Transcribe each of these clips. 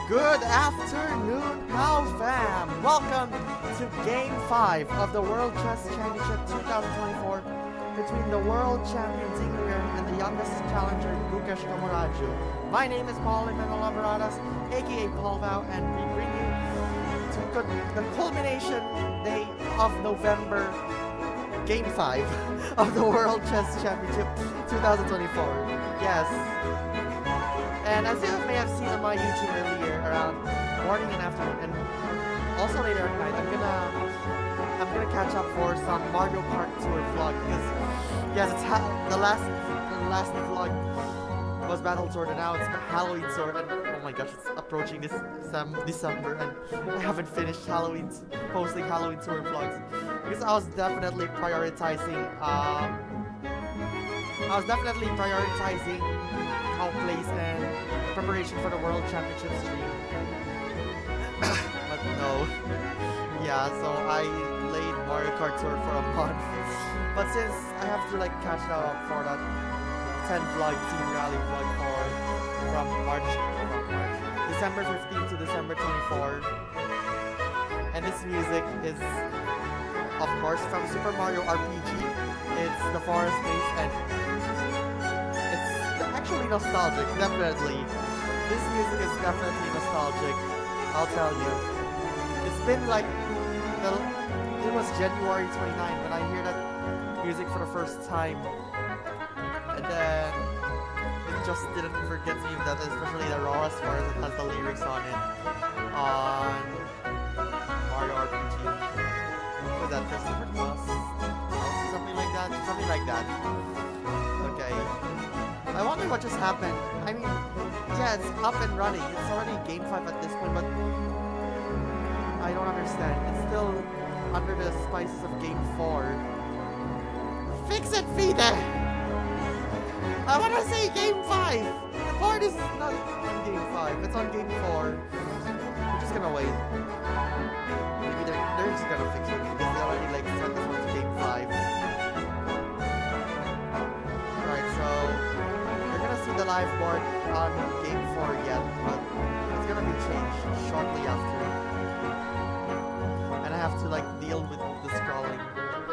Good afternoon, POW fam! Welcome to Game 5 of the World Chess Championship 2024 between the World Champions England and the youngest challenger Gukesh. My name is Paul Emmanuel Habaradas, aka Paul POW, and we bring you to the culmination day of November, Game 5 of the World Chess Championship 2024. Yes. And as you may have seen on my YouTube earlier, around morning and afternoon, and also later at night, I'm gonna catch up for some Mario Kart tour vlog because yes, it's the last vlog was Battle Tour, and now it's the Halloween tour, and oh my gosh, it's approaching this December, and I haven't finished posting Halloween tour vlogs because I was definitely prioritizing how place and preparation for the World Championship stream. But no. Yeah, so I laid Mario Kart Tour for a month. But since I have to catch up for that 10 vlog team rally vlog from December 15 to December 24. And this music is of course from Super Mario RPG. It's the forest base and actually nostalgic, definitely. This music is definitely nostalgic, I'll tell you. It's been it was January 29 when I hear that music for the first time. And then it just didn't forget me that, especially the rawest part that has the lyrics on it. On Mario RPG. What was that, Christopher Cross? Something like that? Something like that. Okay. I wonder what just happened. I mean, yeah, it's up and running. It's already Game 5 at this point, but I don't understand. It's still under the spices of Game 4. Fix it, Fide! I want to say Game 5! The board is not on Game 5. It's on Game 4. We're just gonna wait. Maybe they're just gonna fix it because they already set this one to Game 5. Alright, so see the live board on Game 4 yet, but it's gonna be changed shortly after. And I have to deal with the scrolling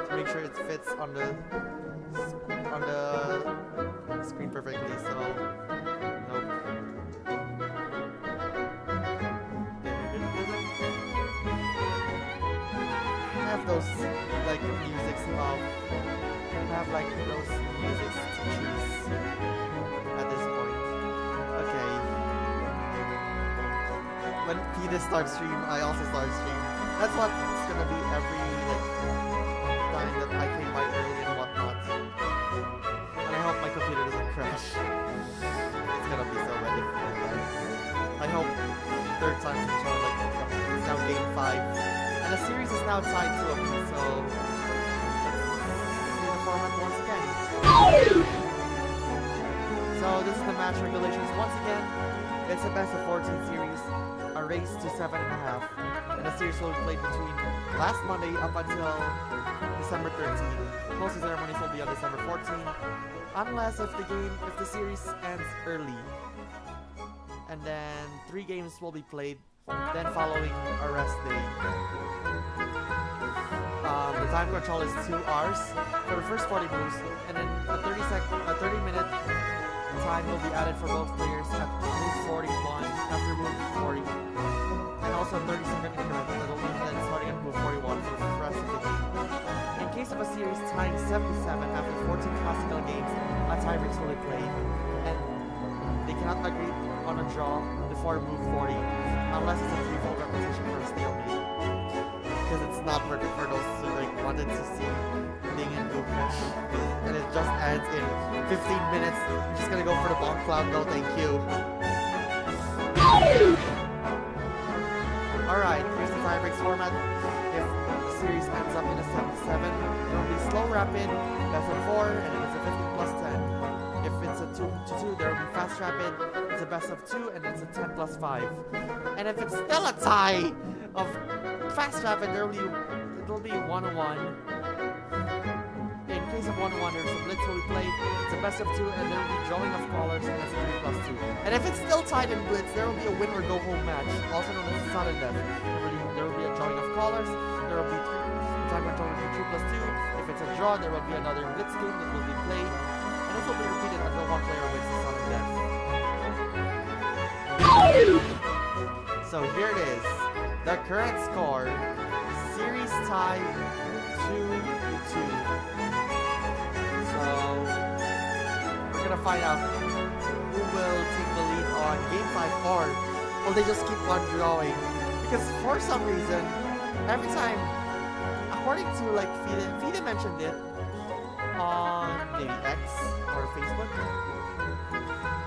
to make sure it fits on the screen perfectly, so nope. I have those musics of those musics to choose at this point. Okay. When Peter starts stream, I also start stream. That's what it's gonna be every time that I came by early and whatnot. And I hope my computer doesn't crash. It's gonna be so ridiculous, guys. I hope third time to show it's now Game 5. And the series is now tied to a piece, so let's see the format once again. So this is the match regulations. Once again, it's a best of 14 series, a race to 7.5, and the series will be played between last Monday up until December 13. Closing ceremonies will be on December 14, unless if the series ends early. And then 3 games will be played, then following a rest day. The time control is 2 hours for the first 40 moves, and then a 30-minute time will be added for both players at move 41 after move 40, and also a 30-second increment that will be then starting at move 41 for the rest of the game. In case of a series tying 77 after 14 classical games, a tiebreaks will be played, and they cannot agree on a draw before move 40 unless it's a 3-fold repetition or a stalemate. Because it's not worth it for those who wanted to see Ding and Gukesh, and it just ends in 15 minutes. I'm just gonna go for the bomb cloud. No, thank you. Alright, here's the tiebreaks format. If the series ends up in a 7-7, there will be slow rapid, best of 4, and if it's a 15 plus 10. If it's a 2-2, there will be fast rapid, it's a best of 2, and it's a 10 plus 5. And if it's still a tie of fast rapid, it will be 1-1. In case of 1-1, there's a blitz will be played, it's a best of 2, and there will be drawing of callers, and it's a 3+2. And if it's still tied in Blitz, there will be a win or go home match, also known as sudden death. There will be a drawing of callers, there will be time control will be 2+2. If it's a draw, there will be another Blitz game that will be played, and this will be repeated until one player wins the sudden death. So here it is. The current score, series tie 2-2. So we're gonna find out who will take the lead on game 5, or will they just keep on drawing? Because for some reason, every time, according to like FIDE mentioned it on maybe X or Facebook,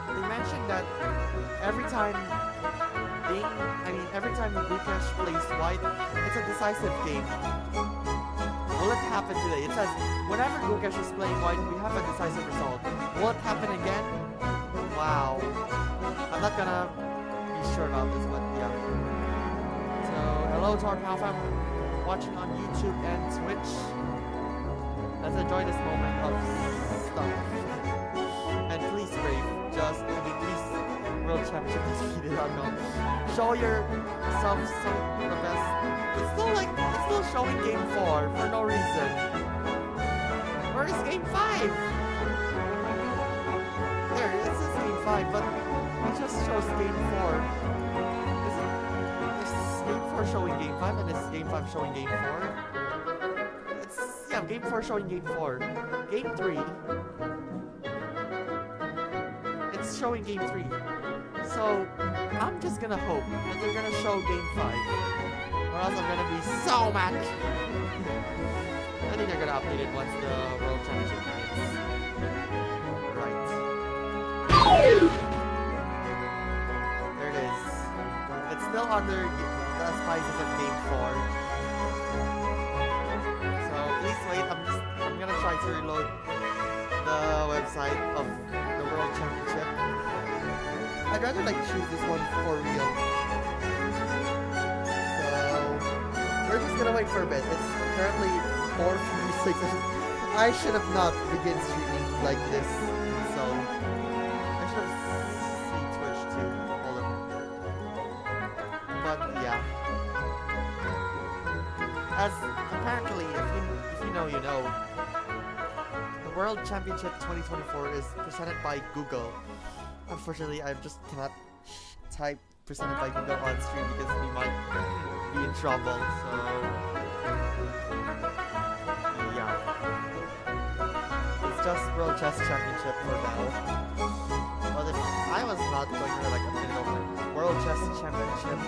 they mentioned that every time Gukesh plays white, it's a decisive game. Will it happen today? It says, whenever Gukesh is playing white, we have a decisive result. Will it happen again? Wow. I'm not gonna be sure about this, but yeah. So, hello to our POW fam watching on YouTube and Twitch. Let's enjoy this moment of stuff. And please, Brave, please, World Championship defeated unknown. Show yourself the best. It's still showing game 4 for no reason. Where is game 5? There, it says game 5, but it just shows game 4. Is game 4 showing game 5 and is game 5 showing game 4? Game 4 showing game 4. Game 3. It's showing game 3. So, I'm just gonna hope that they're gonna show game 5. Or else I'm gonna be so mad. I think they're gonna update it once the World Championship ends. Right. There it is. It's still under the spices of game 4. So, please wait. I'm gonna try to reload the website of the World Championship. I'd rather choose this one for real. So we're just gonna wait for a bit. It's currently 4:56. I should have not begun streaming like this. So I should have seen Twitch too. Hold on. But yeah. As apparently, if you know, you know. The World Championship 2024 is presented by Google. Unfortunately, I just cannot type presented by Google on stream because we might be in trouble, so yeah. It's just World Chess Championship for now. But if I was not going to I'm gonna go for World Chess Championship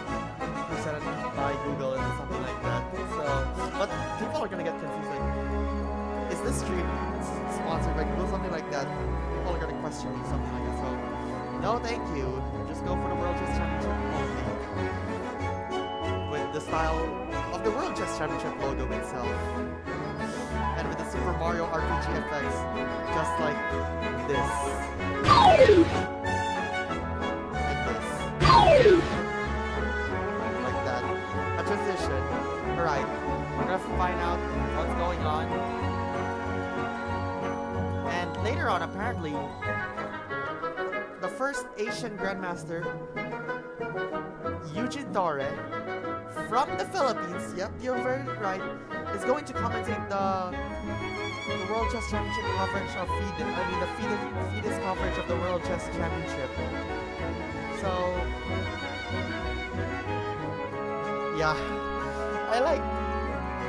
presented by Google and something like that. So, but people are gonna get confused, is this stream sponsored by Google? Something like that. People are gonna question me, something like that. So, no, thank you. Just go for the World Chess Championship only. With the style of the World Chess Championship logo itself. And with the Super Mario RPG effects, just like this. Like this. Like that. A transition. Alright. We're gonna find out what's going on. And later on, apparently, the first Asian Grandmaster, Eugene Torre, from the Philippines, yep, you're very right, is going to commentate the World Chess Championship coverage of FIDE's coverage of the World Chess Championship. So, yeah,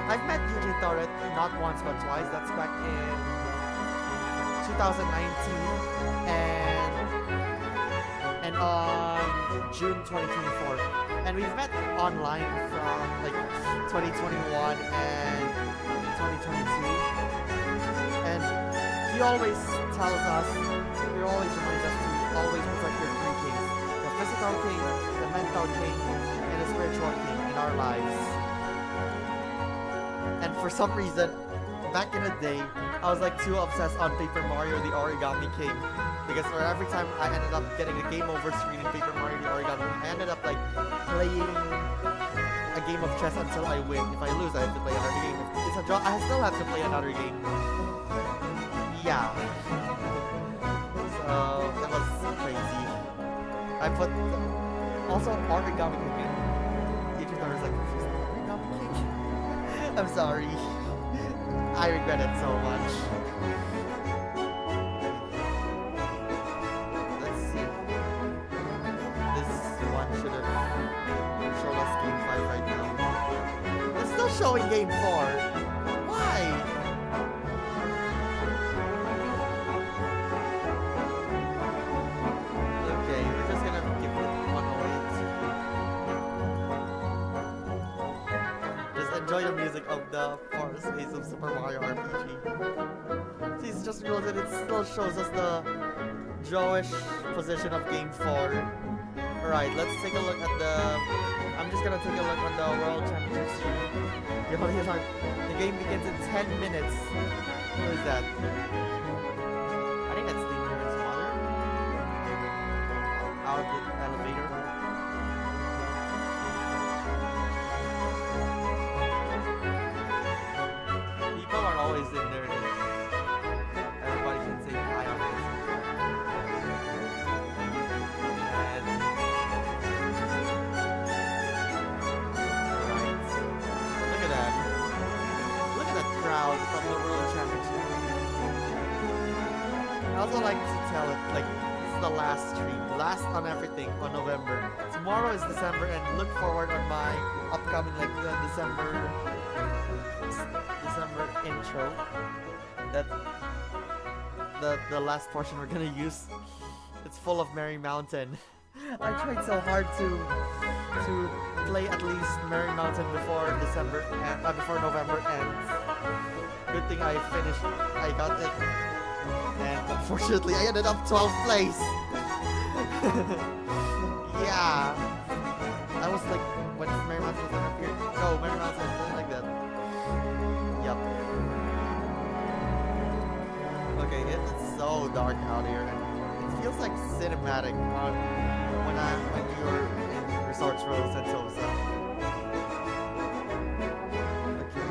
I've met Eugene Torre not once but twice. That's back in 2019 and on June 2024, and we've met online from 2021 and 2022, and he always tells us, he always reminds us to always protect your three kings: the physical king, the mental king, and the spiritual king in our lives. And for some reason, back in the day, I was too obsessed on Paper Mario the Origami King, because for every time I ended up getting a game over screen in Paper Mario the Origami King, I ended up playing a game of chess until I win. If I lose, I have to play another game. If it's a draw, I still have to play another game. Yeah. I put also origami king. Teacher was like confused. Origami king. I'm sorry. I regret it so much. Let's see. This one should have showed us game 5 right now. It's still showing game 4. Why? Okay, we're just gonna give it 108. Just enjoy the music of the Forest Maze of Super Mario RPG. See, it's just realized that it still shows us the Joe-ish position of game 4. Alright, let's take a look at the... I'm just gonna take a look on the World Championship stream. The game begins in 10 minutes. What is that? I think that's Leonard's mother. Out of the elevator. People are always in there. Everybody can say hi on this. And right. Look at that. Look at that crowd from the World Championship. I also like to tell it, like, this is the last stream. Last on everything on November. Tomorrow is December, and look forward on my upcoming, like, the December intro. That the last portion we're gonna use. It's full of Merry Mountain. I tried so hard to play at least Merry Mountain before before November ends. Good thing I finished. I got it, and unfortunately I ended up 12th place. Yeah, I was like, when Merry Mountain was gonna appear. No, Merry Mountain was something like that. Yep. Okay, it's so dark out here, and it feels like cinematic when you're in Resorts Row Sentosa. Okay.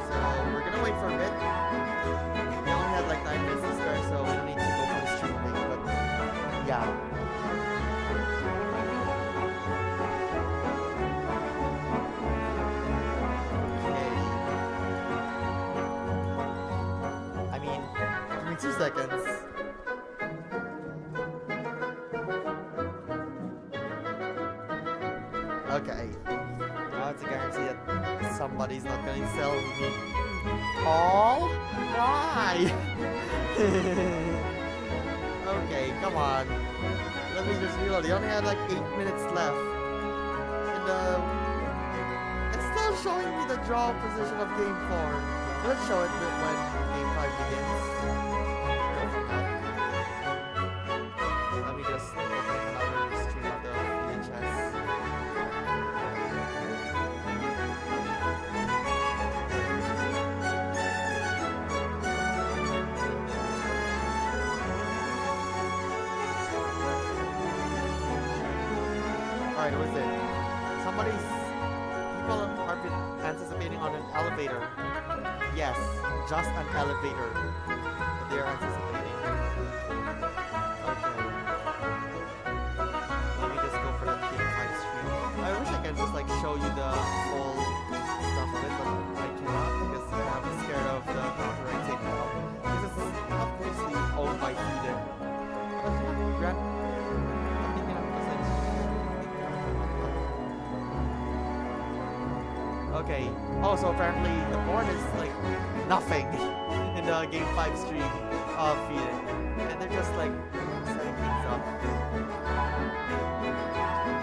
So we're gonna wait for a bit. We only had like 9 minutes to spare, so we don't need to go for the stream thing, but yeah. Okay. 2 seconds. Okay. Now it's a guarantee that somebody's not gonna sell me. Paul? Why? Okay, come on. Let me just reload. You only had like 8 minutes left. And it's still showing me the draw position of game 4. Let's show it when game 5 begins. Let me just open another stream of the VHS. Alright, what is it? People are anticipating on an elevator. Yes, just an elevator that they are anticipating. Okay. Let me just go for that game 5 stream. I wish I could just like show you the full stuff of it, but I cannot because I'm scared of the copyright taken out. Because it's obviously owned by Feeder. Okay. Oh, so apparently the board is like nothing in the game 5 stream of Feeder. And they're just like setting things up.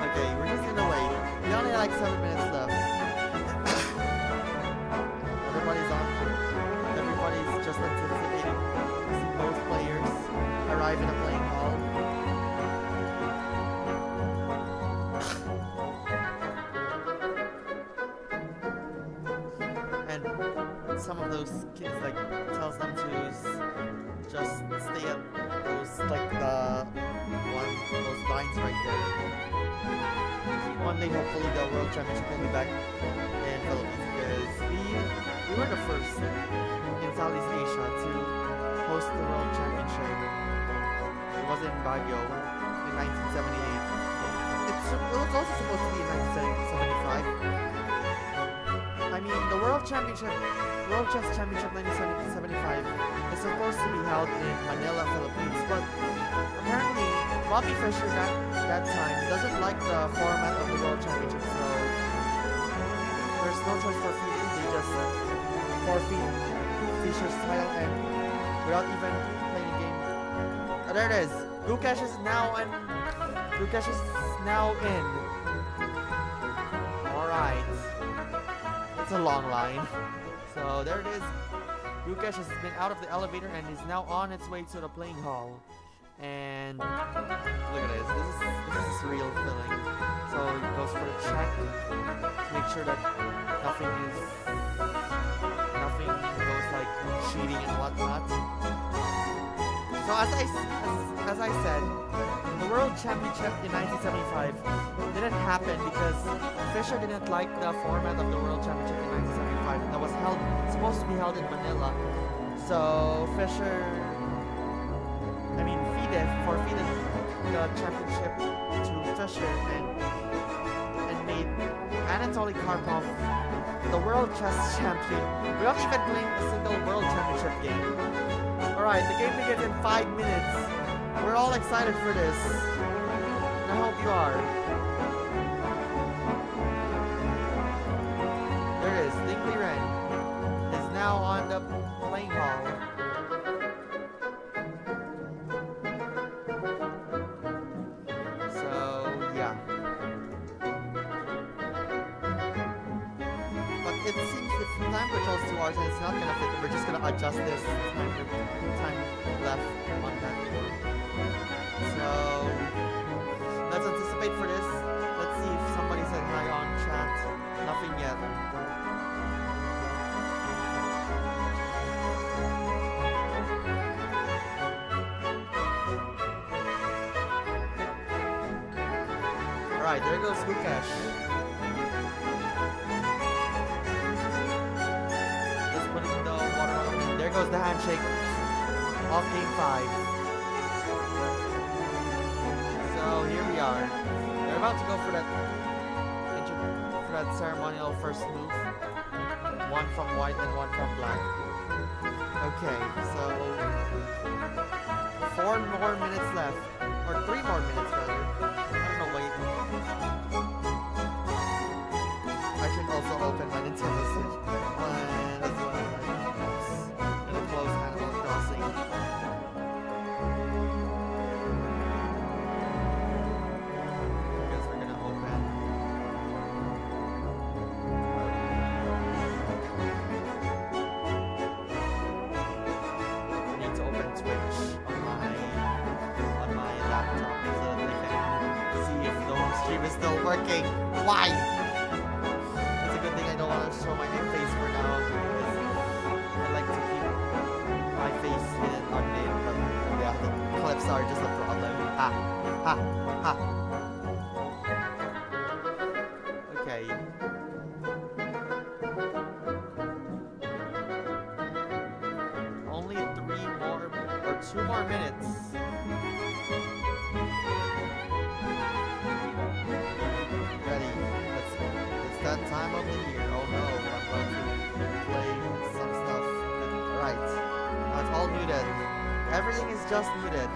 Okay, we're just gonna wait. We only have like 7 minutes left. Everybody's just anticipating to see both players arrive in a playing hall. And some of those kids like tells them to just stay at those those lines right there. One day hopefully the World Championship will be back in Philippines because we were the first in Southeast Asia to host the World Championship. It was in Baguio in 1978. It was also supposed to be in 1975. I mean, the World Chess Championship 1975 is supposed to be held in Manila, Philippines, but apparently Bobby Fischer that time doesn't like the format of the World Championship, so there's no choice for FIDE. They just forfeit Fischer's title and without even playing a game. Oh, there it is. Gukesh is now in. Alright. It's a long line. So there it is. Gukesh has been out of the elevator and is now on its way to the playing hall. And look at this. This is a surreal feeling. So he goes for a check to make sure that nothing goes like cheating and whatnot. So as I said, the World Championship in 1975 didn't happen because Fischer didn't like the format of the World Championship in 1975 that was supposed to be held in Manila. So FIDE forfeited the championship to Fischer and made Anatoly Karpov the World Chess Champion without even playing a single World Championship game. Alright, the game begins in 5 minutes. We're all excited for this. And I hope you are. There it is. Ding Liren is now on the playing hall. So, yeah. But it seems if time controls 2 hours and it's not gonna fit, we're just gonna adjust this time left on that board. So let's anticipate for this. Let's see if somebody said hi on chat. Nothing yet. Alright, there goes Gukesh. Just putting the water bottle in. There goes the handshake of game 5. So here we are. They're about to go for that ceremonial first move. One from white and one from black. Okay, so 4 more minutes left. Or 3 more minutes rather. I don't know, wait. I should also open my Nintendo Switch. And as well, oops. Gonna close Animal Crossing. Is still working. Why? It's a good thing I don't want to show my new face for now because I like to keep my face hidden unnamed, but yeah, the clips are just a problem. Ha! Ha! Ha! Okay. Only 2 more minutes. That time of the year. Oh no, I'm about to play some stuff. Right. Now it's all muted. Everything is just muted.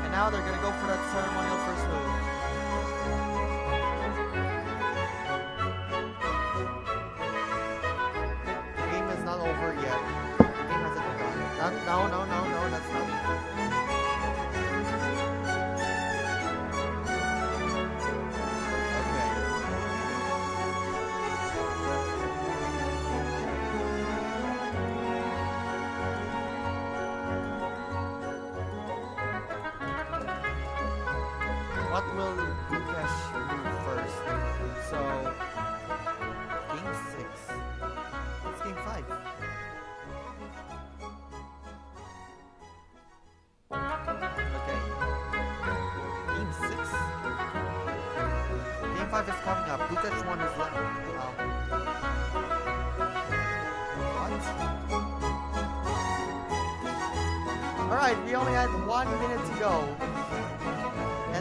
And now they're gonna go for that ceremonial first move. The game is not over yet. The game hasn't begun. No, that's not. What will Gukesh do first? So, game 6. It's game 5. Okay. Game 6. Game 5 is coming up. Gukesh won his left. What? Alright, we only had 1 minute to go.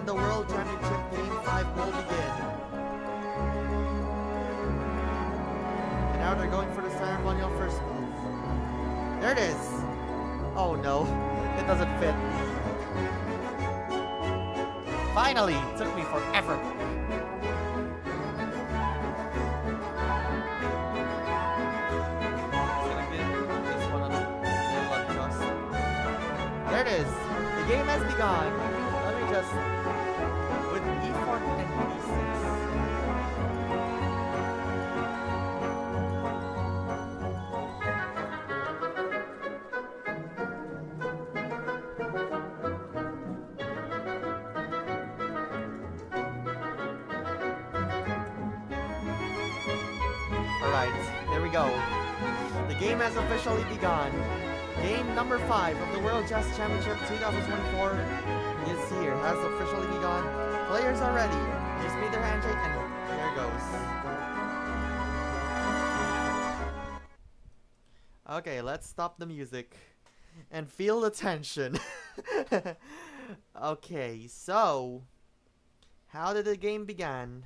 and the World Championship Game 5 will begin. And now they're going for the ceremonial first move. There it is! Oh no, it doesn't fit. Finally! It took me forever. There it is. The game has begun. Let me just... With E4 and E6. Alright, there we go. The game has officially begun. Game number 5 of the World Chess Championship 2024 is here. Has officially begun. Players are ready. Just made their handshake and there it goes. Okay, let's stop the music and feel the tension. Okay, so how did the game begin?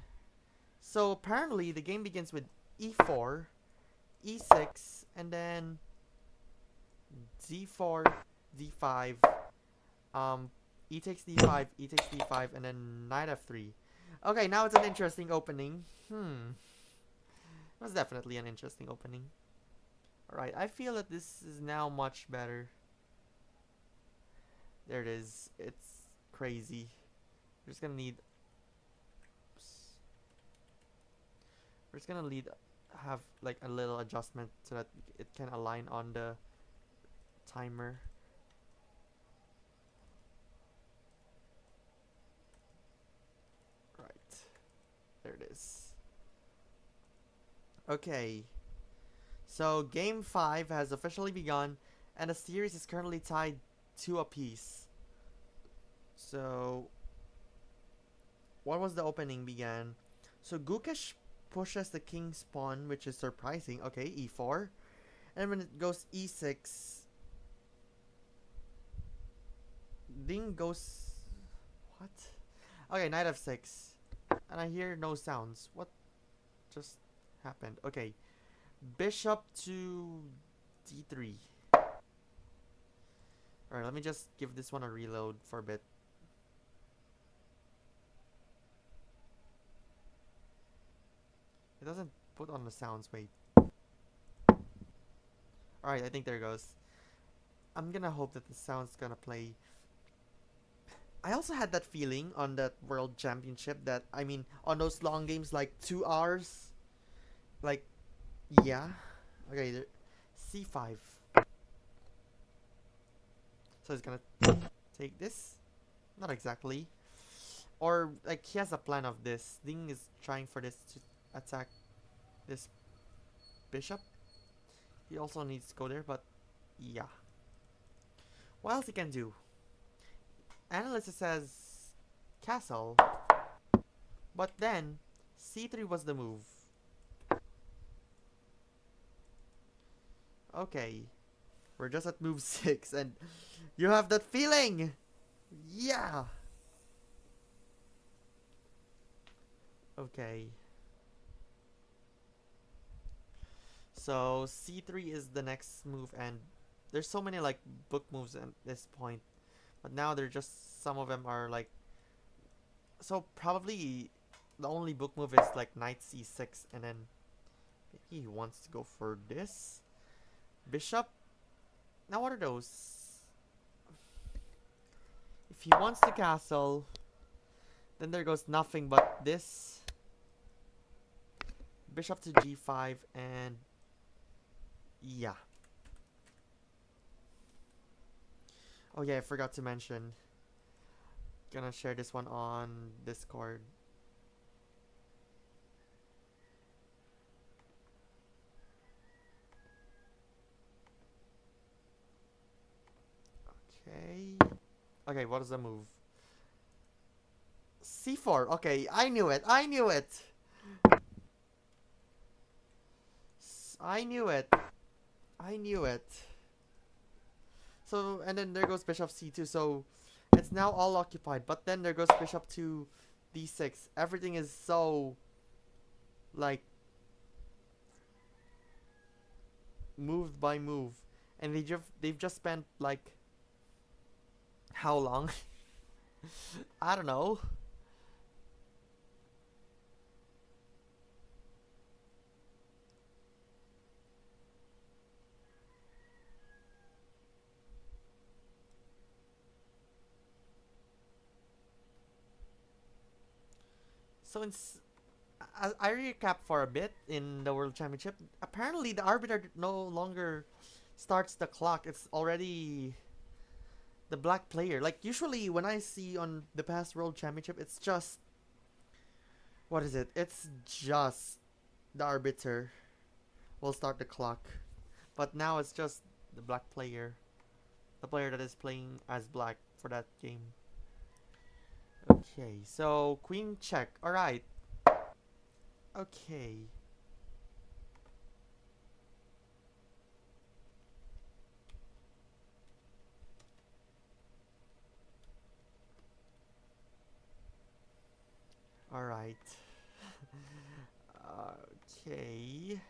So apparently the game begins with E4, E6, and then D4, D5, E takes D5, E takes D5, and then Knight F3. Okay, now it's an interesting opening. It was definitely an interesting opening. Alright, I feel that this is now much better. There it is. It's crazy. We're just gonna need... We're just gonna have like a little adjustment so that it can align on the timer. Right. There it is. Okay. So game 5 has officially begun and the series is currently tied 2 apiece. So what was the opening began? So Gukesh pushes the king's pawn, which is surprising. Okay, E4. And when it goes E6, Ding goes... What? Okay, Knight F6. And I hear no sounds. What just happened? Okay. Bishop to D3. Alright, let me just give this one a reload for a bit. It doesn't put on the sounds. Wait. Alright, I think there it goes. I'm gonna hope that the sound's gonna play. I also had that feeling on that World Championship that, I mean, on those long games like 2 hours. Like, yeah. Okay, there, C5. So he's gonna take this? Not exactly. Or, like, he has a plan of this. Ding is trying for this to attack this bishop. He also needs to go there, but yeah. What else he can do? Analysis says castle, but then C3 was the move. Okay, we're just at move 6 and you have that feeling. Yeah. Okay. So C3 is the next move and there's so many like book moves at this point. But now they're just, some of them are like, so probably the only book move is like Knight C6 and then he wants to go for this. Bishop. Now what are those? If he wants to castle, then there goes nothing but this. Bishop to G5 and yeah. Oh yeah, I forgot to mention. Gonna share this one on Discord. Okay. Okay, what is the move? C4. Okay, I knew it. I knew it. I knew it. I knew it. So, and then there goes bishop c2. So, It's now all occupied. But then there goes bishop to d6. Everything is so, like, moved by move. And they've just spent, like, how long? I don't know. So I recap for a bit in the World Championship. Apparently, the arbiter no longer starts the clock. It's already the black player. Like, usually when I see on the past World Championship, it's just, what is it? It's just the arbiter will start the clock. But now it's just the black player. The player that is playing as black for that game. Okay, so queen check. Alright. Okay. Alright. Okay.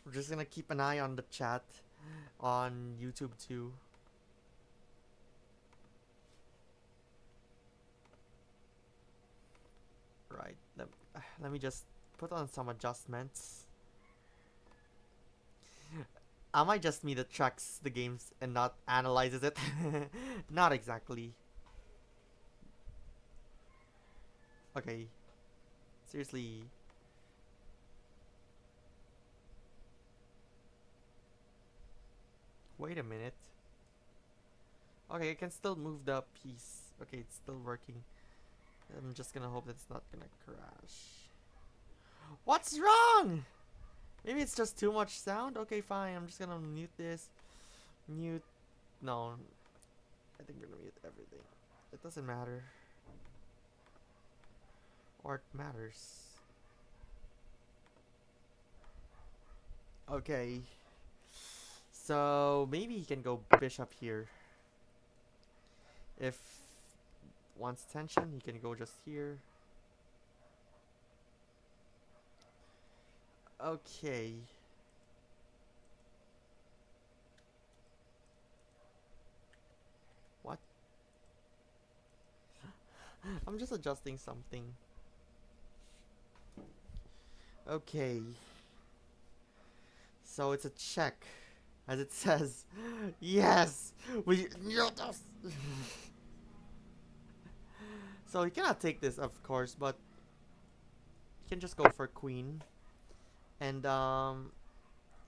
We're just gonna keep an eye on the chat on YouTube too. Right. Let me just put on some adjustments. Am I just me that tracks the games and not analyzes it? Not exactly. Okay. Seriously. Wait a minute. Okay, I can still move the piece. Okay, it's still working. I'm just gonna hope that it's not gonna crash. What's wrong? Maybe it's just too much sound? Okay, fine. I'm just gonna mute this. Mute. No. I think we're gonna mute everything. It doesn't matter. Or it matters. Okay. So maybe he can go bishop here. If wants tension, he can go just here. Okay. What? I'm just adjusting something. Okay. So it's a check. As it says. Yes! We So he cannot take this, of course, but he can just go for queen. And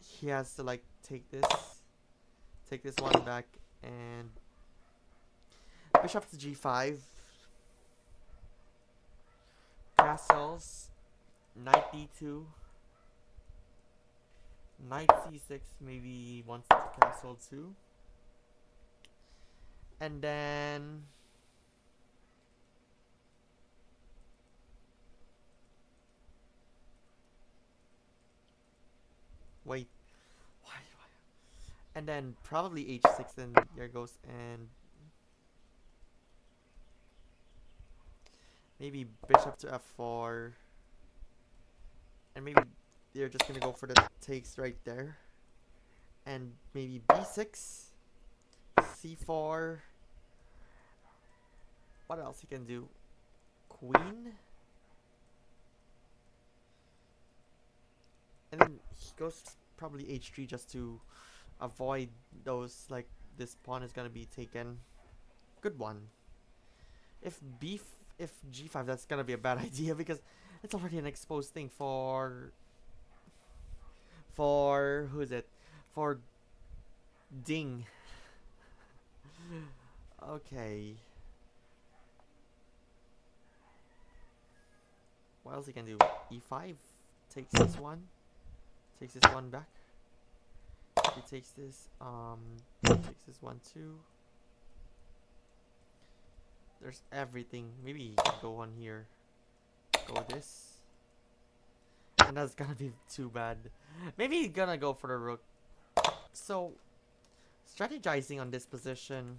he has to like take this one back, and bishop to g5, castles, knight d2, knight c6, maybe he wants to castle too, and then wait, why? And then probably h6, and there goes, and maybe bishop to f4, and maybe they're just gonna go for the takes right there, and maybe b6, c4. What else he can do? Queen, and then he goes probably h3 just to avoid those, like, this pawn is gonna be taken. Good one. If g5, that's gonna be a bad idea because it's already an exposed thing for who is it? For Ding. Okay. What else he can do? e5 takes this one. Takes this one back. He takes this, takes this one too. There's everything. Maybe he can go on here. Go this. And that's gonna be too bad. Maybe he's gonna go for the rook. So, let's Strategizing on this position.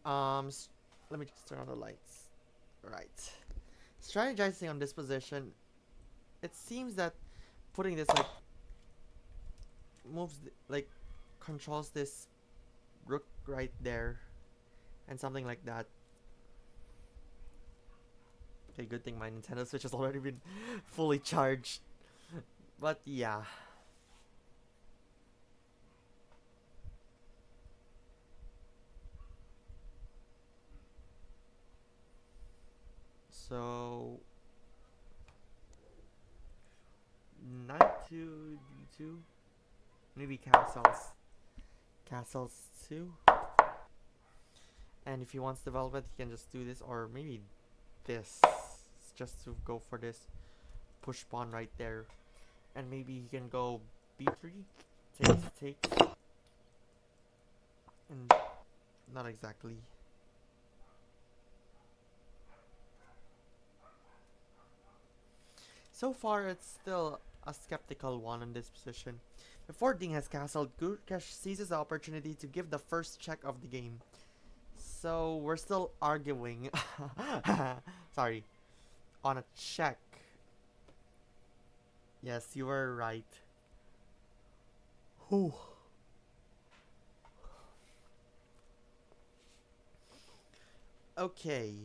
Let me just turn on the lights. Right. Strategizing on this position. It seems that putting this like moves like controls this rook right there and something like that. Okay, good thing my Nintendo Switch has already been fully charged. But yeah. So knight to d2, maybe castles 2, and if he wants development he can just do this, or maybe this, just to go for this push pawn right there, and maybe he can go b3, takes, and not exactly. So far, it's still a skeptical one in this position. Before Ding has castled, Gukesh seizes the opportunity to give the first check of the game. So we're still arguing. Sorry. On a check. Yes, you were right. Whew. Okay.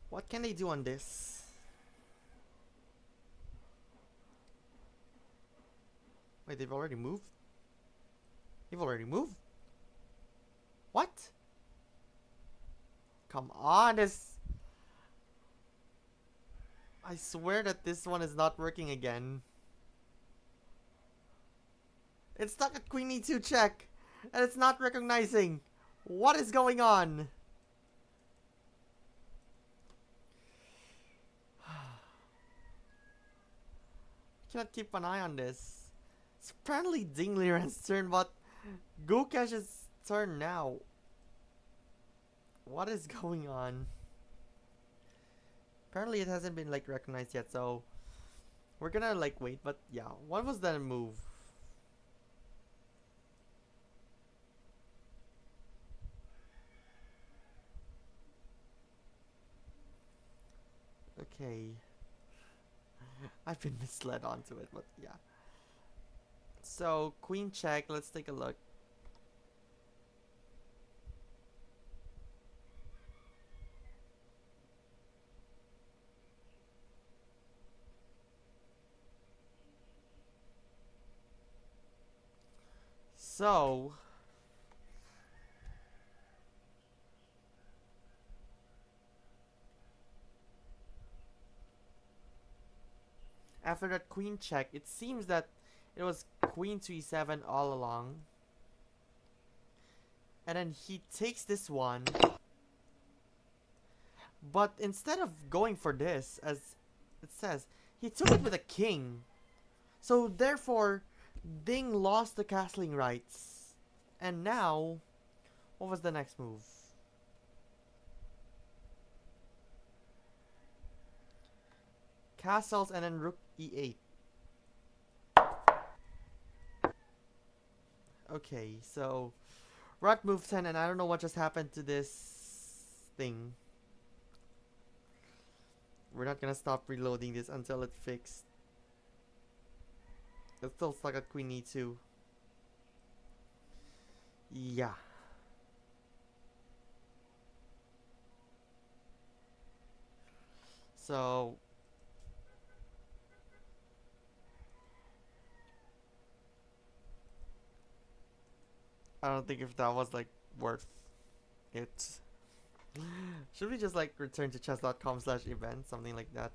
What can they do on this? Wait, they've already moved? They've already moved? What? Come on, this... I swear that this one is not working again. It's stuck at Queen E2 check, and it's not recognizing. What is going on? Cannot keep an eye on this. It's apparently Ding Liren's turn, but Gukesh's turn now. What is going on? Apparently it hasn't been like recognized yet, so we're gonna like wait. But yeah, what was that move? Okay. I've been misled onto it, but yeah. So, queen check, let's take a look. So, after that queen check, it seems that it was queen to e7 all along. And then he takes this one. But instead of going for this, as it says, he took it with a king. So therefore, Ding lost the castling rights. And now, what was the next move? Castles and then rook e8. Okay, so we're at move 10 and I don't know what just happened to this thing. We're not gonna stop reloading this until it's fixed. It's still stuck at queen e2. Yeah. So I don't think if that was like worth it. Should we just like return to chess.com/event, something like that?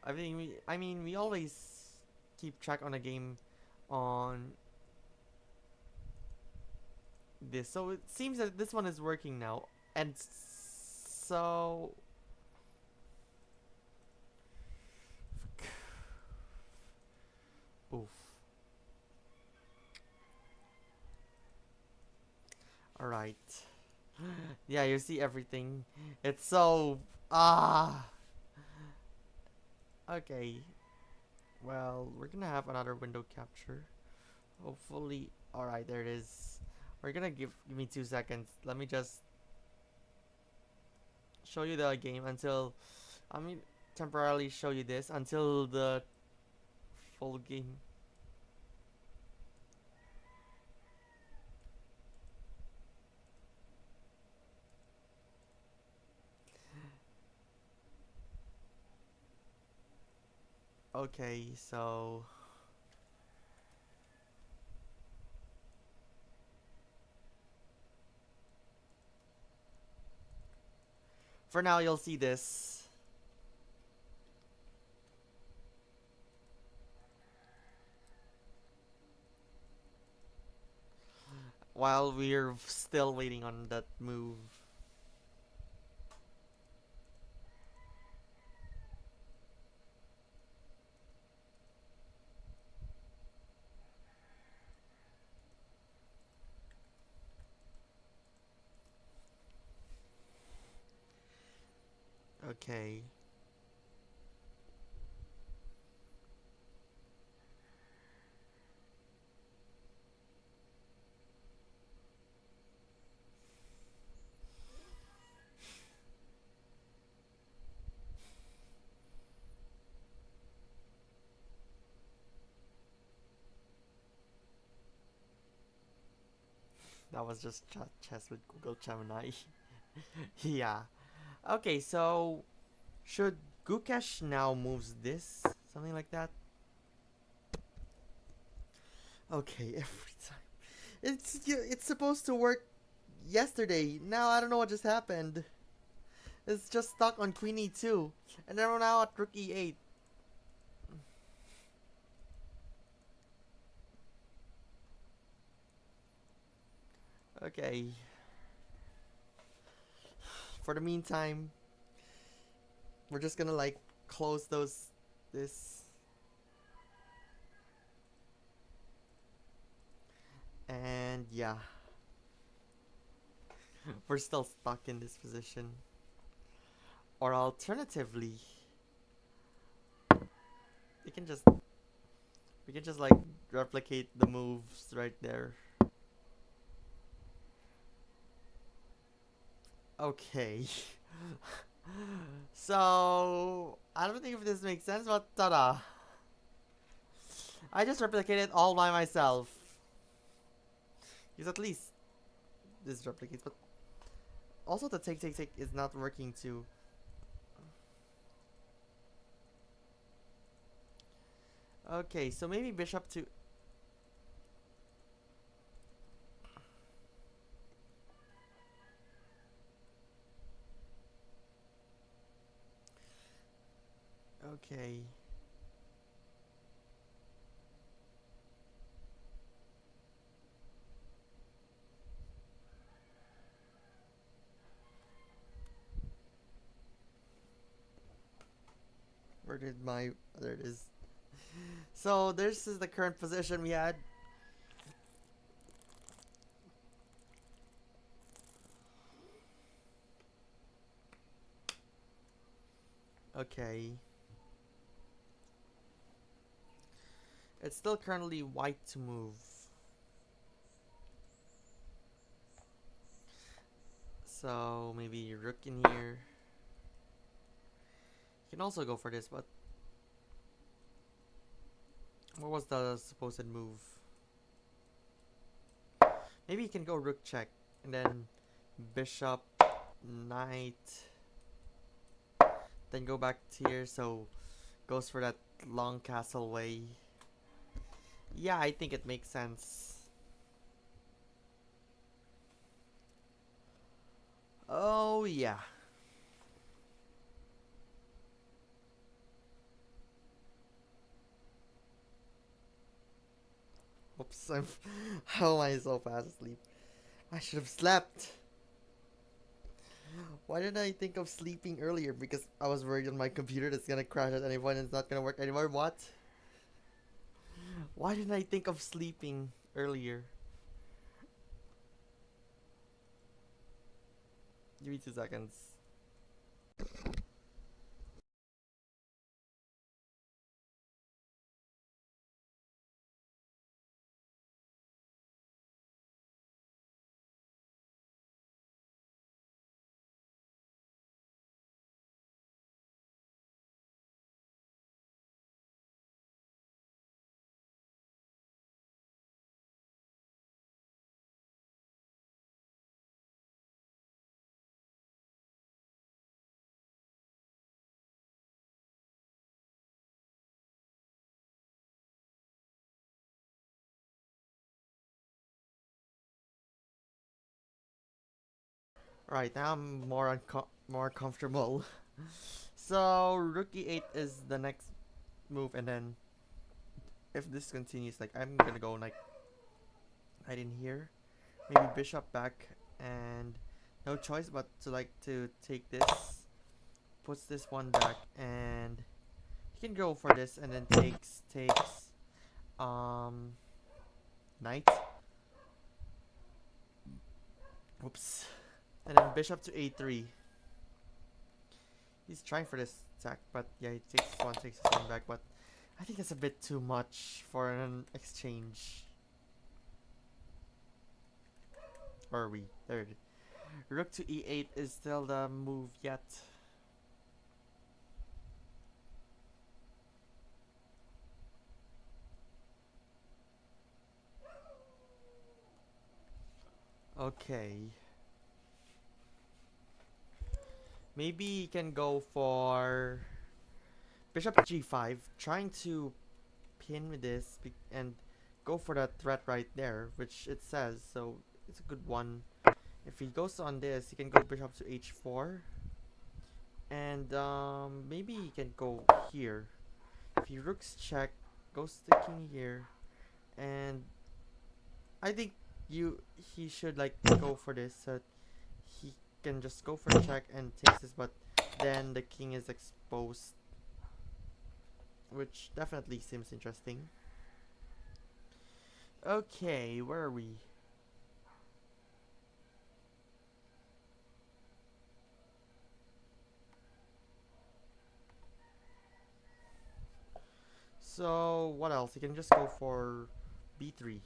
I mean we always keep track on a game on this, so it seems that this one is working now, and so oof. Alright. Yeah, you see everything. It's so Ah. Okay. Well, we're gonna have another window capture. Hopefully. Alright, there it is. We're gonna give me 2 seconds. Let me just show you the game until I mean temporarily show you this until the full game. Okay, so for now you'll see this while we're still waiting on that move. Okay. That was just chess with Google Gemini. Yeah. Okay, so should Gukesh now moves this? Something like that? Okay, every time. It's supposed to work yesterday. Now I don't know what just happened. It's just stuck on Queen E2. And then we're now at Rook E8. Okay. For the meantime, we're just gonna like close this. And yeah. We're still stuck in this position. Or alternatively, we can just like replicate the moves right there. Okay. So I don't think if this makes sense, but tada. I just replicated all by myself. Because at least this replicates, but also the take is not working too. Okay, so maybe bishop to. Okay. Where did my. There it is. So this is the current position we had. Okay. It's still currently white to move. So maybe rook in here. You can also go for this, but what was the supposed move? Maybe you can go rook check and then bishop, knight, then go back to here. So goes for that long castle way. Yeah, I think it makes sense. Oh yeah. Oops, how am I so fast asleep? I should have slept. Why didn't I think of sleeping earlier? Because I was worried on my computer that's gonna crash at any point and it's not gonna work anymore. What? Why didn't I think of sleeping earlier? Give me 2 seconds. Right, now I'm more comfortable. So rook e8 is the next move, and then if this continues, like I'm gonna go like knight in here, maybe bishop back, and no choice but to like to take this, puts this one back, and he can go for this, and then takes knight. Oops. And then bishop to a3. He's trying for this attack, but yeah, he takes this one back, but I think that's a bit too much for an exchange. Or are we? There it is. Rook to e8 is still the move yet. Okay. Maybe he can go for bishop to g5, trying to pin with this and go for that threat right there, which it says, so it's a good one. If he goes on this, he can go bishop to h4, and maybe he can go here. If he rooks check, goes to king here, and I think he should like go for this, so he can just go for check and takes this, but then the king is exposed, which definitely seems interesting. Okay, where are we? So what else? You can just go for b3.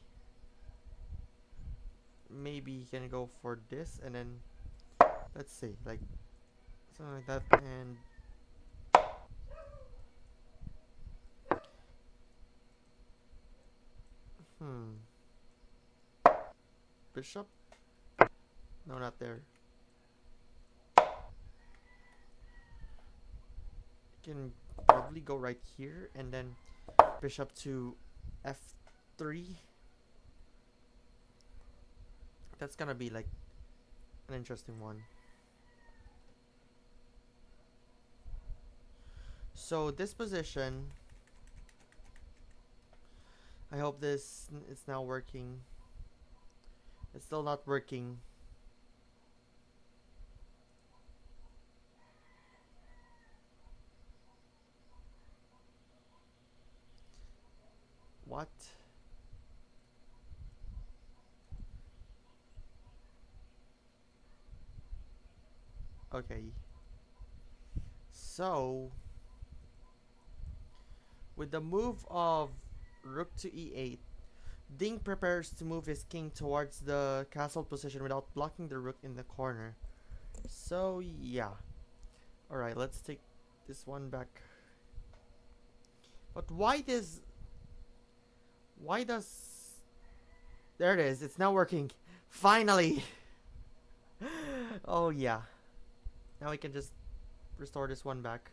Maybe he can go for this, and then let's see, like something like that, and bishop? No, not there. You can probably go right here, and then bishop to f3. That's gonna be like an interesting one. So this position, I hope this is now working. It's still not working. What? Okay. So with the move of rook to e8, Ding prepares to move his king towards the castle position without blocking the rook in the corner. So yeah. Alright, let's take this one back. But why does... There it is, it's now working. Finally! Oh yeah. Now we can just restore this one back.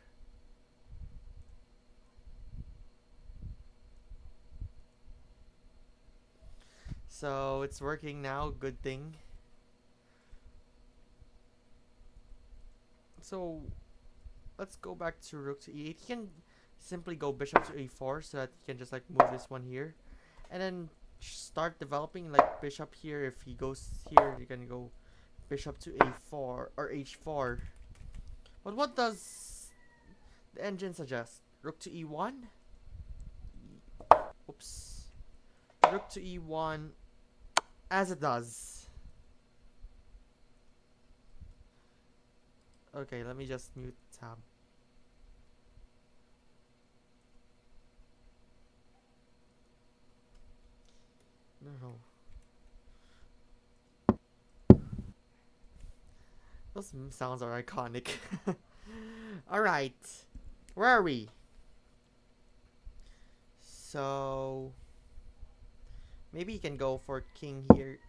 So it's working now, good thing. So let's go back to rook to e8. He can simply go bishop to a4 so that he can just like move this one here, and then start developing like bishop here. If he goes here, you can go bishop to a4 or h4. But what does the engine suggest? Rook to e1? Oops. Rook to e1, as it does. Okay, let me just mute tab. No. Those sounds are iconic. Alright. Where are we? So maybe he can go for king here.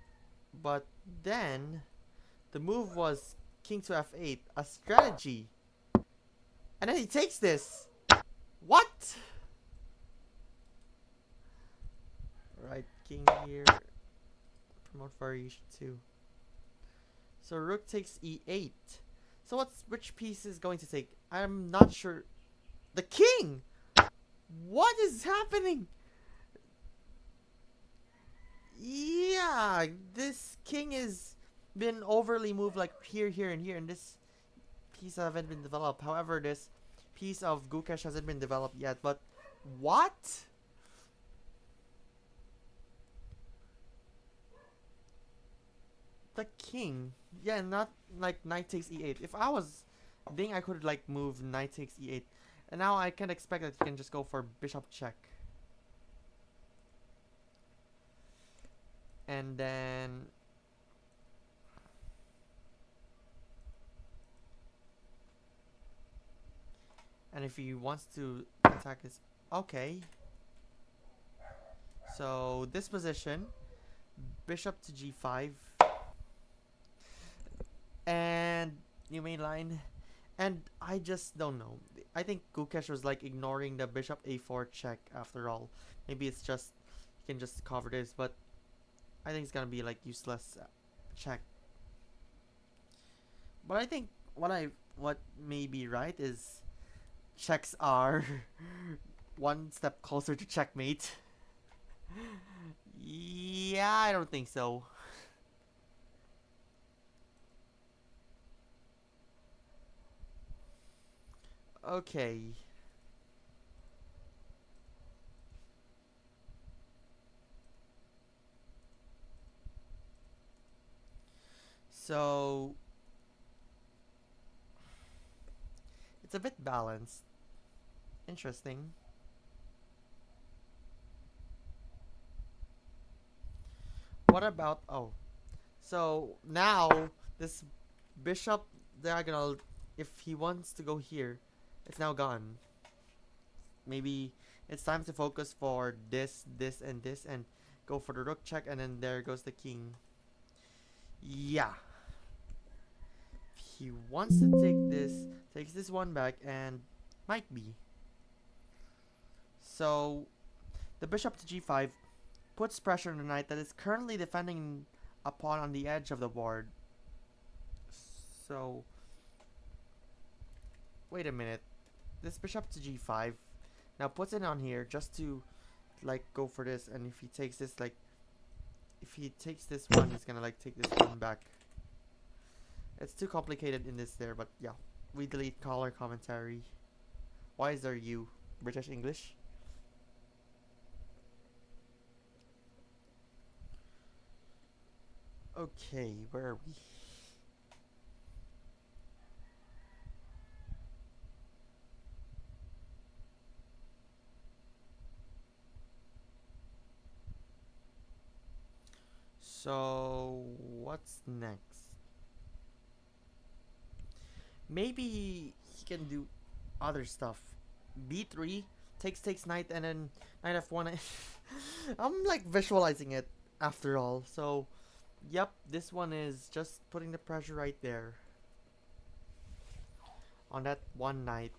But then the move was king to f8. A strategy. And then he takes this. What? Right, king here. Promote variation 2. So rook takes e8. So which piece is going to take? I'm not sure. The king! What is happening? Yeah, this king is been overly moved like here, here, and here, and this piece haven't been developed. However, this piece of Gukesh hasn't been developed yet. But what? The king? Yeah, not like knight takes e8. If I was Ding, I could like move knight takes e8. And now I can expect that you can just go for bishop check. And then and if he wants to attack this, okay. So this position, bishop to g5, and new main line, and I just don't know. I think Gukesh was like ignoring the bishop a4 check after all. Maybe it's just he can just cover this, but I think it's gonna be like useless check. But I think what may be right is checks are one step closer to checkmate. Yeah, I don't think so. Okay. So it's a bit balanced. Interesting. What about so now this bishop diagonal, if he wants to go here, it's now gone. Maybe it's time to focus for this, and this, and go for the rook check, and then there goes the king. Yeah. He wants to take this, takes this one back, and might be. So the bishop to g5 puts pressure on the knight that is currently defending a pawn on the edge of the board. So wait a minute. This bishop to g5 now puts it on here just to like go for this, and if he takes this, like if he takes this one, he's gonna like take this one back. It's too complicated in this there, but yeah. We delete color commentary. Why is there you? British English? Okay, where are we? So, what's next? Maybe he can do other stuff. B3 takes knight, and then knight f1. I'm like visualizing it after all. So, yep, this one is just putting the pressure right there on that one knight.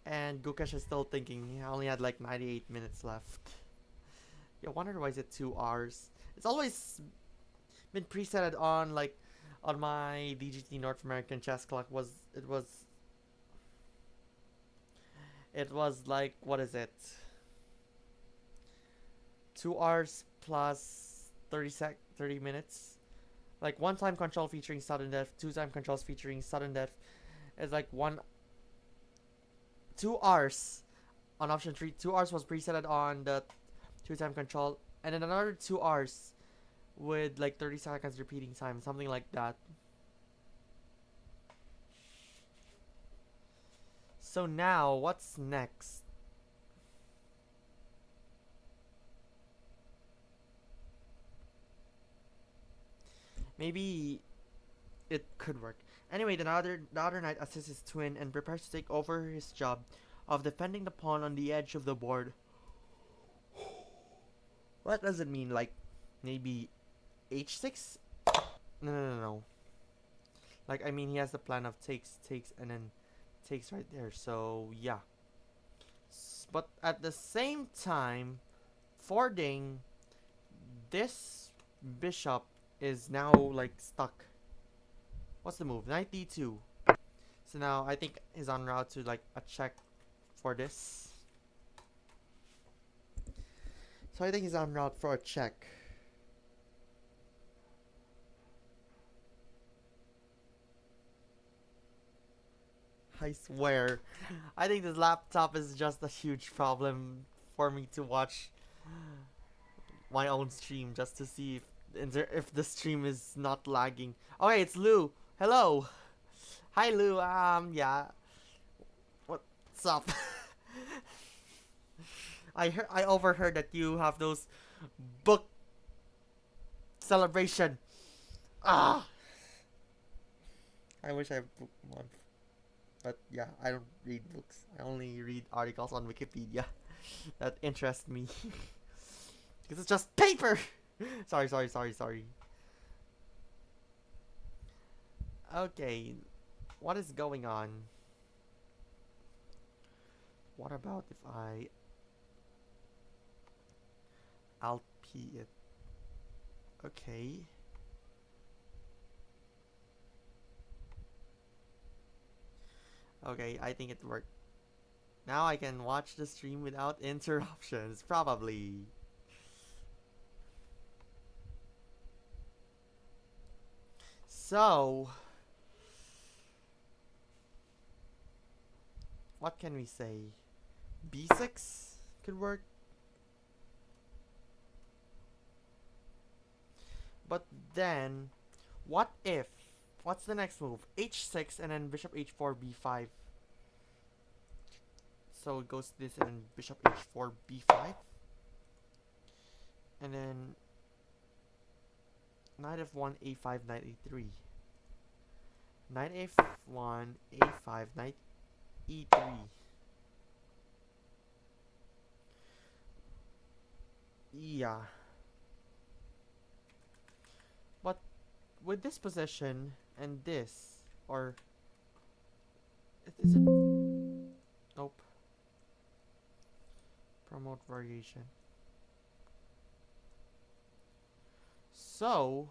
And Gukesh is still thinking. He only had like 98 minutes left. Yeah, wonder why is it 2 hours? It's always been presetted on like on my DGT North American chess clock. It was like, what is it? 2 hours plus 30 minutes. Like 1 time control featuring sudden death, 2 time controls featuring sudden death. It's like 2 hours on option 3. 2 hours was presetted on the 2 time control, and then another 2 hours with like 30 seconds repeating time, something like that. So now, what's next? Maybe it could work. Anyway, the other knight assists his twin and prepares to take over his job of defending the pawn on the edge of the board. What does it mean? Like, maybe h6? No. Like, I mean, he has the plan of takes, and then takes right there. So, yeah. But at the same time, for Ding, this bishop is now, like, stuck. What's the move? Knight d2. So now I think he's en route to like a check for this. So I think he's en route for a check. I swear. I think this laptop is just a huge problem for me to watch my own stream just to see if the stream is not lagging. Okay, it's Lou. Hello. Hi Lou. Yeah. What's up? I overheard that you have those book celebration. Ah. I wish I book one. But yeah, I don't read books. I only read articles on Wikipedia that interest me. Because it's just paper! sorry. Okay, what is going on? What about if I Alt P it? Okay. Okay, I think it worked. Now I can watch the stream without interruptions, probably. So, what can we say? B6 could work. But then, what if? What's the next move? H6 and then bishop h4 b5. So it goes this and then bishop h4 b5. And then knight f1 a5 knight a3. Knight f1 a5 knight e3. Yeah. But with this position and this, or is it? Nope. Promote variation. So,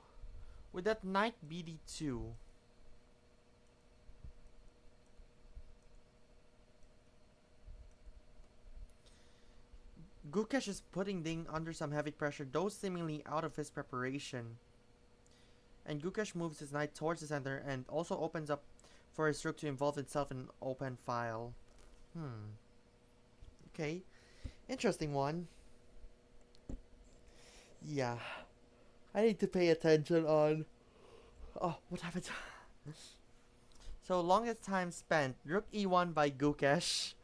with that knight bd2, Gukesh is putting Ding under some heavy pressure, though seemingly out of his preparation. And Gukesh moves his knight towards the center and also opens up for his rook to involve itself in an open file. Okay. Interesting one. Yeah. I need to pay attention on... Oh, what happened? So, longest time spent. Rook e1 by Gukesh.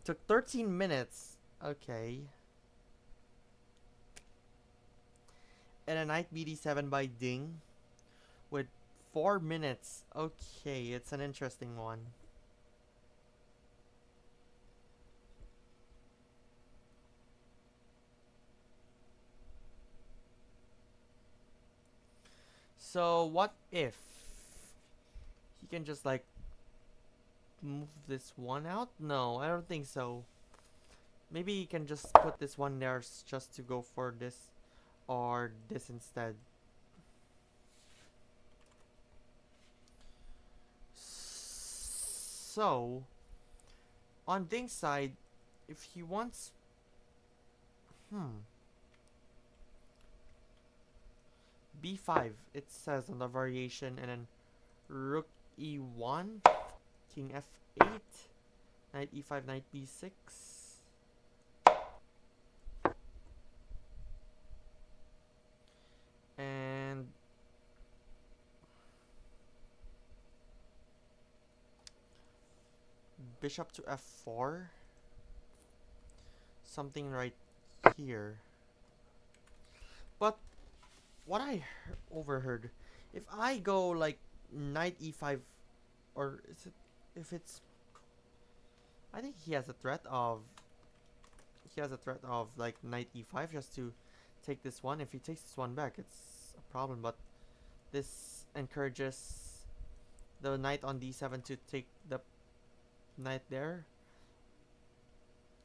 Took 13 minutes. Okay. And a knight bd7 by Ding. With 4 minutes. Okay, it's an interesting one. So, what if he can just like move this one out? No, I don't think so. Maybe he can just put this one there just to go for this or this instead. So, on Ding's side, if he wants... B5, it says on the variation, and then Rook E1, King F8, Knight E5, Knight B6. And Bishop to F4. Something right here. But what I overheard, if I go like Knight E5, or is it, if it's, I think he has a threat of like Knight E5 just to take this one. If he takes this one back, it's a problem, but this encourages the knight on D7 to take the knight there.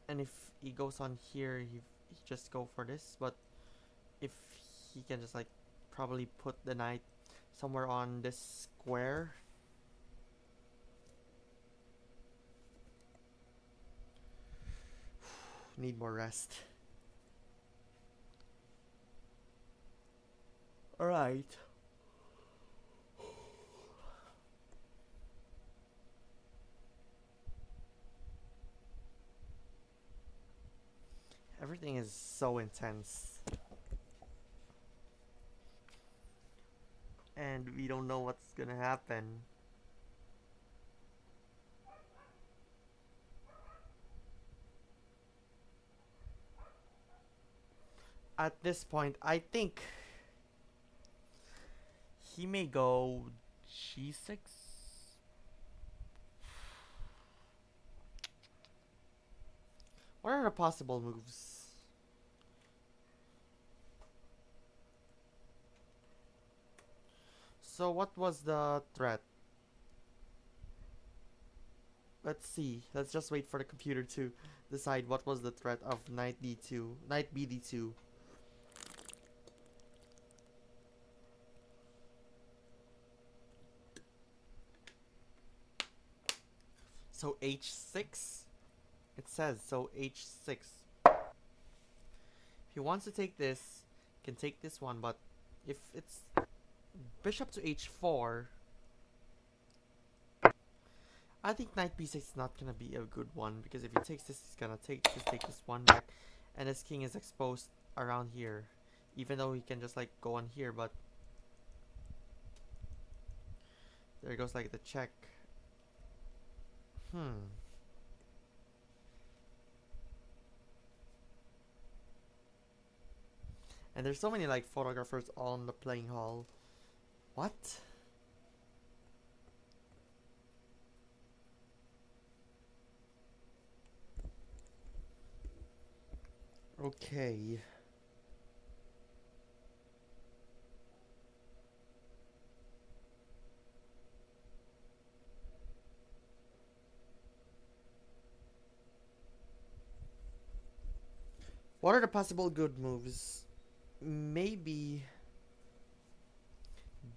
And if he goes on here, he just go for this, but if he can just like probably put the knight somewhere on this square. Need more rest. Alright. Everything is so intense. And we don't know what's gonna happen. At this point, I think he may go G6. What are the possible moves? So what was the threat? Let's see. Let's just wait for the computer to decide what was the threat of knight d2, knight bd2. So h6? It says so h6. If he wants to take this, he can take this one, but if it's bishop to h4, I think knight b6 is not gonna be a good one, because if he takes this, he's gonna take this one back, and his king is exposed around here. Even though he can just like go on here, but there goes like the check. And there's so many like photographers on the playing hall. What? Okay. What are the possible good moves? Maybe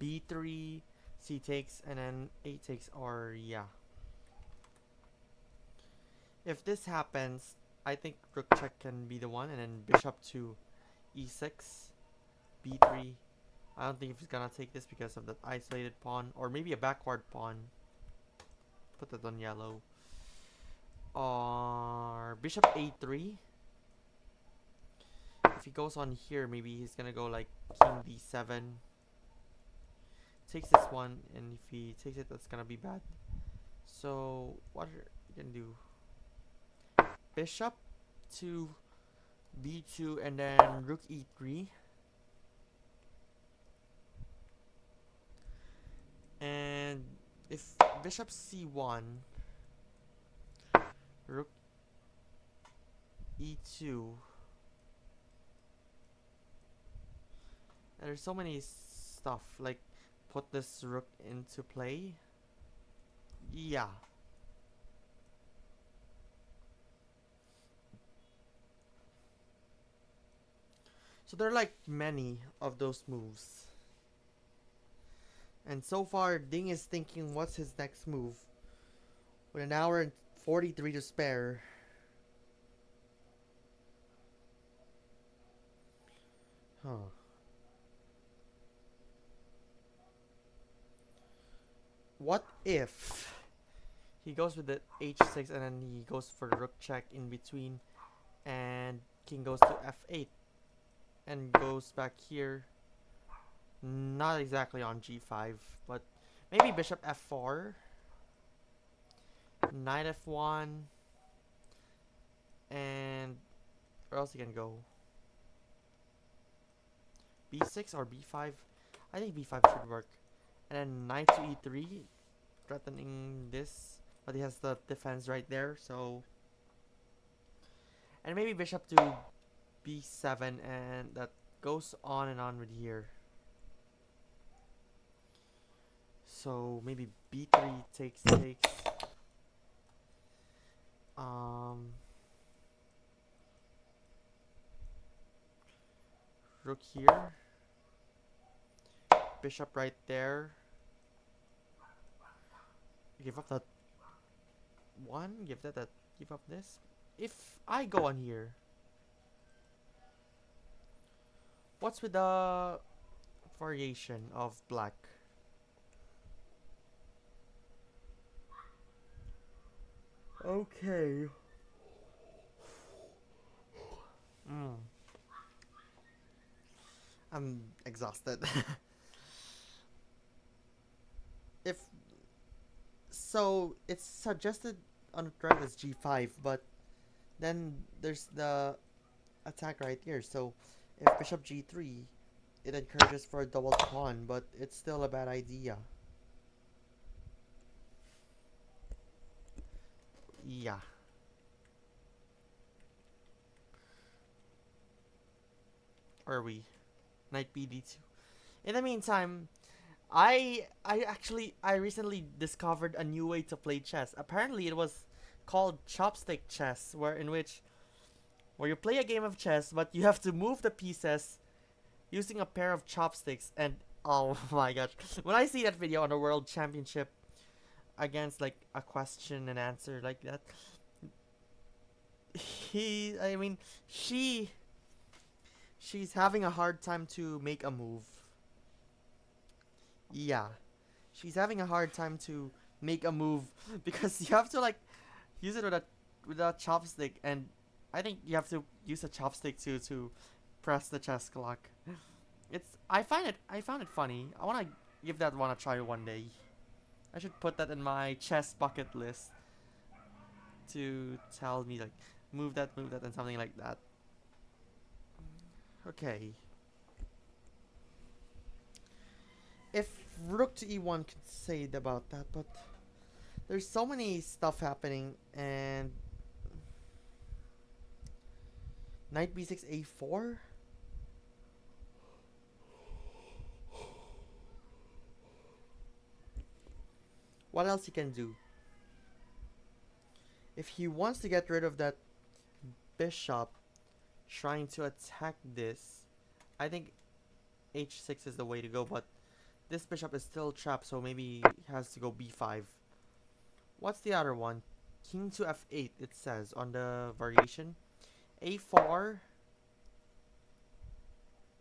b3, c takes, and then a takes, or yeah. If this happens, I think rook check can be the one, and then bishop to e6, b3. I don't think he's gonna take this because of that isolated pawn, or maybe a backward pawn. Put that on yellow. Or bishop a3. If he goes on here, maybe he's gonna go like king d7. Takes this one, and if he takes it, that's gonna be bad. So what are you gonna do? Bishop to b2, and then rook e3. And if bishop c1, rook e2. And there's so many stuff, like put this rook into play. Yeah. So there are like many of those moves. And so far, Ding is thinking what's his next move. With an hour and 43 to spare. Huh. What if he goes with the h6 and then he goes for the rook check in between, and king goes to f8 and goes back here? Not exactly on g5, but maybe bishop f4, knight f1, and where else he can go? b6 or b5? I think b5 should work. And then knight to e3, threatening this, but he has the defense right there, so. And maybe bishop to b7, and that goes on and on with here. So maybe b3 takes. Rook here. bishop right there. Give up that one. Give up this. If I go on here, what's with the variation of black? Okay. I'm exhausted. If so, it's suggested on the thread as g5, but then there's the attack right here. So if bishop g3, it encourages for a double pawn, but it's still a bad idea. Yeah. Are we? Knight bd2. In the meantime, I recently discovered a new way to play chess. Apparently, it was called chopstick chess, where you play a game of chess, but you have to move the pieces using a pair of chopsticks. And oh my gosh, when I see that video on the World Championship against like a question and answer like that, she's having a hard time to make a move. Yeah, she's having a hard time to make a move because you have to like use it with a chopstick, and I think you have to use a chopstick to press the chess clock. I found it funny. I wanna give that one a try one day. I should put that in my chess bucket list to tell me like move that, and something like that. Okay. If rook to e1 could say about that, but there's so many stuff happening, and knight b6 a4. What else he can do? If he wants to get rid of that bishop trying to attack this, I think h6 is the way to go, but this bishop is still trapped, so maybe he has to go b5. What's the other one? King to f8, it says on the variation. a4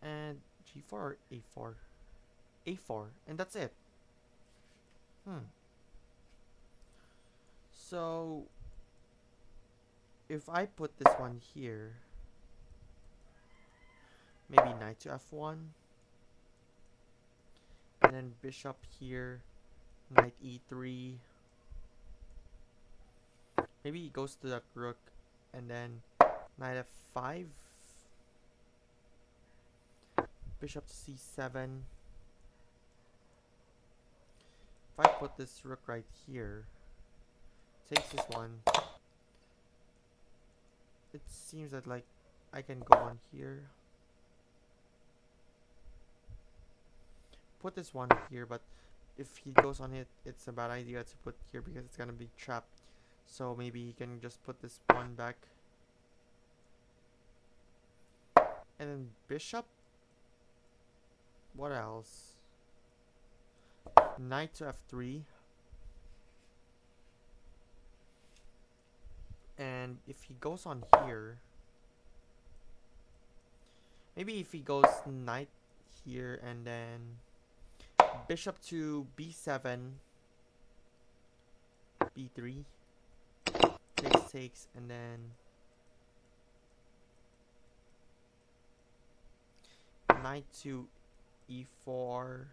and g4 or a4? a4, and that's it. So if I put this one here, maybe knight to f1, and then bishop here, knight e3. Maybe he goes to that rook, and then knight f5, bishop to c7. If I put this rook right here, takes this one, it seems that like I can go on here, put this one here, but if he goes on it, it's a bad idea to put here because it's gonna be trapped. So maybe he can just put this one back, and then bishop. What else? Knight to f3. And if he goes on here, maybe if he goes knight here and then bishop to b7, b3, takes, and then knight to e4.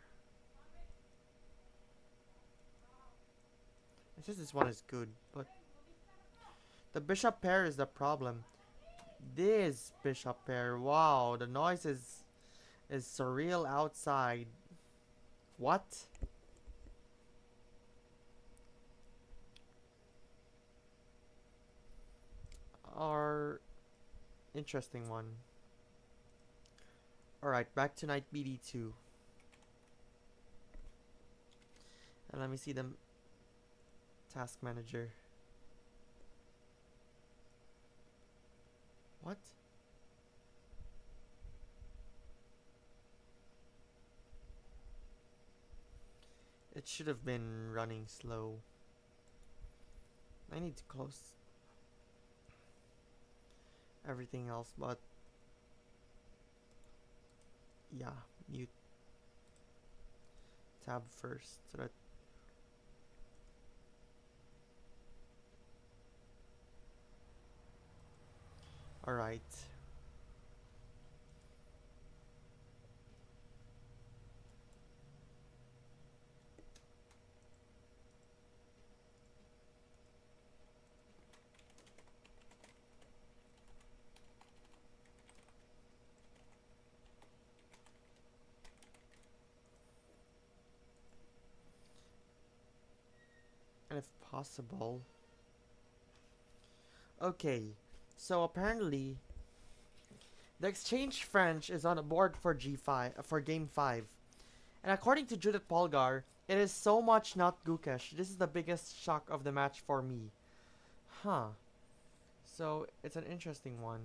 It's just this one is good, but the bishop pair is the problem. This bishop pair, wow, the noise is surreal outside. What? Our interesting one. Alright, back to knight bd2. And let me see the task manager. What? should have been running slow. I need to close everything else, but yeah, mute tab first so that alright. And if possible. Okay, so apparently the exchange French is on the board for G5 for game 5. And according to Judith Polgar, it is so much not Gukesh. This is the biggest shock of the match for me. Huh. So it's an interesting one.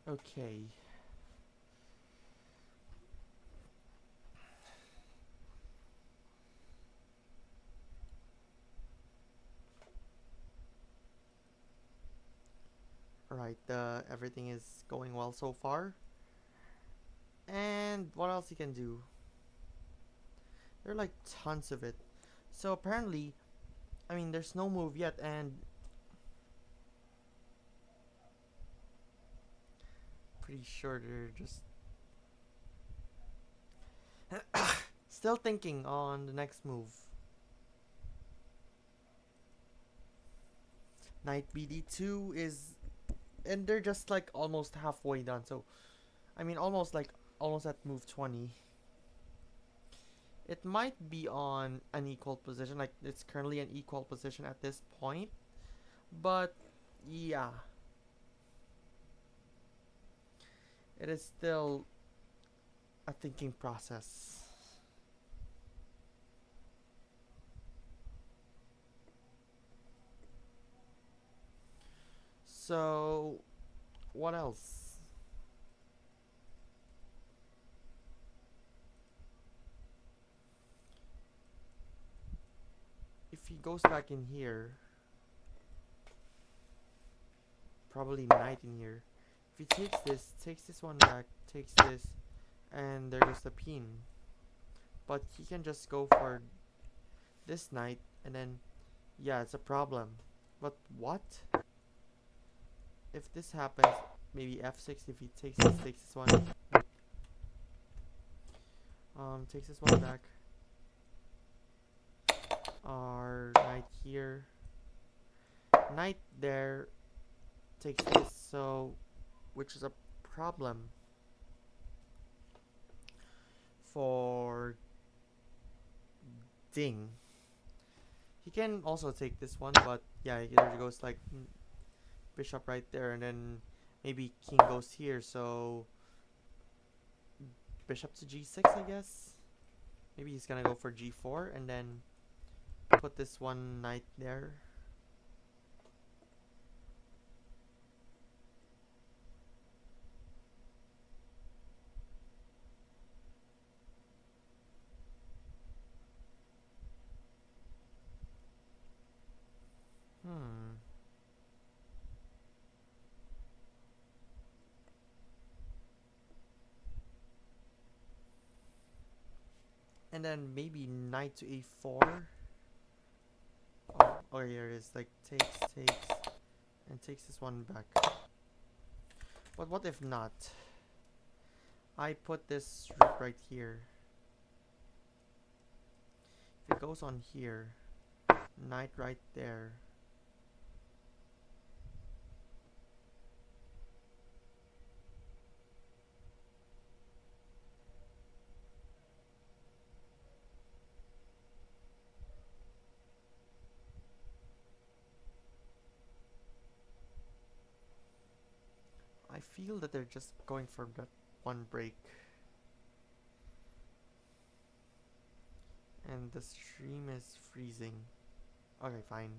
Okay. Alright, everything is going well so far. And what else you can do? There are like tons of it. So apparently, I mean, there's no move yet, and pretty sure they're just still thinking on the next move. Knight BD2 is, and they're just like almost halfway done. So, I mean, almost at move 20. It might be on an equal position, like it's currently an equal position at this point. But yeah, it is still a thinking process. So, what else? If he goes back in here, probably knight in here. If he takes this one back, takes this, and there goes the pin. But he can just go for this knight, and then, yeah, it's a problem. But what? If this happens, maybe f6 if he takes this one. Takes this one back. Our knight here. Knight there. Takes this, so, which is a problem for Ding. He can also take this one, but yeah, there goes like bishop right there, and then maybe king goes here, so bishop to g6, I guess. Maybe he's gonna go for g4 and then put this one knight there. And then maybe knight to a4. Oh, here it is. Like takes, and takes this one back. But what if not? I put this rook right here. If it goes on here, knight right there. feel that they're just going for that one break. And the stream is freezing. Okay, fine.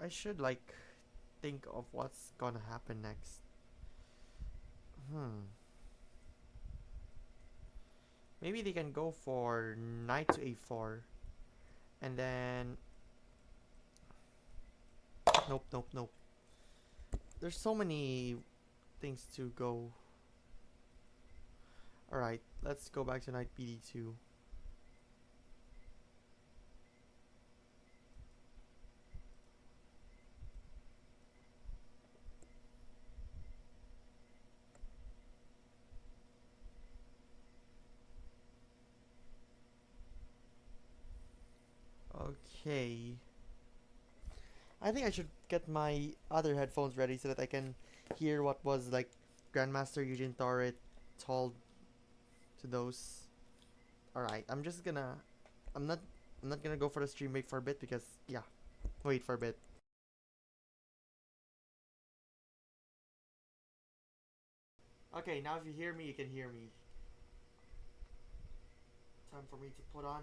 I should like think of what's gonna happen next. Maybe they can go for knight to a4. And then... Nope, nope, nope. There's so many things to go. Alright, let's go back to knight bd2. Okay. I think I should get my other headphones ready so that I can hear what was like Grandmaster Eugene Torre told to those. Alright, I'm just gonna I'm not gonna go for the stream wait for a bit because yeah. Wait for a bit. Okay, now if you hear me, you can hear me. Time for me to put on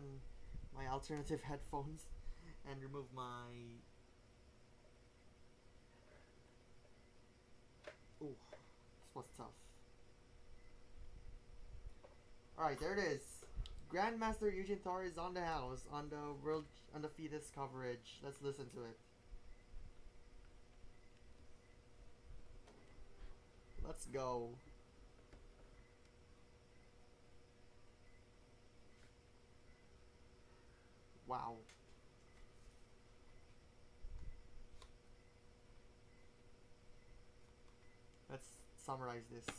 my alternative headphones and remove my... Ooh, this was tough. Alright, there it is. Grandmaster Eugene Torre is on the house on the World Undefeated coverage. Let's listen to it. Let's go. Wow. Let's summarize this.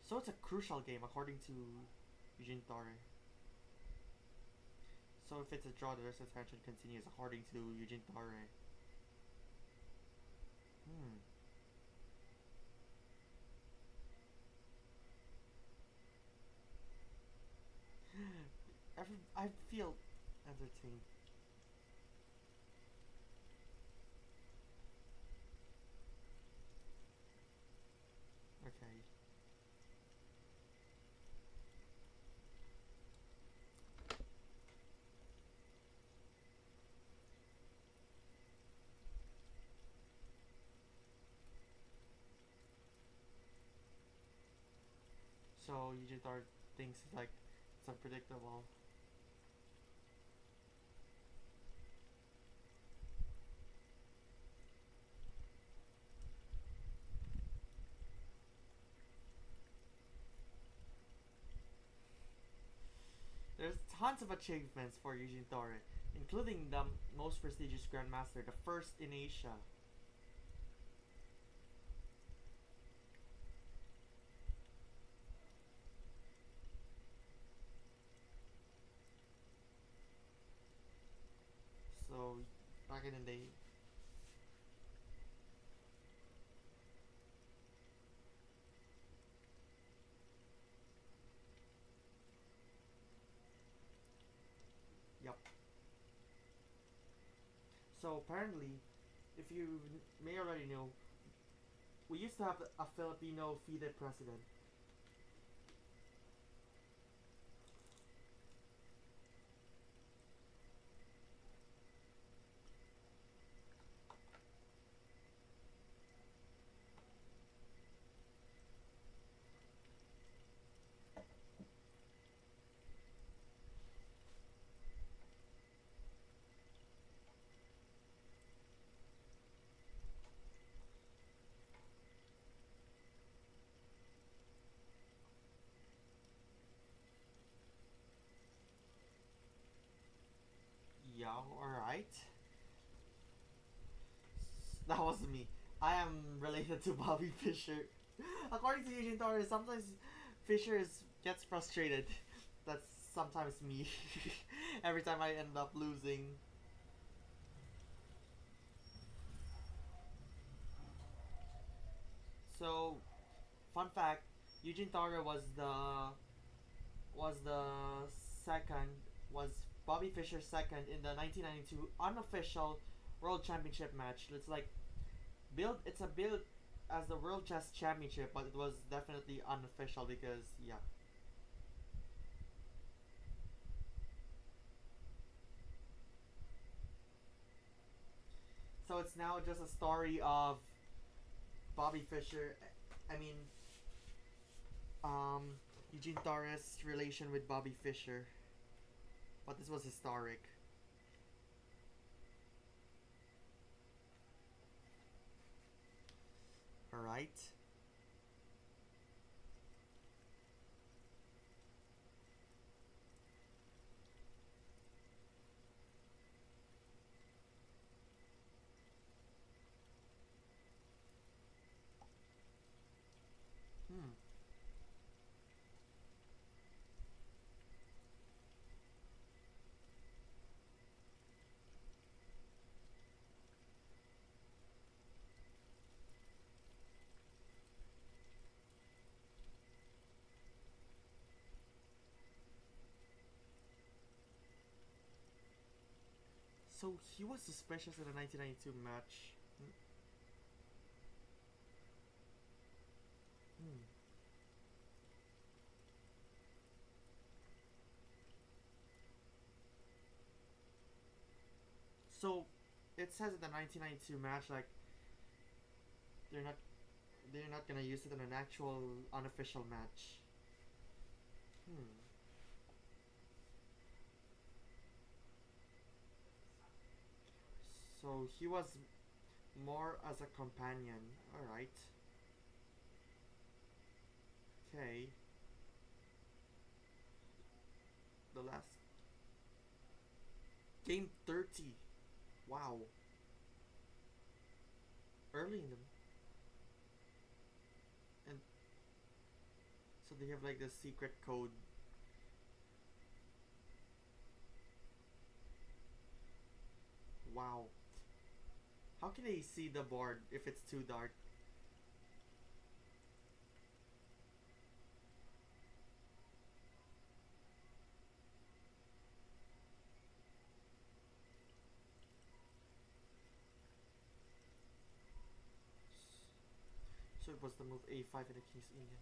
So it's a crucial game according to Eugene Torre. So if it's a draw, the rest of the tension continues according to Eugene Torre. I feel entertained. Okay. So Eugene Torre thinks like it's unpredictable. There's tons of achievements for Eugene Torre, including the most prestigious Grandmaster, the first in Asia. So, back in the day. Yep. So apparently, if you may already know, we used to have a Filipino FIDE president. Yeah, alright. That was me. I am related to Bobby Fischer. According to Eugene Torre, sometimes Fischer gets frustrated. That's sometimes me. Every time I end up losing. So, fun fact: Eugene Torre was the second was Bobby Fischer's second in the 1992 unofficial World Championship match. It's like it's a build as the World Chess Championship, but it was definitely unofficial because yeah. So it's now just a story of Bobby Fischer. I mean, Eugene Torres' relation with Bobby Fischer, but this was historic. All right. Hmm. So he was suspicious in the 1992 match. Hmm. So it says in the 1992 match like they're not they're not gonna use it in an actual unofficial match. Hmm. So he was more as a companion. All right. Okay. The last game 30. Wow. Early in the and so they have like the secret code. Wow. How can they see the board if it's too dark? So it was the move a5 in the King's Indian.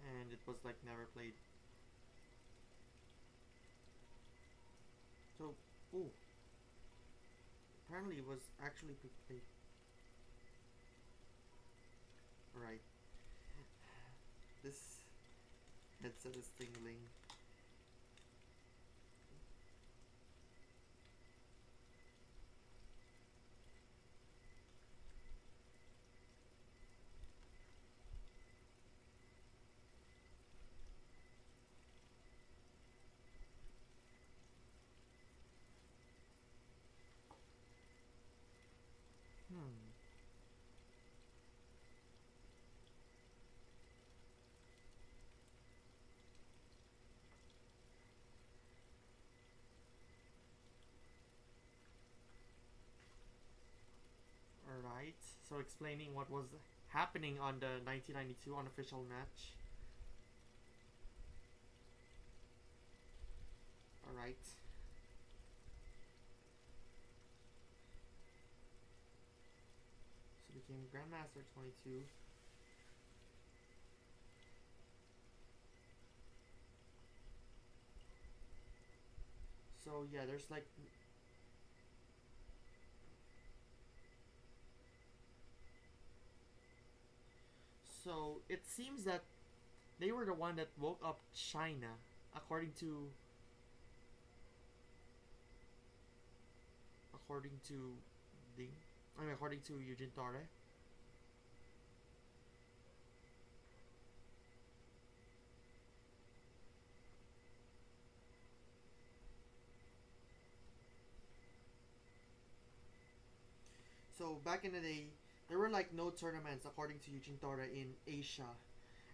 And it was like never played. So, oh, apparently it was actually played. Right. This headset is tingling. Hmm. Alright. So explaining what was happening on the 1992 unofficial match. Alright. So became Grandmaster 22. So yeah, there's like so it seems that they were the one that woke up China, according to according to Ding. I mean, according to Eugene Torre. So back in the day, there were like no tournaments according to Eugene Torre in Asia,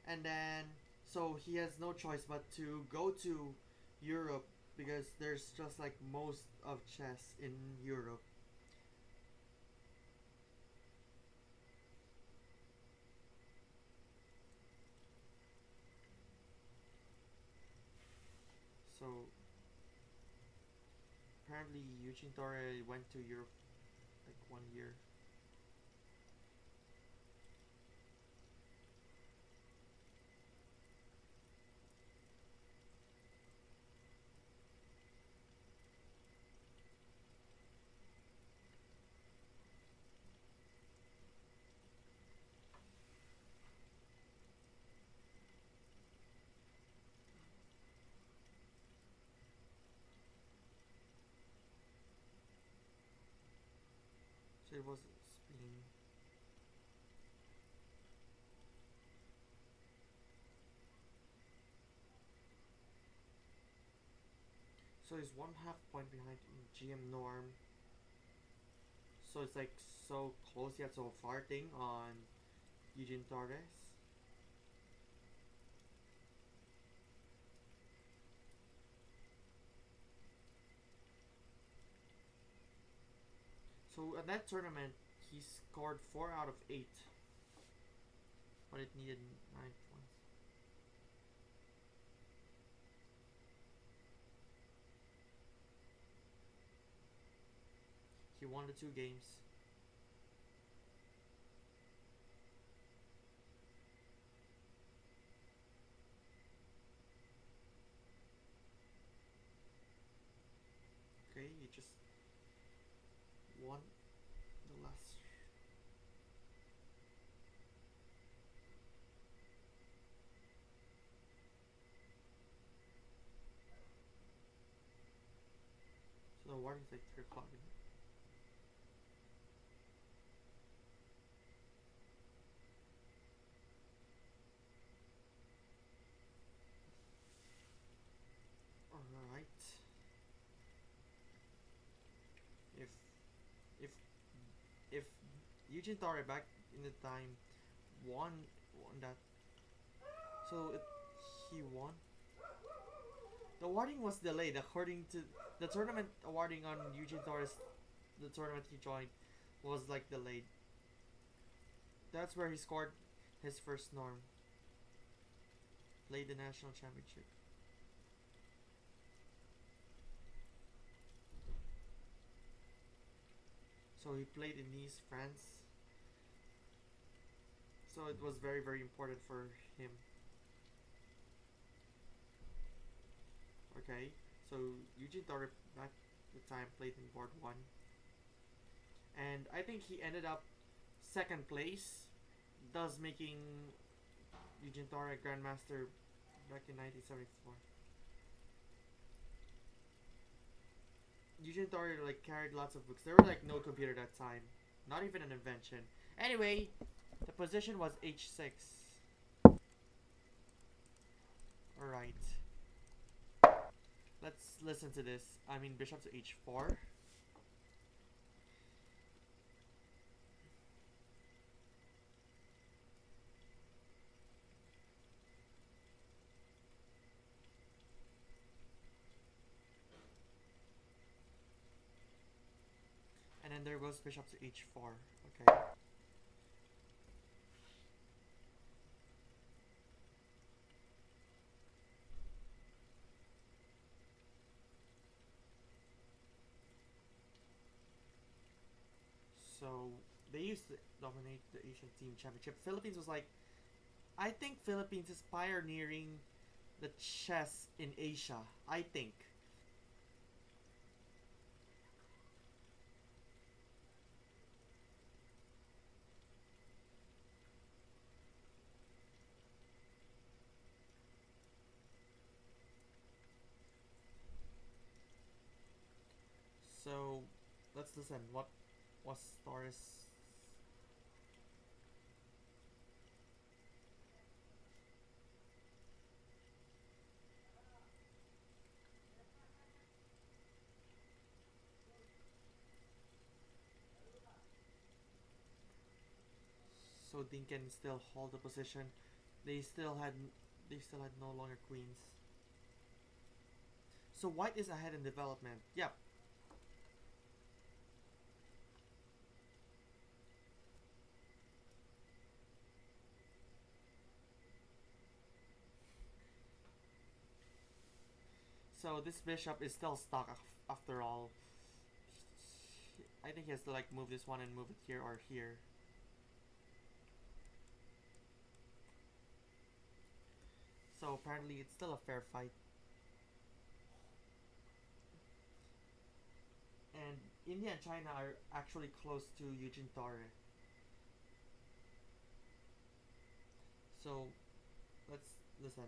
and then so he has no choice but to go to Europe because there's just like most of chess in Europe. So apparently Eugene Torre went to Europe like 1 year. So it was Spain. So he's 1/2 point behind GM Norm. So it's like so close yet so far thing on Eugene Torres. So at that tournament, he scored 4 out of 8, but it needed 9 points. He won the 2 games. Okay, he just won the last. So the award is like 3 o'clock. Alright. If if if Eugene Torre back in the time won that, so he won. The awarding was delayed according to the tournament awarding on Eugene Torres. The tournament he joined was like delayed. That's where he scored his first norm. Played the national championship. So he played in Nice, France. So it was very, very important for him. Okay, so Eugene Torre back the time played in board 1. And I think he ended up second place, thus making Eugene Torre Grandmaster back in 1974. Eugene Torre like carried lots of books. There were like no computer that time, not even an invention. Anyway, the position was h6. All right, let's listen to this. I mean, bishop to h4. And then there goes bishop to h4. Okay. So they used to dominate the Asian Team Championship. Philippines was like, I think Philippines is pioneering the chess in Asia. I think. So let's listen. What was Torres? So Dean can still hold the position. They still had they still had no longer queens. So white is ahead in development. Yep. So this bishop is still stuck after all. I think he has to like move this one and move it here or here. So apparently it's still a fair fight. And India and China are actually close to Eugene Torre. So let's listen.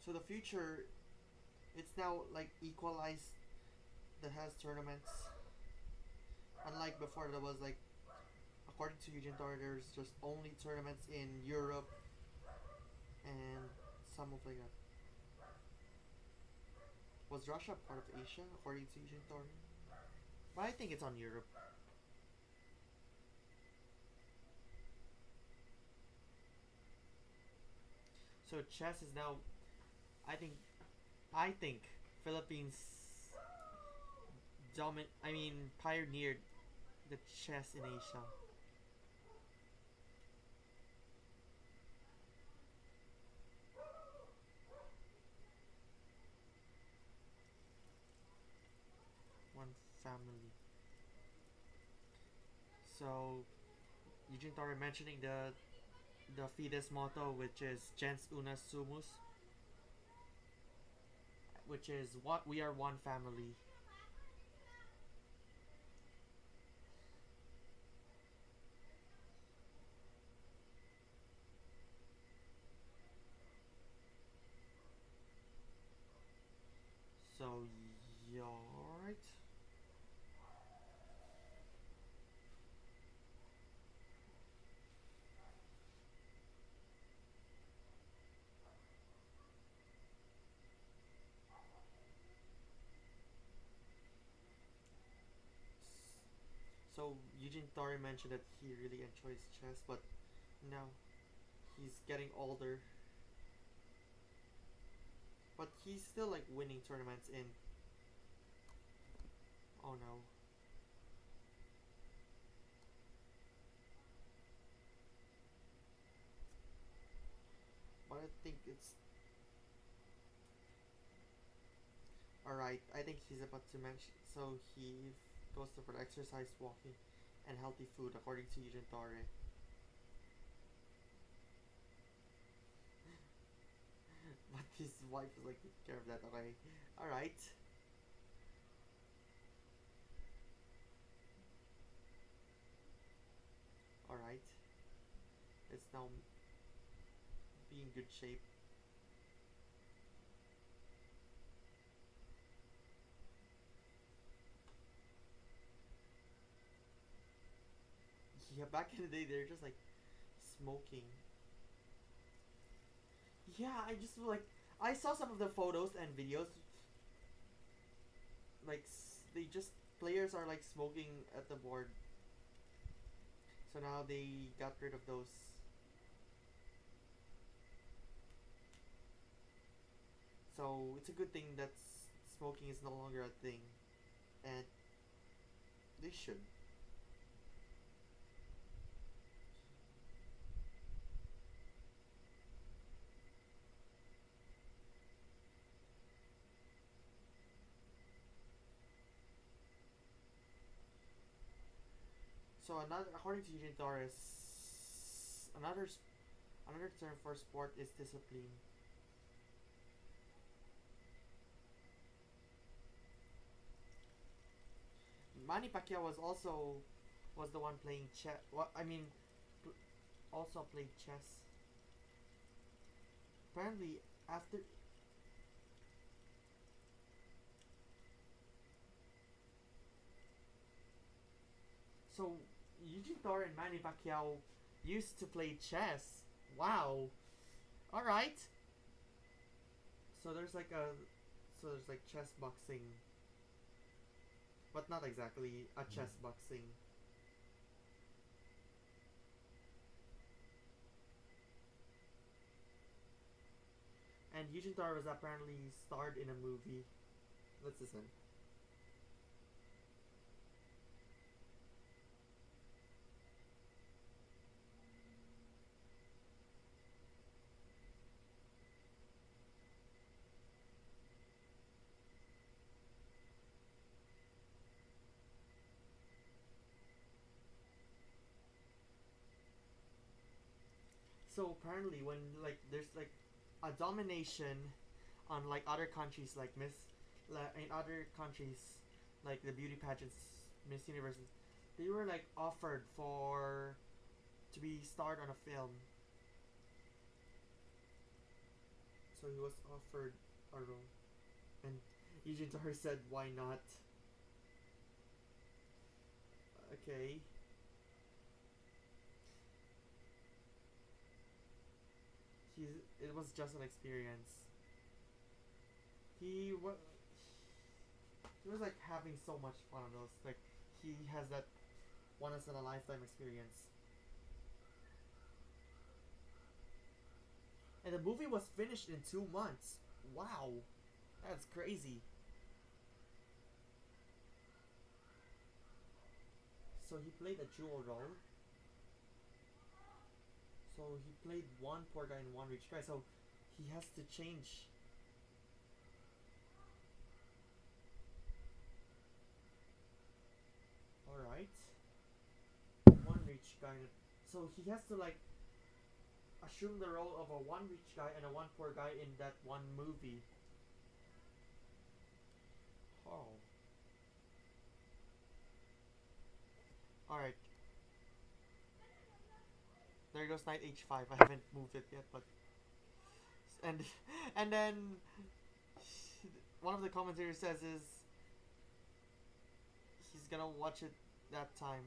So the future, it's now like equalized that has tournaments. Unlike before, there was like, according to Eugene Torre, there's just only tournaments in Europe and some of like that. Was Russia part of Asia, according to Eugene Torre? But I think it's on Europe. So chess is now, I think, I think Philippines pioneered the chess in Asia. One family. So Eugene Torre mentioning the Fides motto, which is gens una sumus, which is what we are one family. So yeah, alright. So Eugene Torre mentioned that he really enjoys chess, but now he's getting older. But he's still like winning tournaments in. Oh no. But I think it's alright. I think he's about to mention. So he goes to for exercise, walking, and healthy food, according to Eugene Torre. But his wife is like taking care of that. Okay, alright. Alright. It's now be in good shape. Yeah, back in the day, they're just like smoking. Yeah, I just like I saw some of the photos and videos. Like they just players are like smoking at the board. So now they got rid of those. So it's a good thing that smoking is no longer a thing, and they should. So another, according to Eugene Torres, another term for sport is discipline. Manny Pacquiao was the one playing chess. Well, I mean, also played chess. Apparently, after so Eugene Torre and Manny Pacquiao used to play chess. Wow. All right. So there's like a, so there's like chess boxing, but not exactly a chess boxing. And Eugene Tar was apparently starred in a movie. Let's listen. So apparently, when like there's like a domination on like other countries, like in other countries, like the beauty pageants, Miss Universe, they were like offered for to be starred on a film. So he was offered a role, and Eugene Tar said, "Why not?" Okay, he's it was just an experience. He was he was like having so much fun on those. Like he has that once in a lifetime experience. And the movie was finished in 2 months. Wow, that's crazy. So he played a dual role. So he played one poor guy and one rich guy. So he has to change. All right, one rich guy. So he has to like assume the role of a one rich guy and a one poor guy in that one movie. Oh. All right. There goes knight h5. I haven't moved it yet, but and and then one of the commentators says is he's gonna watch it that time.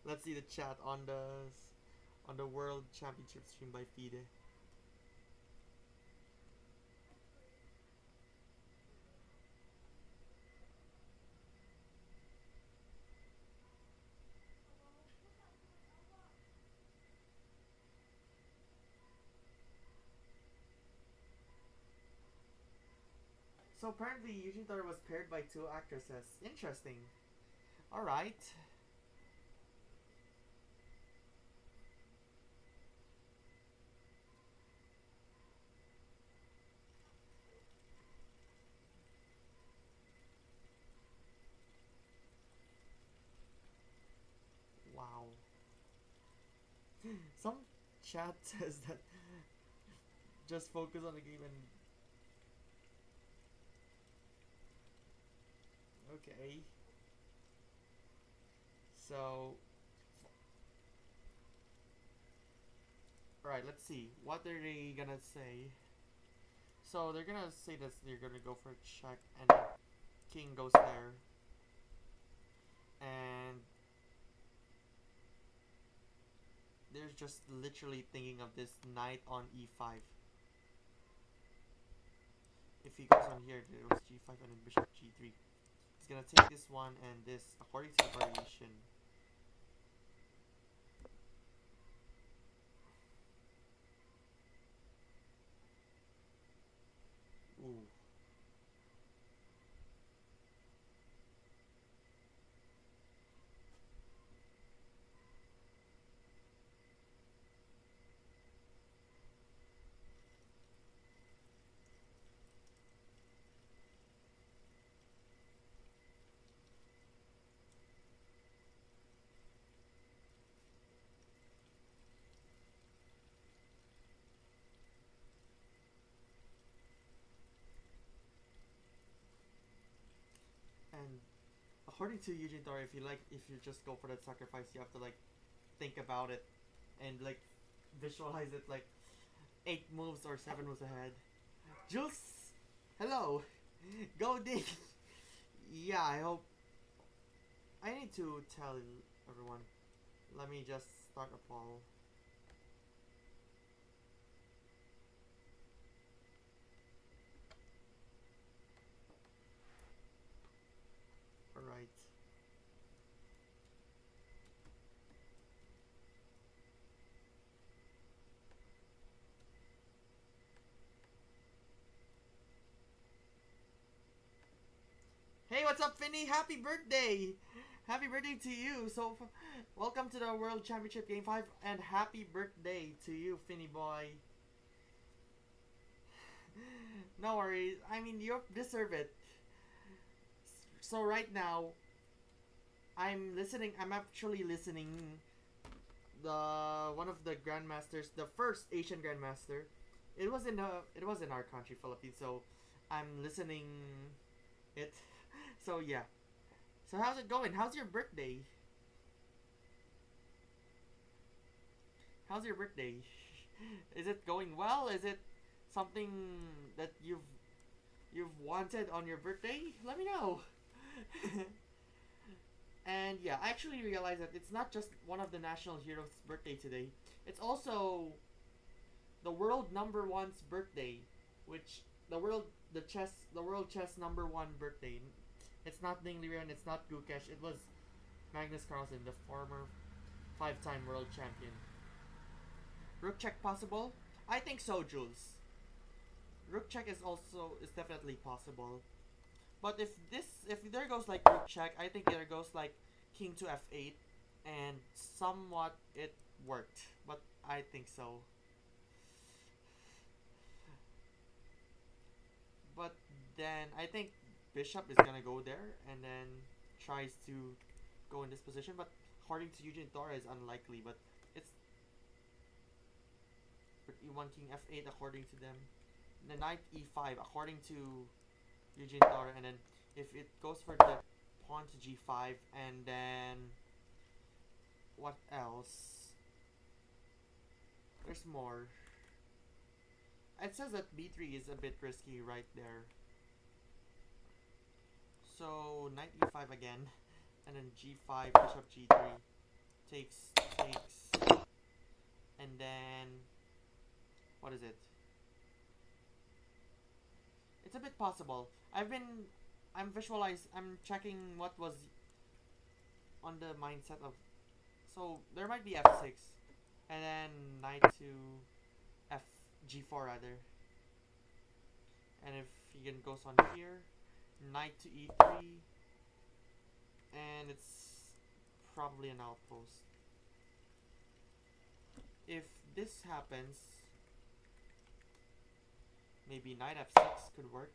Let's see the chat on the World Championship stream by FIDE. So apparently Eugene Tar was paired by two actresses. Interesting. All right. Wow. Some chat says that just focus on the game and okay. So alright, let's see. What are they gonna say? So they're gonna say that they're gonna go for a check and king goes there. And they're just literally thinking of this knight on e5. If he goes on here, there was g5 and then bishop g3. He's gonna take this one and this according to the variation. Ooh. And according to Eugene Tar, if you just go for that sacrifice, you have to like think about it and like visualize it like 8 moves or 7 moves ahead. Jules, hello, go dig. Yeah, I need to tell everyone. Let me just start a poll. Alright. Hey, what's up, Finny? Happy birthday! Happy birthday to you! So, welcome to the World Championship Game 5, and happy birthday to you, Finny boy. No worries. I mean, you deserve it. So right now, I'm listening. I'm actually listening the one of the grandmasters, the first Asian grandmaster. It was in our country, Philippines. So I'm listening it. So yeah. So how's it going? How's your birthday? How's your birthday? Is it going well? Is it something that you've wanted on your birthday? Let me know. And yeah, I actually realized that it's not just one of the national heroes' birthday today. It's also the world number one's birthday, which the world chess number one birthday. It's not Ding Liren, it's not Gukesh. It was Magnus Carlsen, the former five-time world champion. Rook check possible? I think so, Jules. Rook check is definitely possible. But if there goes like rook check, I think there goes like king to f8, and somewhat it worked. But I think so. But then I think bishop is gonna go there and then tries to go in this position. But according to Eugene Torres, unlikely. But it's e1 king f8 according to them. The knight e5 according to Eugene Torres, and then if it goes for the pawn to g5, and then what else? There's more. It says that b3 is a bit risky right there. So knight e5 again, and then g5, bishop g3, takes, and then what is it? It's a bit possible. I'm checking what was on the mindset of, so there might be f6, and then knight to g4 rather, and if he goes on here, knight to e3, and it's probably an outpost. If this happens, maybe knight f6 could work.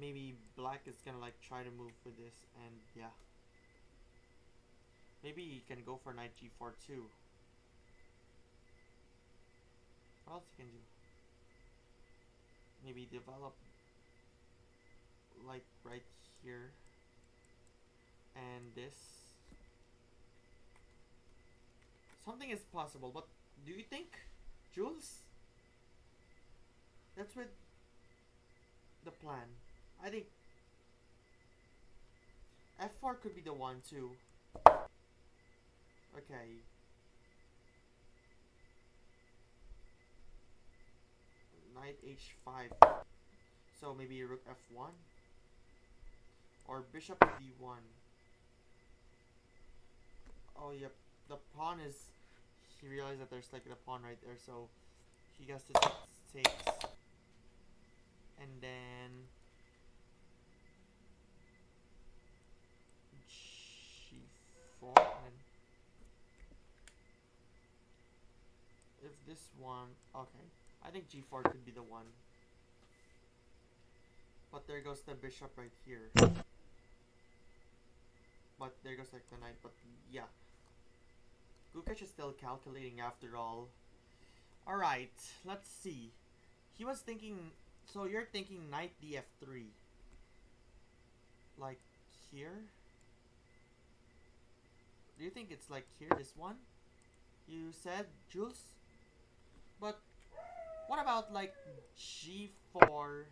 Maybe black is gonna like try to move with this, and yeah. Maybe he can go for knight g4 too. What else he can do? Maybe develop like right here, and this. Something is possible, but do you think, Jules? That's with the plan. I think f4 could be the one too. Okay. Knight h5. So maybe rook f1. Or bishop d1. Oh, yep. The pawn is... He realized that there's like a pawn right there, so he has to take. And then... g4. And if this one... Okay. I think g4 could be the one. But there goes the bishop right here. But there goes like the knight. But yeah. Gukesh is still calculating after all. Alright, let's see. He was thinking... So you're thinking knight df3. Like here? Do you think it's like here, this one? You said, Jules? But what about like g4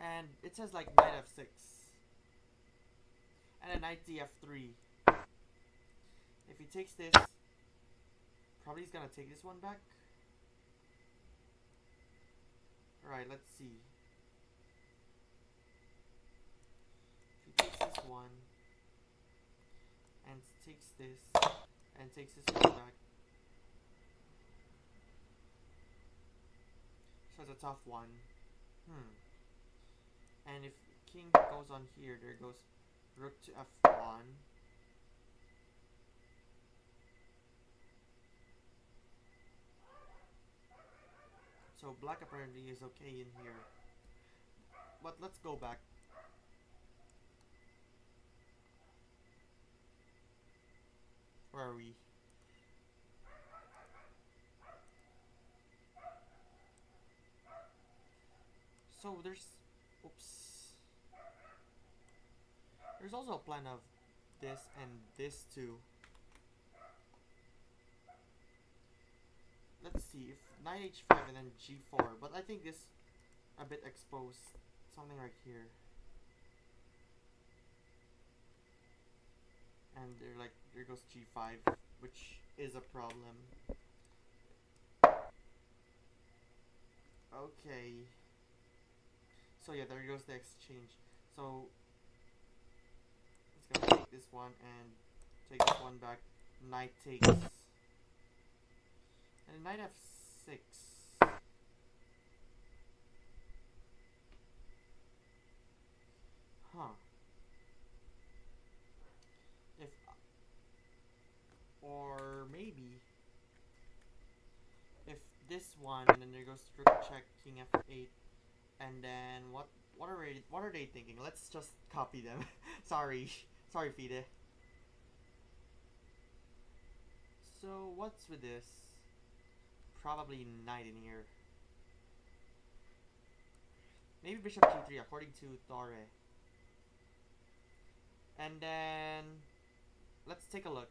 And it says like knight f6. And a knight df3. If he takes this, probably he's gonna take this one back. Alright, let's see. If he takes this one, and takes this, and takes this one back. So it's a tough one. And if king goes on here, there goes rook to f1. So black apparently is okay in here. But let's go back. Where are we? So there's... Oops. There's also a plan of this and this too. Let's see, if knight h5 and then g4, but I think this a bit exposed. Something right here. And there goes g5, which is a problem. Okay. So yeah, there goes the exchange. So it's gonna take this one and take this one back. Knight takes. And knight f6. Huh. If... Or maybe... If this one, and then there goes rook check, king f8. And then what are they thinking? Let's just copy them. Sorry. Sorry, Fide. So what's with this? Probably knight in here. Maybe bishop g3 according to Torre. And then let's take a look.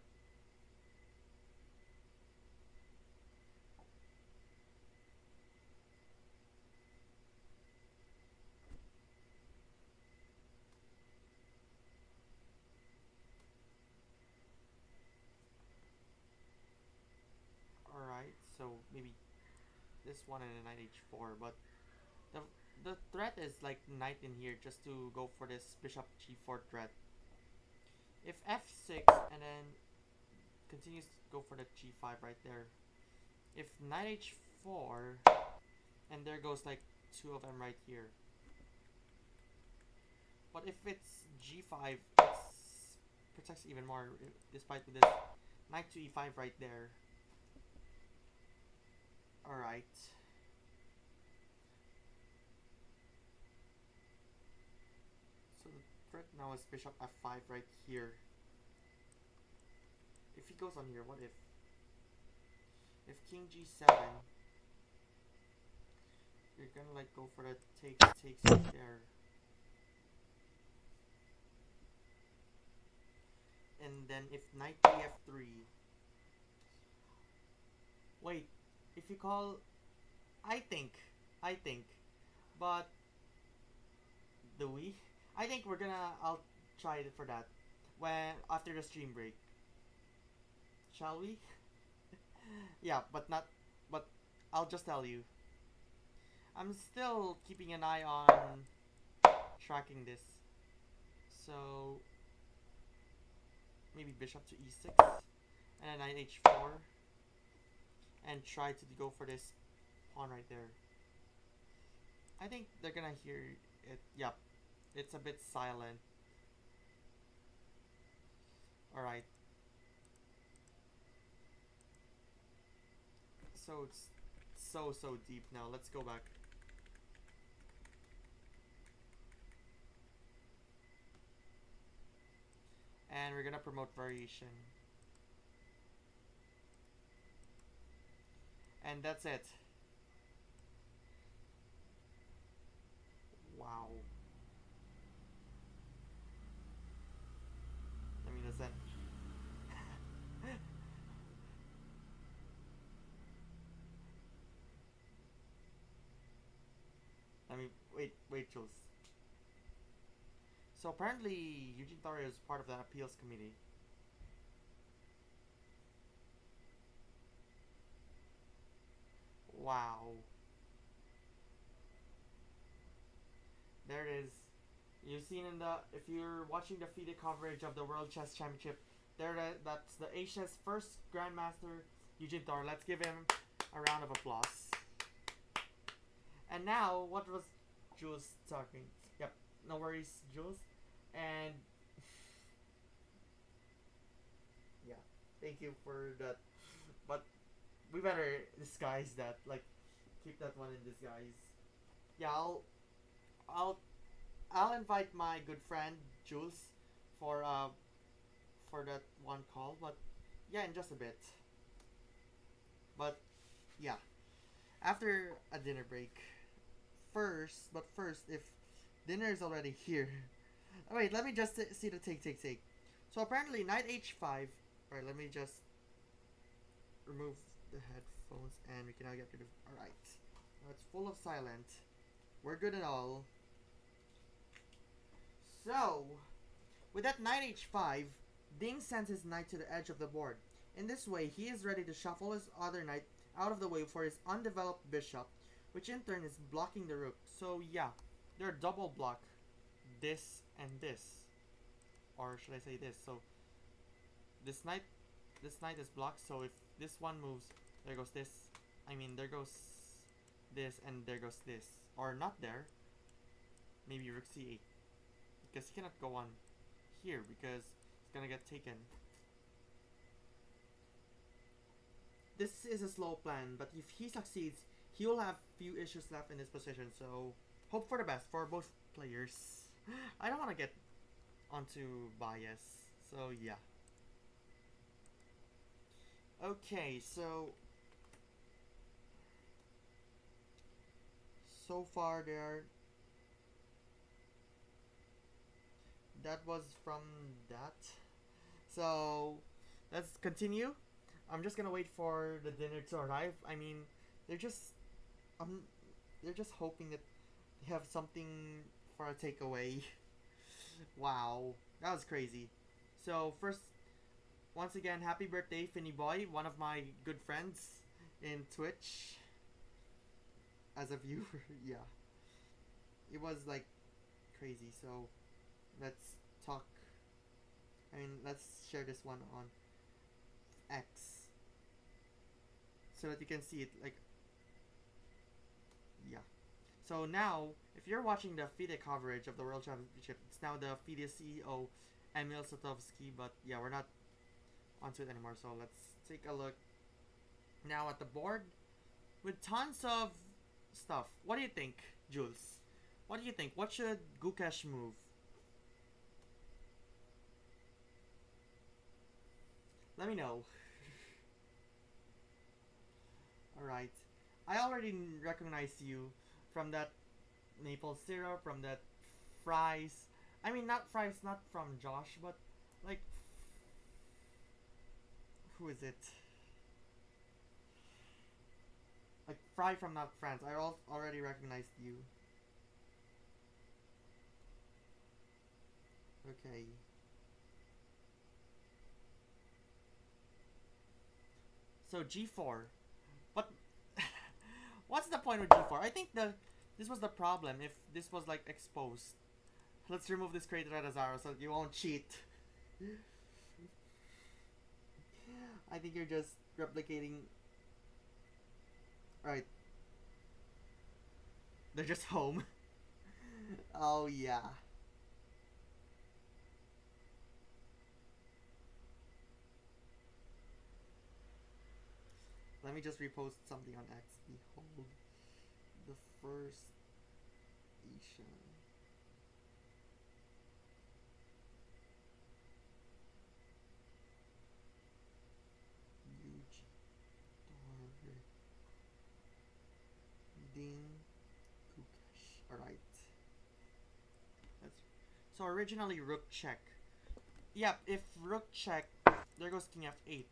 Alright, so maybe this one and a knight h4, but the threat is like knight in here just to go for this bishop g4 threat. If f6 and then continues to go for the g5 right there. If knight h4 and there goes like two of them right here. But if it's g5, it protects even more despite this knight to e5 right there. Alright. So the threat now is bishop f5 right here. If he goes on here, what if? If king g7, you're gonna like go for the takes right there. And then if knight df3, wait, if you call, I think, but do we? I think I'll try it for that when after the stream break. Shall we? Yeah, but I'll just tell you. I'm still keeping an eye on tracking this. So maybe bishop to e6 and then knight h4 and try to go for this pawn right there. I think they're gonna hear it. Yep, it's a bit silent. Alright. So it's so deep now. Let's go back. And we're gonna promote variation. And that's it. Wow. I mean, that's it. I mean, wait, Jules. So apparently Eugene Torre is part of that appeals committee. Wow. There it is. You've seen in the, if you're watching the FIDE coverage of the World Chess Championship, that's the Asia's first Grandmaster, Eugene Torre. Let's give him a round of applause. And now, what was Jules talking? Yep, no worries, Jules. And yeah, thank you for that. But we better disguise that, like, keep that one in disguise. Yeah, I'll, I'll invite my good friend Jules for for that one call. But yeah, in just a bit. But yeah, after a dinner break. First, if dinner is already here. Oh, wait, let me just see the take. So apparently, knight h5. Alright, let me just remove the headphones and we can now get rid of. Alright. Now it's full of silent. We're good and all. So, with that knight h5, Ding sends his knight to the edge of the board. In this way, he is ready to shuffle his other knight out of the way for his undeveloped bishop, which in turn is blocking the rook. So yeah, they're double block this and this. Or should I say this? So this knight is blocked, so if this one moves, there goes this. I mean, there goes this and there goes this. Or not there. Maybe rook c8. Because he cannot go on here because it's gonna get taken. This is a slow plan, but if he succeeds, he will have few issues left in this position, so hope for the best for both players. I don't want to get onto bias, so yeah. Okay, so far there. That was from that. So let's continue. I'm just gonna wait for the dinner to arrive. I mean, they're just hoping that they have something for a takeaway. Wow, that was crazy. So first, once again, happy birthday, Finny Boy, one of my good friends in Twitch. As a viewer, yeah, it was like crazy. So let's talk. I mean, let's share this one on X so that you can see it. Like, yeah. So now, if you're watching the FIDE coverage of the World Championship, it's now the FIDE CEO, Emil Satovsky, but yeah, we're not onto it anymore. So let's take a look now at the board with tons of stuff. What do you think, Jules? What do you think? What should Gukesh move? Let me know. Alright. I already recognize you from that maple syrup, from that fries. I mean, not fries, not from Josh, but like, who is it? Like Fry from Not France. I already recognized you. Okay. So G4. But what's the point with G4? I think this was the problem if this was like exposed. Let's remove this crater at Azaro so you won't cheat. I think you're just replicating. Right. They're just home. Oh yeah. Let me just repost something on X. Behold the first Isha. Huge. Ding. Gukesh. Alright. So originally rook check. Yep, if rook check, there goes king f8.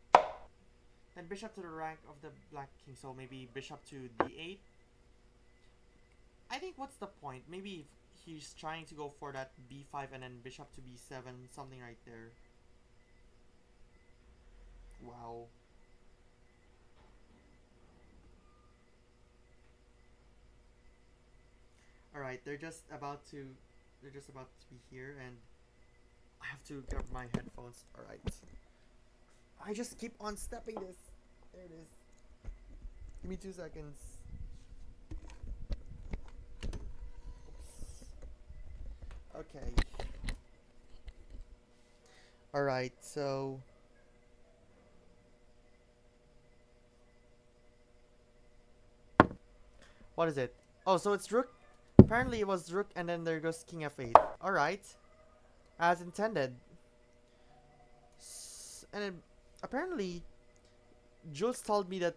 Then bishop to the rank of the black king, so maybe bishop to d8. I think what's the point? Maybe he's trying to go for that b5 and then bishop to b7, something right there. Wow. All right, they're just about to be here, and I have to grab my headphones. All right. I just keep on stepping this. There it is. Give me 2 seconds. Okay. All right. So. What is it? Oh, so it's rook. Apparently it was rook, and then there goes king f8. All right. As intended. And it, apparently, Jules told me that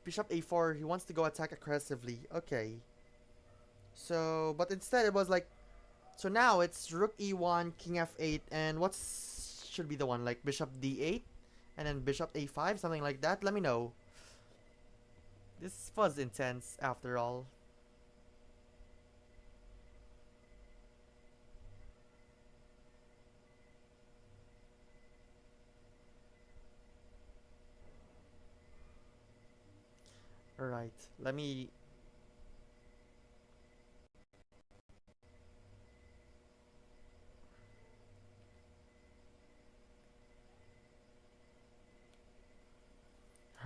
bishop a4, he wants to go attack aggressively. Okay. So, but instead it was like, so now it's rook e1, king f8, and what's should be the one? Like bishop d8, and then bishop a5, something like that? Let me know. This was intense after all. Alright, let me...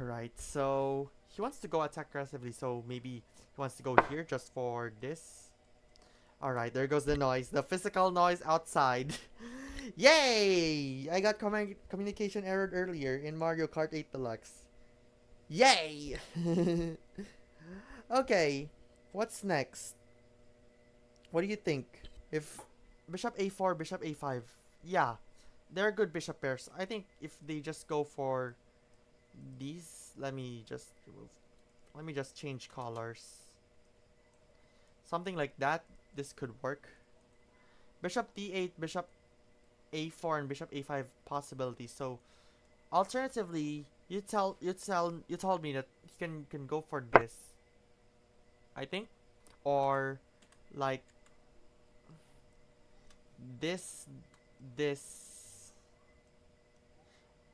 Alright, so he wants to go attack aggressively, so maybe he wants to go here just for this. Alright, there goes the noise, the physical noise outside. Yay! I got communication error earlier in Mario Kart 8 Deluxe. Yay! Okay, what's next? What do you think? If bishop a4, bishop a5, yeah, they're good bishop pairs. I think if they just go for these, let me just change colors. Something like that, this could work. Bishop d8, bishop a4, and bishop a5 possibilities. So, alternatively, you told me that you can go for this, I think, or like this,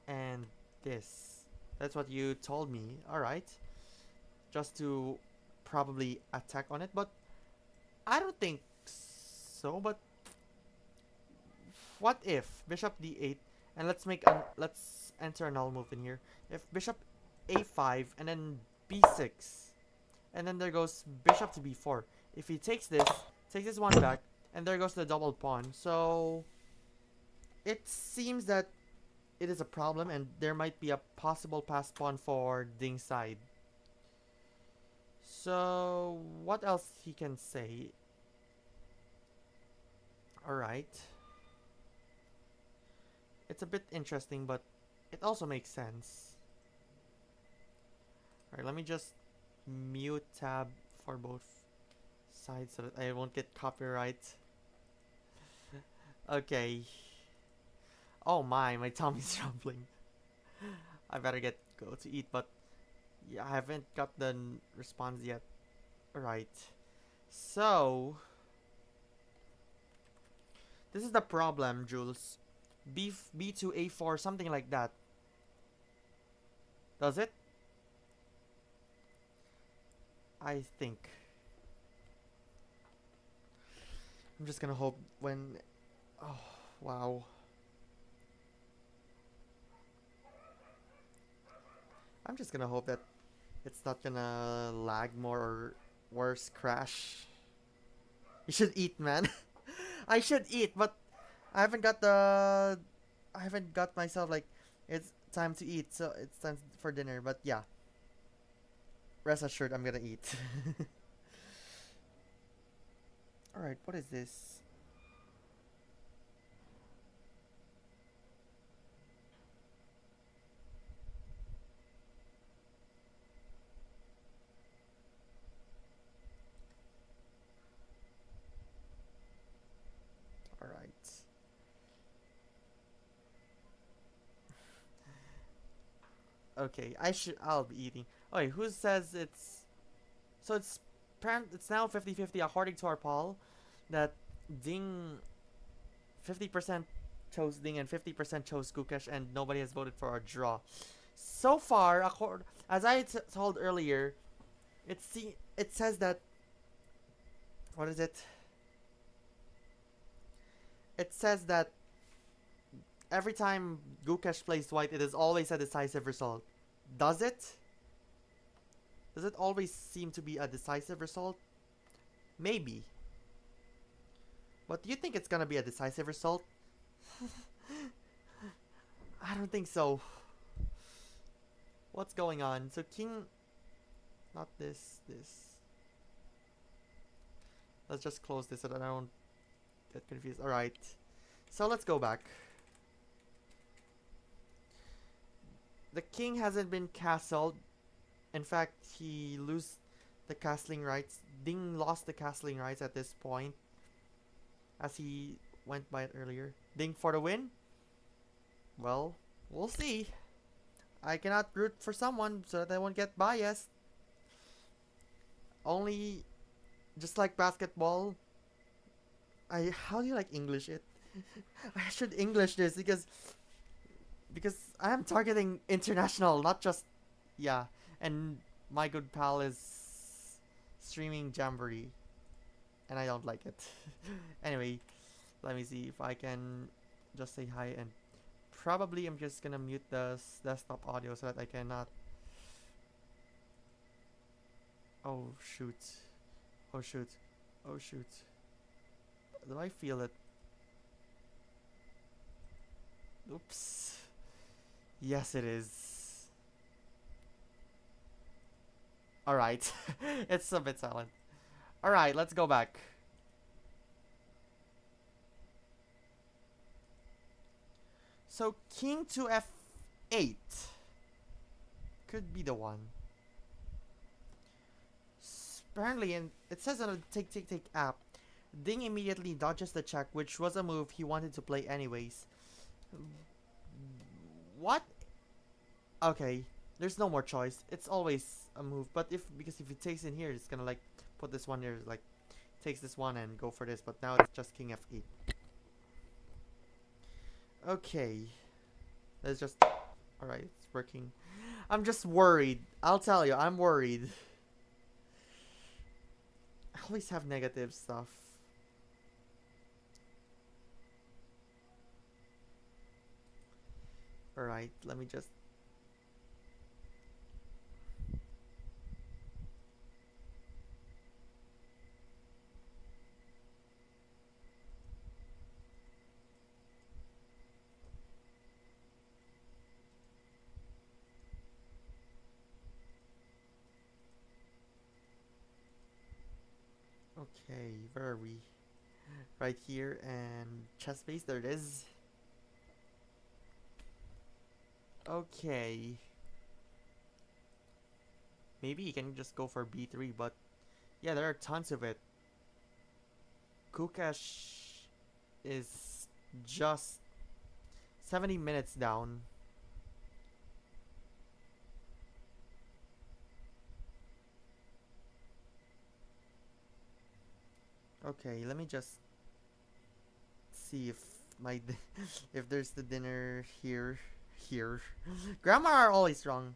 and this. That's what you told me. Alright. Just to probably attack on it. But I don't think so. But what if bishop d8, and let's enter a null move in here. If bishop a5 and then b6, and then there goes bishop to b4. If he takes this one back, and there goes the double pawn. So it seems that it is a problem, and there might be a possible pass pawn for Ding's side. So what else he can say? Alright. It's a bit interesting, but it also makes sense. Alright, let me just mute tab for both sides so that I won't get copyright. Okay. Oh my tummy's rumbling. I better go to eat, but yeah, I haven't got the response yet. Alright. So, this is the problem, Jules. B2, A4, something like that. Does it? I think. I'm just gonna hope when... Oh, wow. I'm just gonna hope that it's not gonna lag more or worse, crash. You should eat, man. I should eat, but I haven't got myself like, it's time to eat, so it's time for dinner. But yeah, rest assured I'm gonna eat. Alright, what is this? Alright. Okay, I'll be eating. Okay, who says it's... So it's now 50-50 according to our Paul. that Ding 50% chose Ding and 50% chose Gukesh, and nobody has voted for a draw. So far, as I told earlier, it says that, what is it? It says that every time Gukesh plays white, it is always a decisive result. Does it? Does it always seem to be a decisive result? Maybe. But do you think it's gonna be a decisive result? I don't think so. What's going on? So king... Not this, this. Let's just close this so that I don't get confused. Alright. So let's go back. The king hasn't been castled. In fact, he lose the castling rights. Ding lost the castling rights at this point, as he went by it earlier. Ding for the win? Well, we'll see. I cannot root for someone so that I won't get biased. Only, just like basketball, how do you like English it? I should English this because I am targeting international, not just, yeah. And my good pal is streaming Jamboree, and I don't like it. Anyway, let me see if I can just say hi, and probably I'm just gonna mute the desktop audio so that I cannot. Oh shoot. Oh shoot. Oh shoot. Do I feel it? Oops. Yes, it is. Alright. It's a bit silent. Alright, let's go back. So, king to f8 could be the one. Apparently, and it says on the take app, Ding immediately dodges the check, which was a move he wanted to play anyways. What? Okay, there's no more choice. It's always a move, but because if it takes in here, it's gonna like put this one here, like takes this one and go for this. But now it's just king f8. Okay, let's just. All right, it's working. I'm just worried. I'll tell you, I'm worried. I always have negative stuff. Alright, let me just... Okay, where are we? Right here, and chess base, there it is. Okay. Maybe you can just go for b3, but yeah, there are tons of it. Gukesh is just 70 minutes down. Okay, let me just see if my if there's the dinner here. Grammar are always wrong.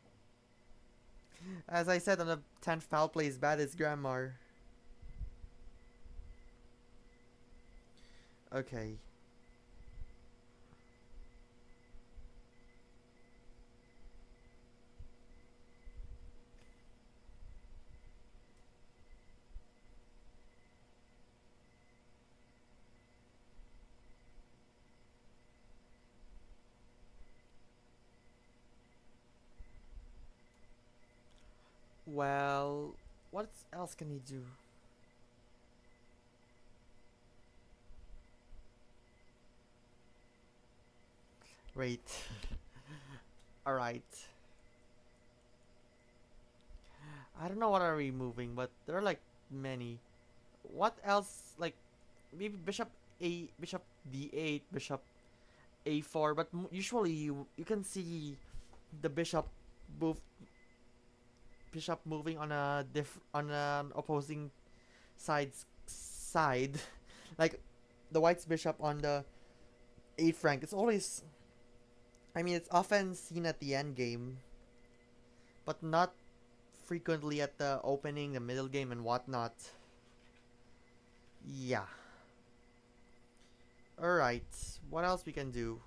As I said on the 10th foul play is bad as grammar. Okay. Well, what else can he do? Wait. Alright. I don't know what are we moving, but there are like many. What else? Like maybe bishop d8, bishop a4, but usually you can see the bishop moving on a on an opposing side. Like the white's bishop on the 8th rank. It's always, I mean, it's often seen at the end game, but not frequently at the opening, the middle game, and whatnot. Yeah. Alright, what else we can do?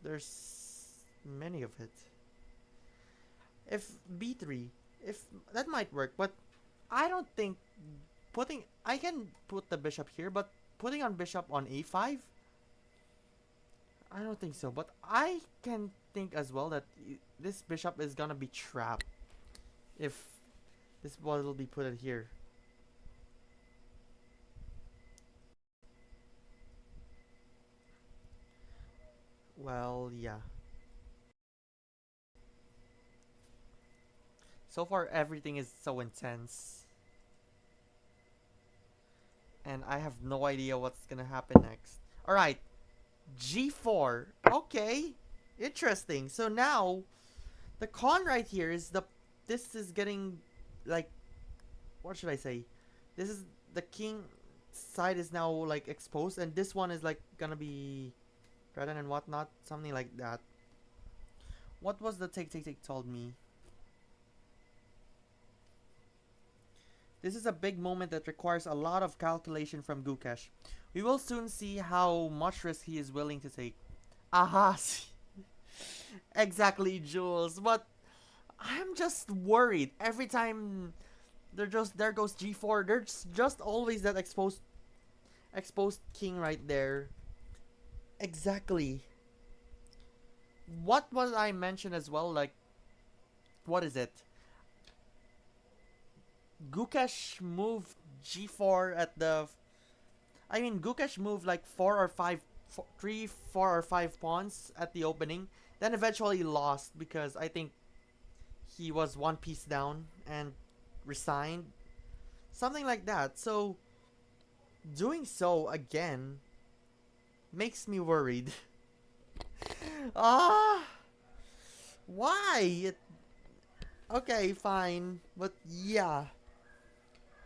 There's many of it. If b3, if that might work, but I don't think putting, I can put the bishop here, but putting on bishop on a5, I don't think so. But I can think as well that this bishop is gonna be trapped if this ball will be put in here. Well, yeah. So far, everything is so intense. And I have no idea what's gonna happen next. Alright, g4. Okay, interesting. So now, the con right here is this is getting, like, what should I say? This is, the king side is now, like, exposed, and this one is, like, gonna be threatened and whatnot. Something like that. What was the take told me? This is a big moment that requires a lot of calculation from Gukesh. We will soon see how much risk he is willing to take. Aha! Exactly, Jules. But I'm just worried every time there goes g4. There's just always that exposed king right there. Exactly. What was I mentioned as well? Like, what is it? Gukesh moved g4 at the. I mean, Gukesh moved like 4 or 5 pawns at the opening. Then eventually lost because I think he was one piece down and resigned. Something like that. So, doing so again makes me worried. Ah! Why? Okay, fine. But yeah.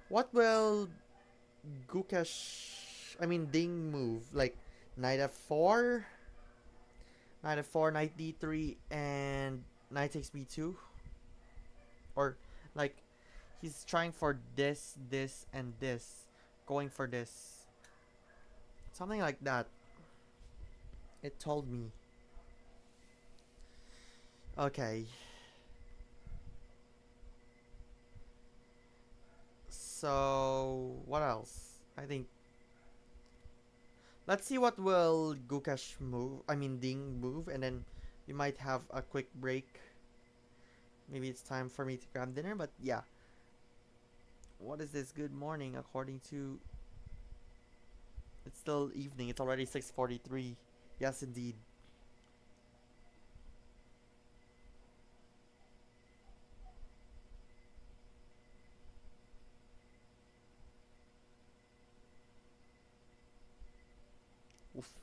What will Ding move? Like, knight f4? Knight f4, knight d3, and knight takes b2? Or, like, he's trying for this, and this. Going for this. Something like that. It told me. Okay. So, what else? I think. Let's see what will Gukesh move. Ding move, and then we might have a quick break. Maybe it's time for me to grab dinner, but yeah. What is this? Good morning, according to. It's still evening. It's already 6:43. Yes, indeed. Oof.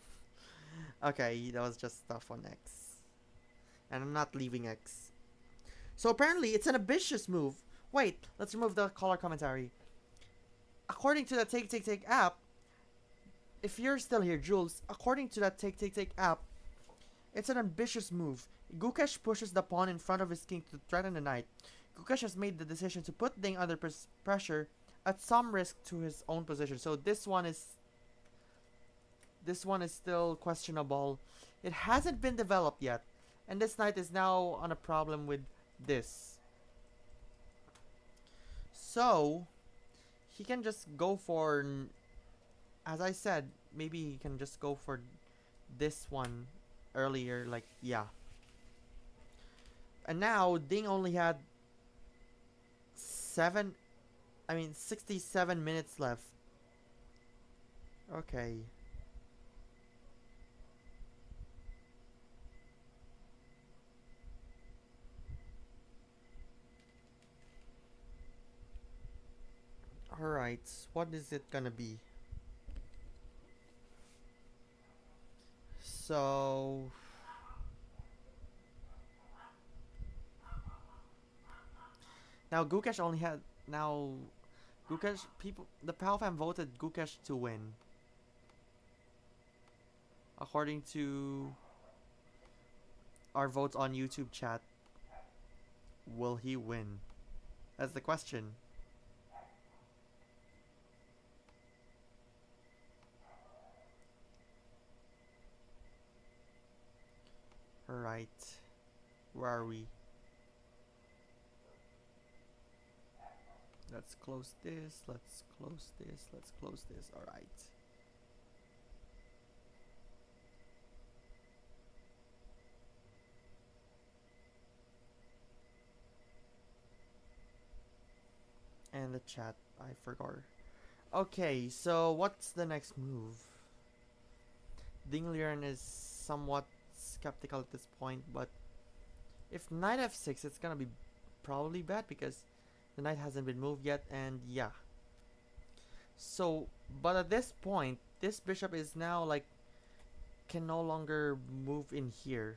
Okay, that was just stuff on X. And I'm not leaving X. So apparently, it's an ambitious move. Wait, let's remove the color commentary. According to the Take app, if you're still here, Jules, according to that Take app, it's an ambitious move. Gukesh pushes the pawn in front of his king to threaten the knight. Gukesh has made the decision to put Ding under pressure at some risk to his own position. So this one is still questionable. It hasn't been developed yet. And this knight is now on a problem with this. So, he can just go for, as I said, maybe he can just go for this one earlier, like, yeah. And now, Ding only had 67 minutes left. Okay. Alright, what is it gonna be? So, Now Gukesh only had Gukesh people. The POW fam voted Gukesh to win. According to our votes on YouTube chat, will he win? That's the question. Alright. Where are we? Let's close this. Let's close this. Let's close this. Alright. And the chat. I forgot. Okay, so what's the next move? Dingliren is somewhat skeptical at this point, but if knight f6, it's gonna be probably bad because the knight hasn't been moved yet, and yeah. So, but at this point, this bishop is now like can no longer move in here.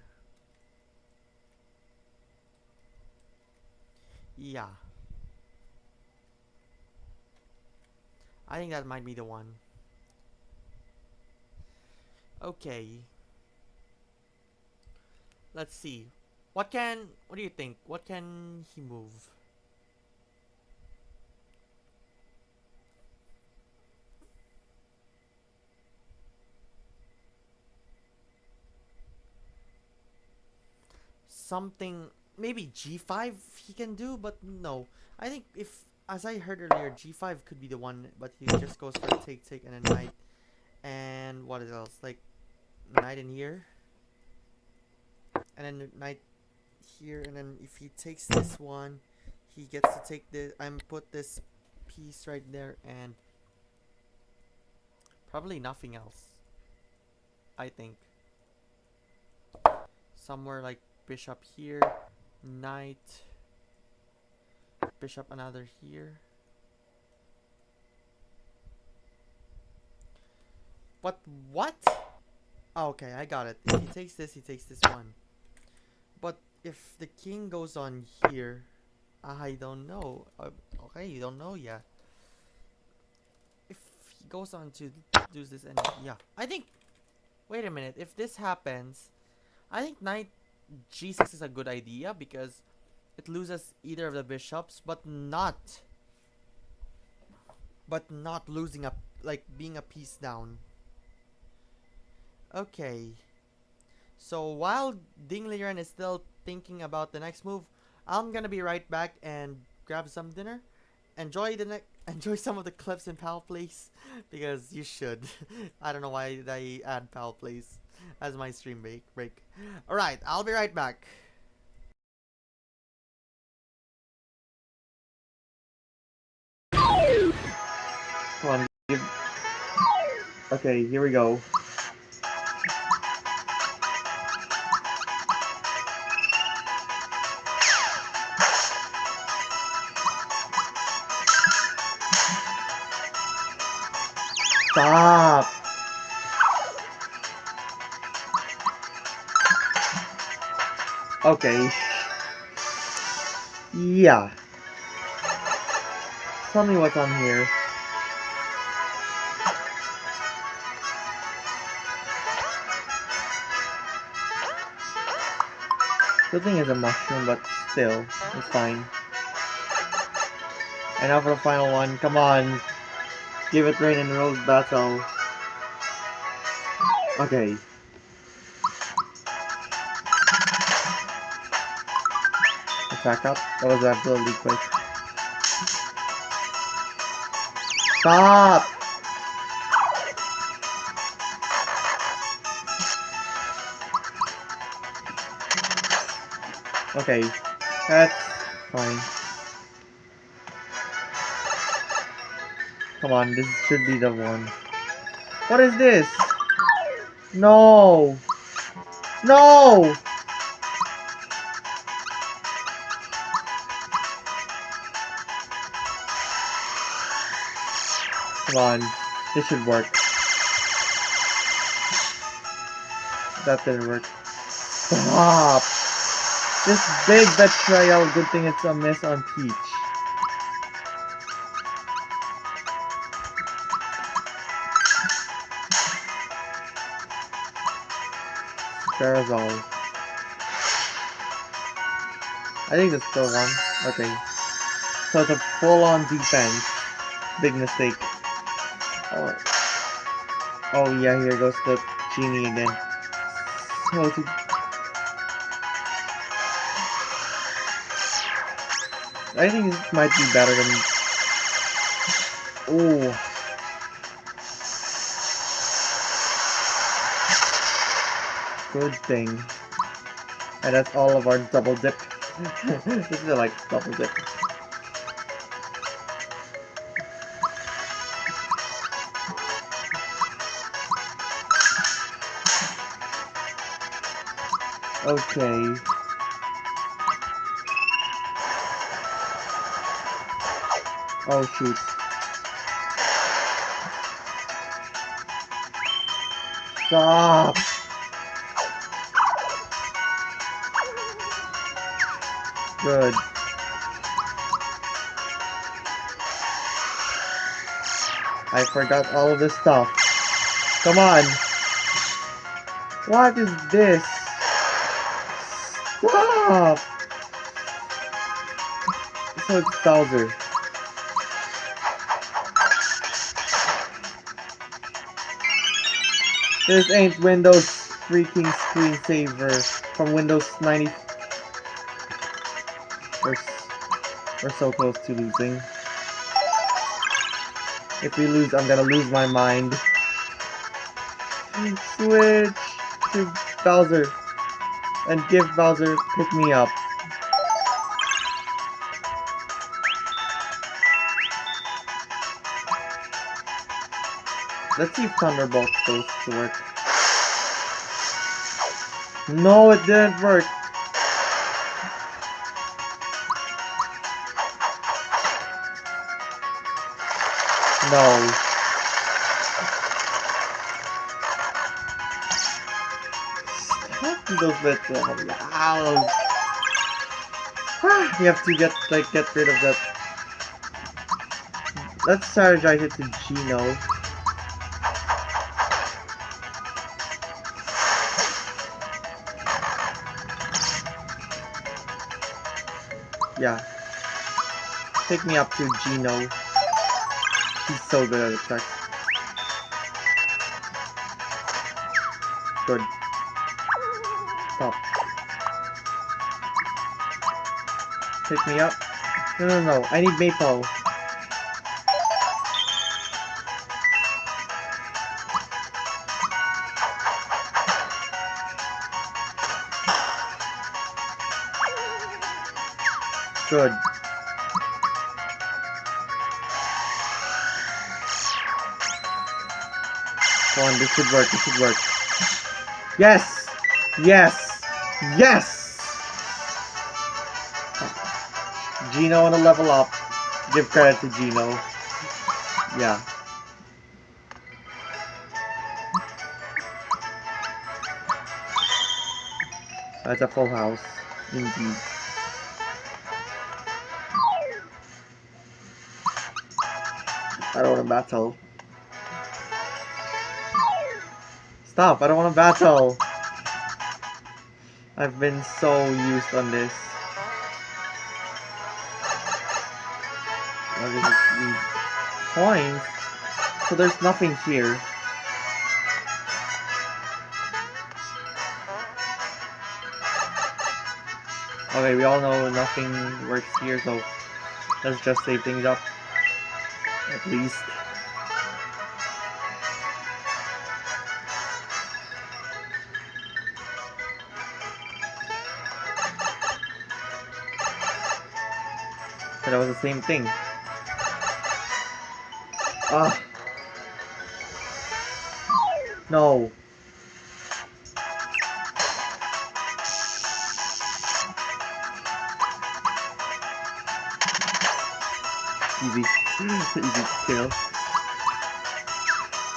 Yeah. I think that might be the one. Okay. Let's see. What do you think? What can he move? Something, maybe g5 he can do, but no. I think if, as I heard earlier, g5 could be the one, but he just goes for take and a knight. And what else? Like, knight in here. And then knight here, and then if he takes this one, he gets to take this, put this piece right there, and probably nothing else. I think. Somewhere like bishop here, knight, bishop another here. But what? Oh, okay, I got it. If he takes this one. But if the king goes on here, I don't know. Okay, you don't know yet. If he goes on to do this, and yeah, I think. Wait a minute. If this happens, I think knight g6 is a good idea because it loses either of the bishops, but not losing being a piece down. Okay. So while Dingliren is still thinking about the next move, I'm gonna be right back and grab some dinner. Enjoy some of the clips in POW Plays because you should. I don't know why they add POW Plays as my stream break. Alright, I'll be right back. Come on. Okay, here we go. Stop! Okay. Yeah. Tell me what's on here. The thing is a mushroom, but still, it's fine. And now for the final one. Come on. Give it rain and rose battle. Okay. Back up. That was absolutely quick. Stop! Okay. That's fine. Come on, this should be the one. What is this? No! No! Come on, this should work. That didn't work. Stop! This big betrayal, good thing it's a miss on Peach. Carousel. I think that's still one. Okay. So it's a full-on defense. Big mistake. Oh. Oh yeah, here goes the genie again. So to... I think this might be better than... Oh. Good thing. And that's all of our double dip. This is like double dip. Okay. Oh shoot. Stop! Good. I forgot all of this stuff. Come on! What is this? Stop! So it's Bowser. This ain't Windows freaking screensaver from Windows 90. We're so close to losing. If we lose, I'm gonna lose my mind. Switch to Bowser and give Bowser pick me up. Let's see if Thunderbolt goes to work. No, it didn't work. No. Stop those bits. Ow. We have to get rid of that. Let's strategize it to Gino. Yeah. Take me up to Gino. He's so good at attacks. Good. Stop. Pick me up. No. I need Maple. Good. Come on, this should work. Yes! Yes! Yes! Gino on a level up. Give credit to Gino. Yeah. That's a full house. Indeed. I don't want to battle. Stop, I don't want to battle. I've been so used on this. Oh, this is coins. So there's nothing here. Okay, we all know nothing works here, so let's just save things up. At least. But that was the same thing. Ah. No. Easy. Easy to kill.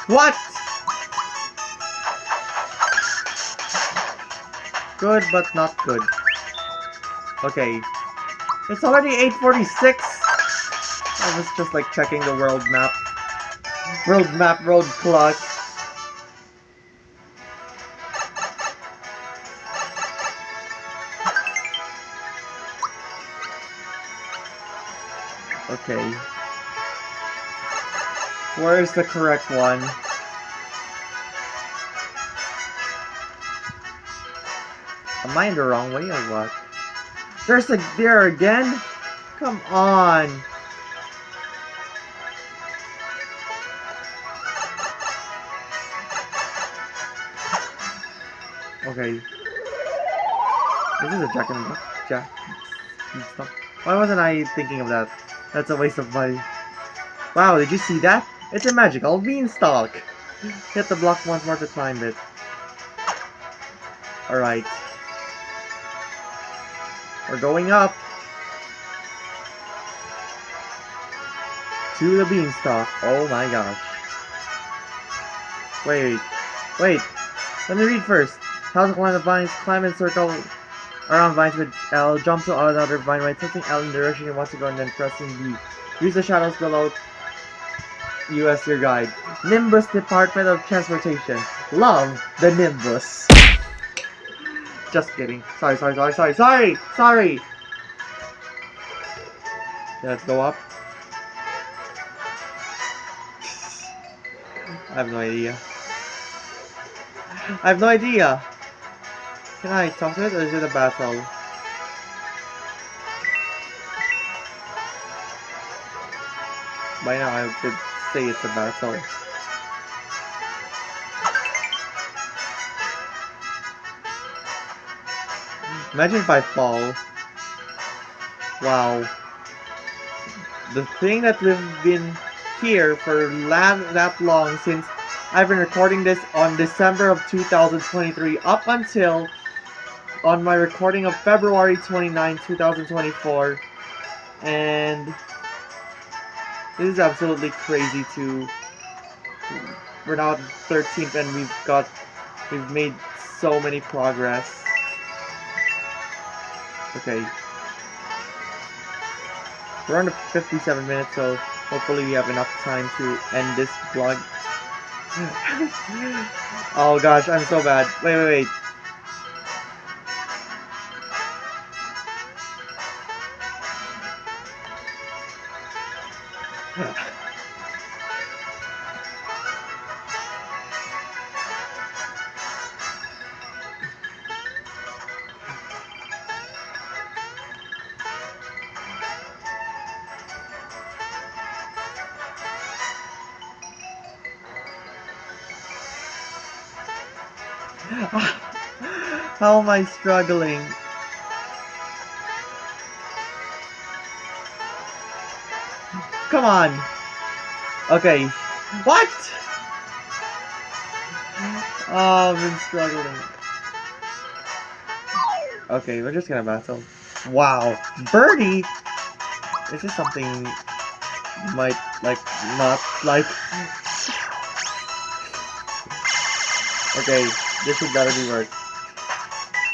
What? Good, but not good. Okay. It's already 8:46! I was just like checking the world map. World clock. Okay. Where's the correct one? Am I in the wrong way or what? There's a there again? Come on! Okay. This is a Jack and Jack. Why wasn't I thinking of that? That's a waste of money. Wow, did you see that? It's a magical beanstalk! Hit the block once more to climb it. Alright. We're going up. To the beanstalk. Oh my gosh. Wait. Wait. Let me read first. How to climb the vines. Climb and circle around vines with L. Jump to another vine by tilting L in the direction you want to go and then pressing B. Use the shadows below you as your guide. Nimbus Department of Transportation. Love the Nimbus. Just kidding. Sorry. Sorry! Let's go up. I have no idea. I have no idea! Can I talk to it or is it a battle? By now I could say it's a battle. Imagine if I fall. Wow. The thing that we've been here for that long since I've been recording this on December of 2023 up until on my recording of February 29, 2024, and this is absolutely crazy we're now at 13th and we've made so many progress. Okay. We're on 57 minutes, so hopefully we have enough time to end this vlog. Oh gosh, I'm so bad. Wait. How am I struggling? Come on! Okay. What? Oh, I've been struggling. Okay, we're just gonna battle. Wow. Birdie? Is this something you might, like, not like? Okay, this should better be work.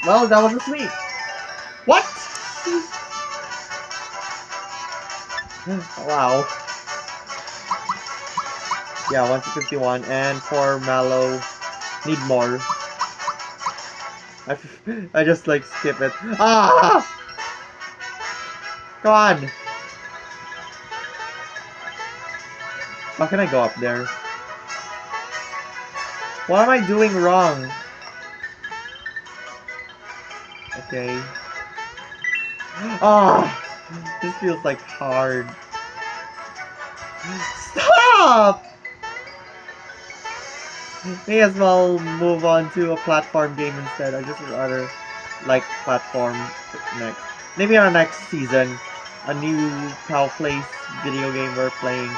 Well, that was a sweep. What? Wow. Yeah, 151 and for Mallow, need more. I just like skip it. Ah! Come on! How can I go up there? What am I doing wrong? Okay. Ah! This feels like hard. Stop! May as well move on to a platform game instead. I just rather like platform next. Maybe our next season, a new POW Place video game we're playing.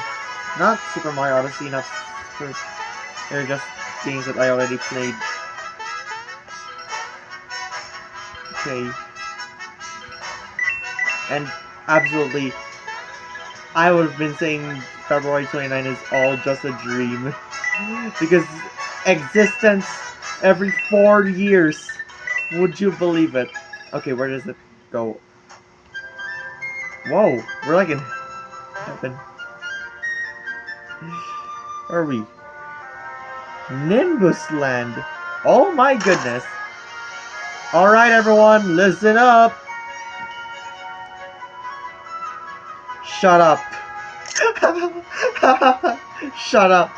Not Super Mario Odyssey, not Super... They're just games that I already played. Okay. And absolutely, I would have been saying February 29 is all just a dream. Because existence every 4 years. Would you believe it? Okay, where does it go? Whoa, we're like in heaven. Where are we? Nimbus Land. Oh my goodness. Alright everyone, listen up. Shut up. Shut up.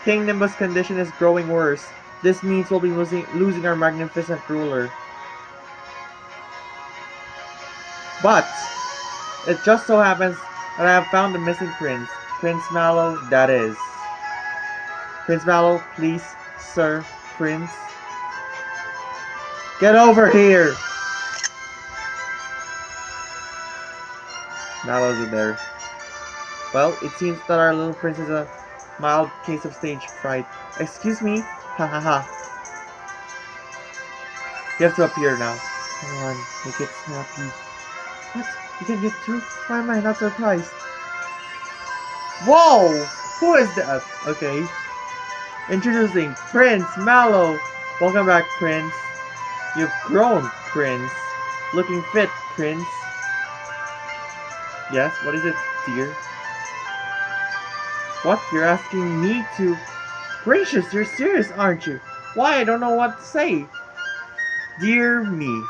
King Nimbus' condition is growing worse. This means we'll be losing our magnificent ruler. But it just so happens that I have found the missing prince. Prince Mallow, that is. Prince Mallow, please, sir, prince. Get over here! Mallow's in there. Well, it seems that our little prince is a mild case of stage fright. Excuse me? Ha ha ha. You have to appear now. Come on, make it snappy. What? You can get through? Why am I not surprised? Whoa! Who is that? Okay. Introducing Prince Mallow. Welcome back, Prince. You've grown, Prince. Looking fit, Prince. Yes, what is it, dear? What? You're asking me to... Gracious, you're serious, aren't you? Why? I don't know what to say. Dear me.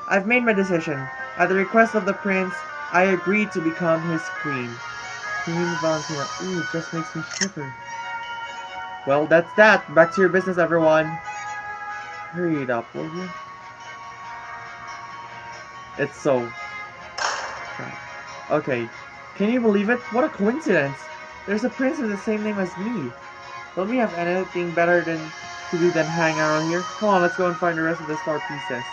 I've made my decision. At the request of the prince, I agreed to become his queen. Queen Valentina. Ooh, it just makes me shiver. Well, that's that. Back to your business, everyone. Hurry it up, will you? It's so... Okay. Can you believe it? What a coincidence. There's a prince with the same name as me. Don't we have anything better to do than hang around here? Come on, let's go and find the rest of the star pieces.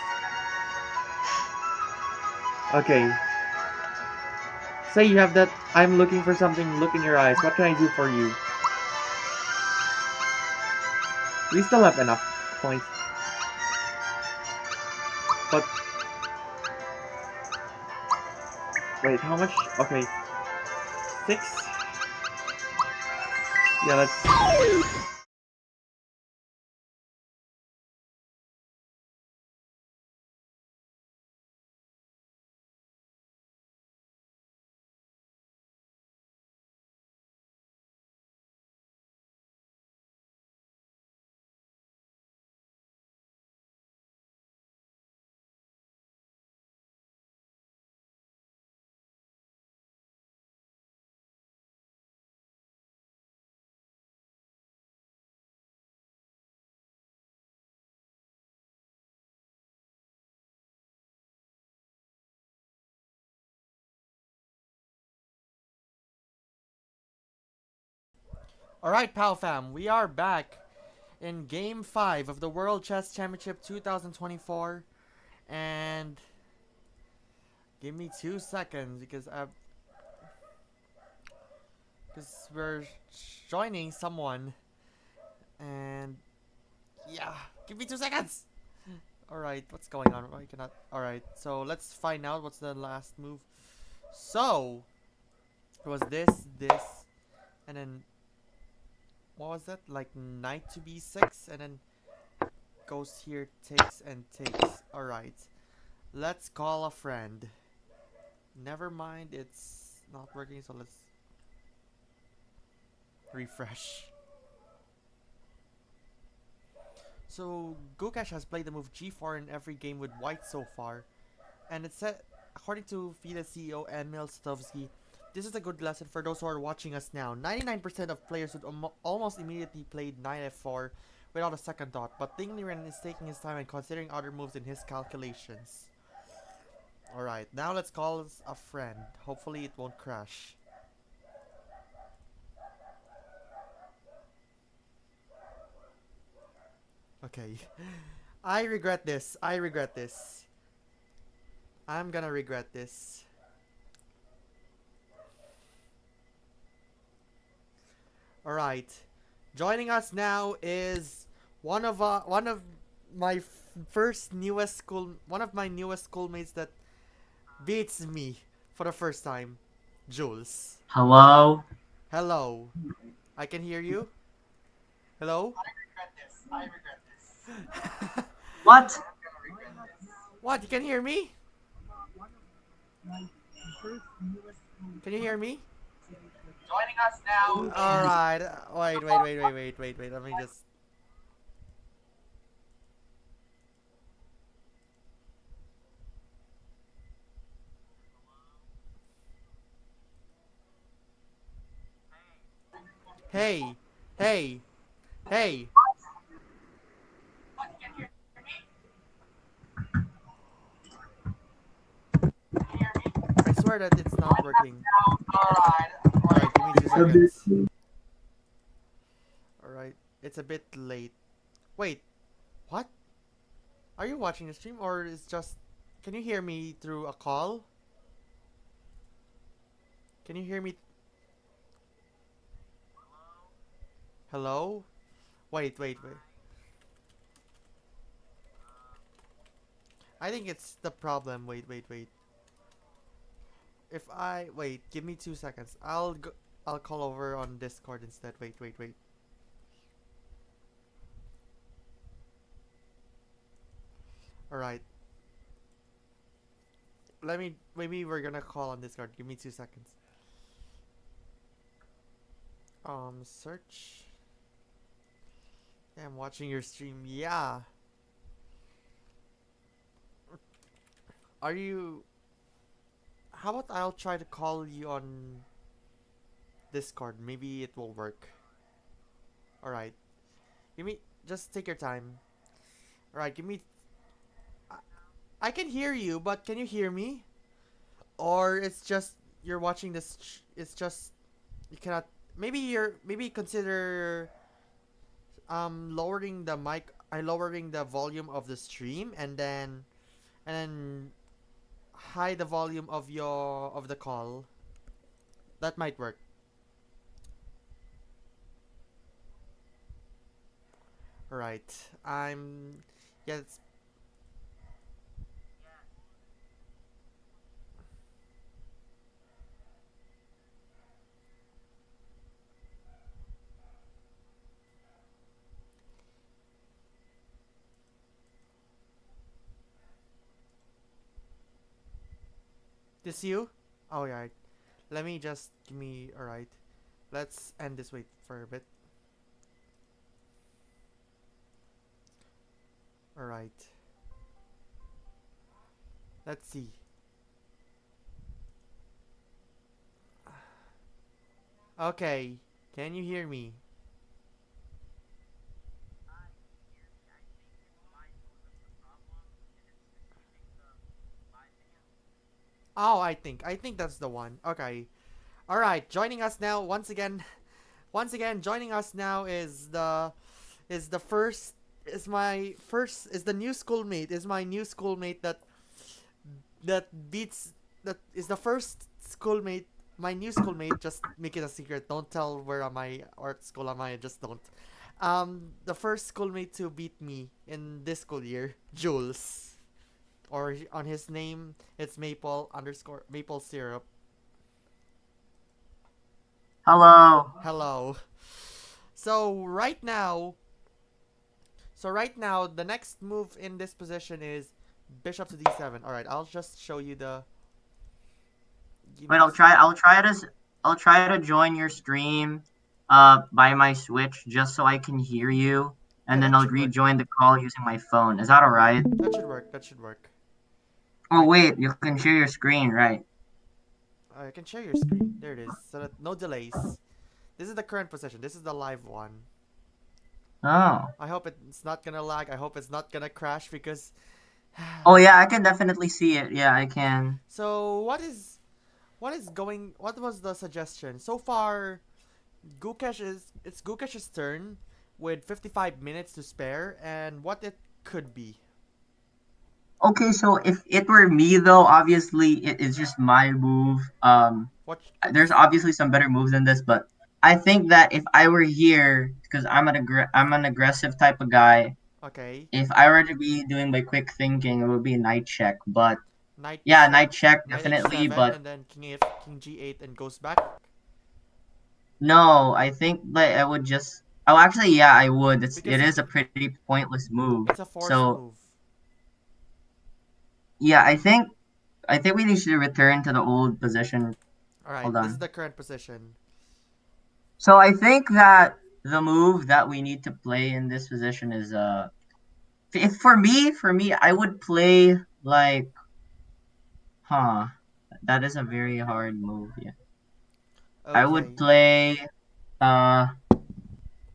Okay. Say you have that I'm looking for something look in your eyes. What can I do for you? We still have enough points. But... Wait, how much? Okay. 6? Yeah, let's... Alright, Pal Fam, we are back in Game 5 of the World Chess Championship 2024. And give me 2 seconds because we're joining someone. And yeah, give me 2 seconds. Alright, what's going on? I cannot. Alright, so let's find out what's the last move. So, it was this, and then what was that? Like knight to b6, and then goes here, takes and takes. Alright, let's call a friend. Never mind, it's not working, so let's refresh. So, Gukesh has played the move g4 in every game with white so far. And it said, according to FIDE CEO Emil Stovsky, this is a good lesson for those who are watching us now. 99% of players would almost immediately play knight f4 without a second thought, but Tingliren is taking his time and considering other moves in his calculations. Alright, now let's call a friend. Hopefully it won't crash. Okay. I regret this. I regret this. I'm gonna regret this. Alright. Joining us now is one of my one of my newest schoolmates that beats me for the first time. Jules. Hello? Hello. I can hear you. Hello? I regret this. What? What? You can hear me? Can you hear me? Joining us now. Alright. Wait. Let me just... Hey, hey, hey. I swear that it's not working. Alright, give me 2 seconds. Alright, it's a bit late. Wait, what? Are you watching the stream or is just. Can you hear me through a call? Can you hear me? Hello? Wait. I think it's the problem. Wait. If I. Wait, give me 2 seconds. I'll call over on Discord instead. Wait. Alright. Let me. Maybe we're gonna call on Discord. Give me 2 seconds. Search. I'm watching your stream. Yeah. Are you. How about I'll try to call you on Discord? Maybe it will work. Alright. Give me. Just take your time. Alright, give me. I, I can hear you, but can you hear me? Or it's just. You're watching this. It's just. You cannot. Maybe you're. Maybe consider. Lowering the mic. Lowering the volume of the stream and then. And then. High the volume of your. Of the call. That might work. Right. I'm. Yeah, it's. This you? Oh, yeah. Let me just. Give me. Alright. Let's end this. Wait for a bit. Alright. Let's see. Okay. Can you hear me? Oh, I think that's the one. Okay. All right, joining us now once again. Once again, joining us now is the first is my first is the new schoolmate. Is my new schoolmate that beats that is the first schoolmate. My new schoolmate. Just make it a secret. Don't tell where am I art school am I. Just don't. The first schoolmate to beat me in this school year, Jules. Or on his name, it's Maple underscore Maple Syrup. Hello. Hello. So right now, the next move in this position is Bishop to D7. All right, I'll just show you the. Give Wait, me. I'll try to join your stream by my Switch just so I can hear you, Yeah, and then that I'll should work. rejoin the call using my phone. Is that alright? That should work. That should work. Oh Right. wait, you can share your screen, right? I can share your screen. There it is. So that no delays. This is the current position. This is the live one. Oh. I hope it's not gonna lag. I hope it's not gonna crash because. Oh yeah, I can definitely see it. Yeah, I can. So what is going? What was the suggestion so far? It's Gukesh's turn with 55 minutes to spare, and what it could be. Okay, so if it were me though, obviously it is just my move. What There's could obviously some better moves than this, but I think that if I were here, because I'm an aggressive type of guy. okay? If I were to be doing my quick thinking, it would be a knight check. But Knight yeah, check, knight check knight definitely. h7, But and then king g8, and goes back. no, I think that I would just. Oh, actually, yeah, I would. It Because is a pretty pointless move. it's a forced So move. yeah, I think we need to return to the old position. All right, Hold this is on. the current position. So I think that the move that we need to play in this position is if for me, I would play like huh. That is a very hard move. Yeah. I would Okay, play. Uh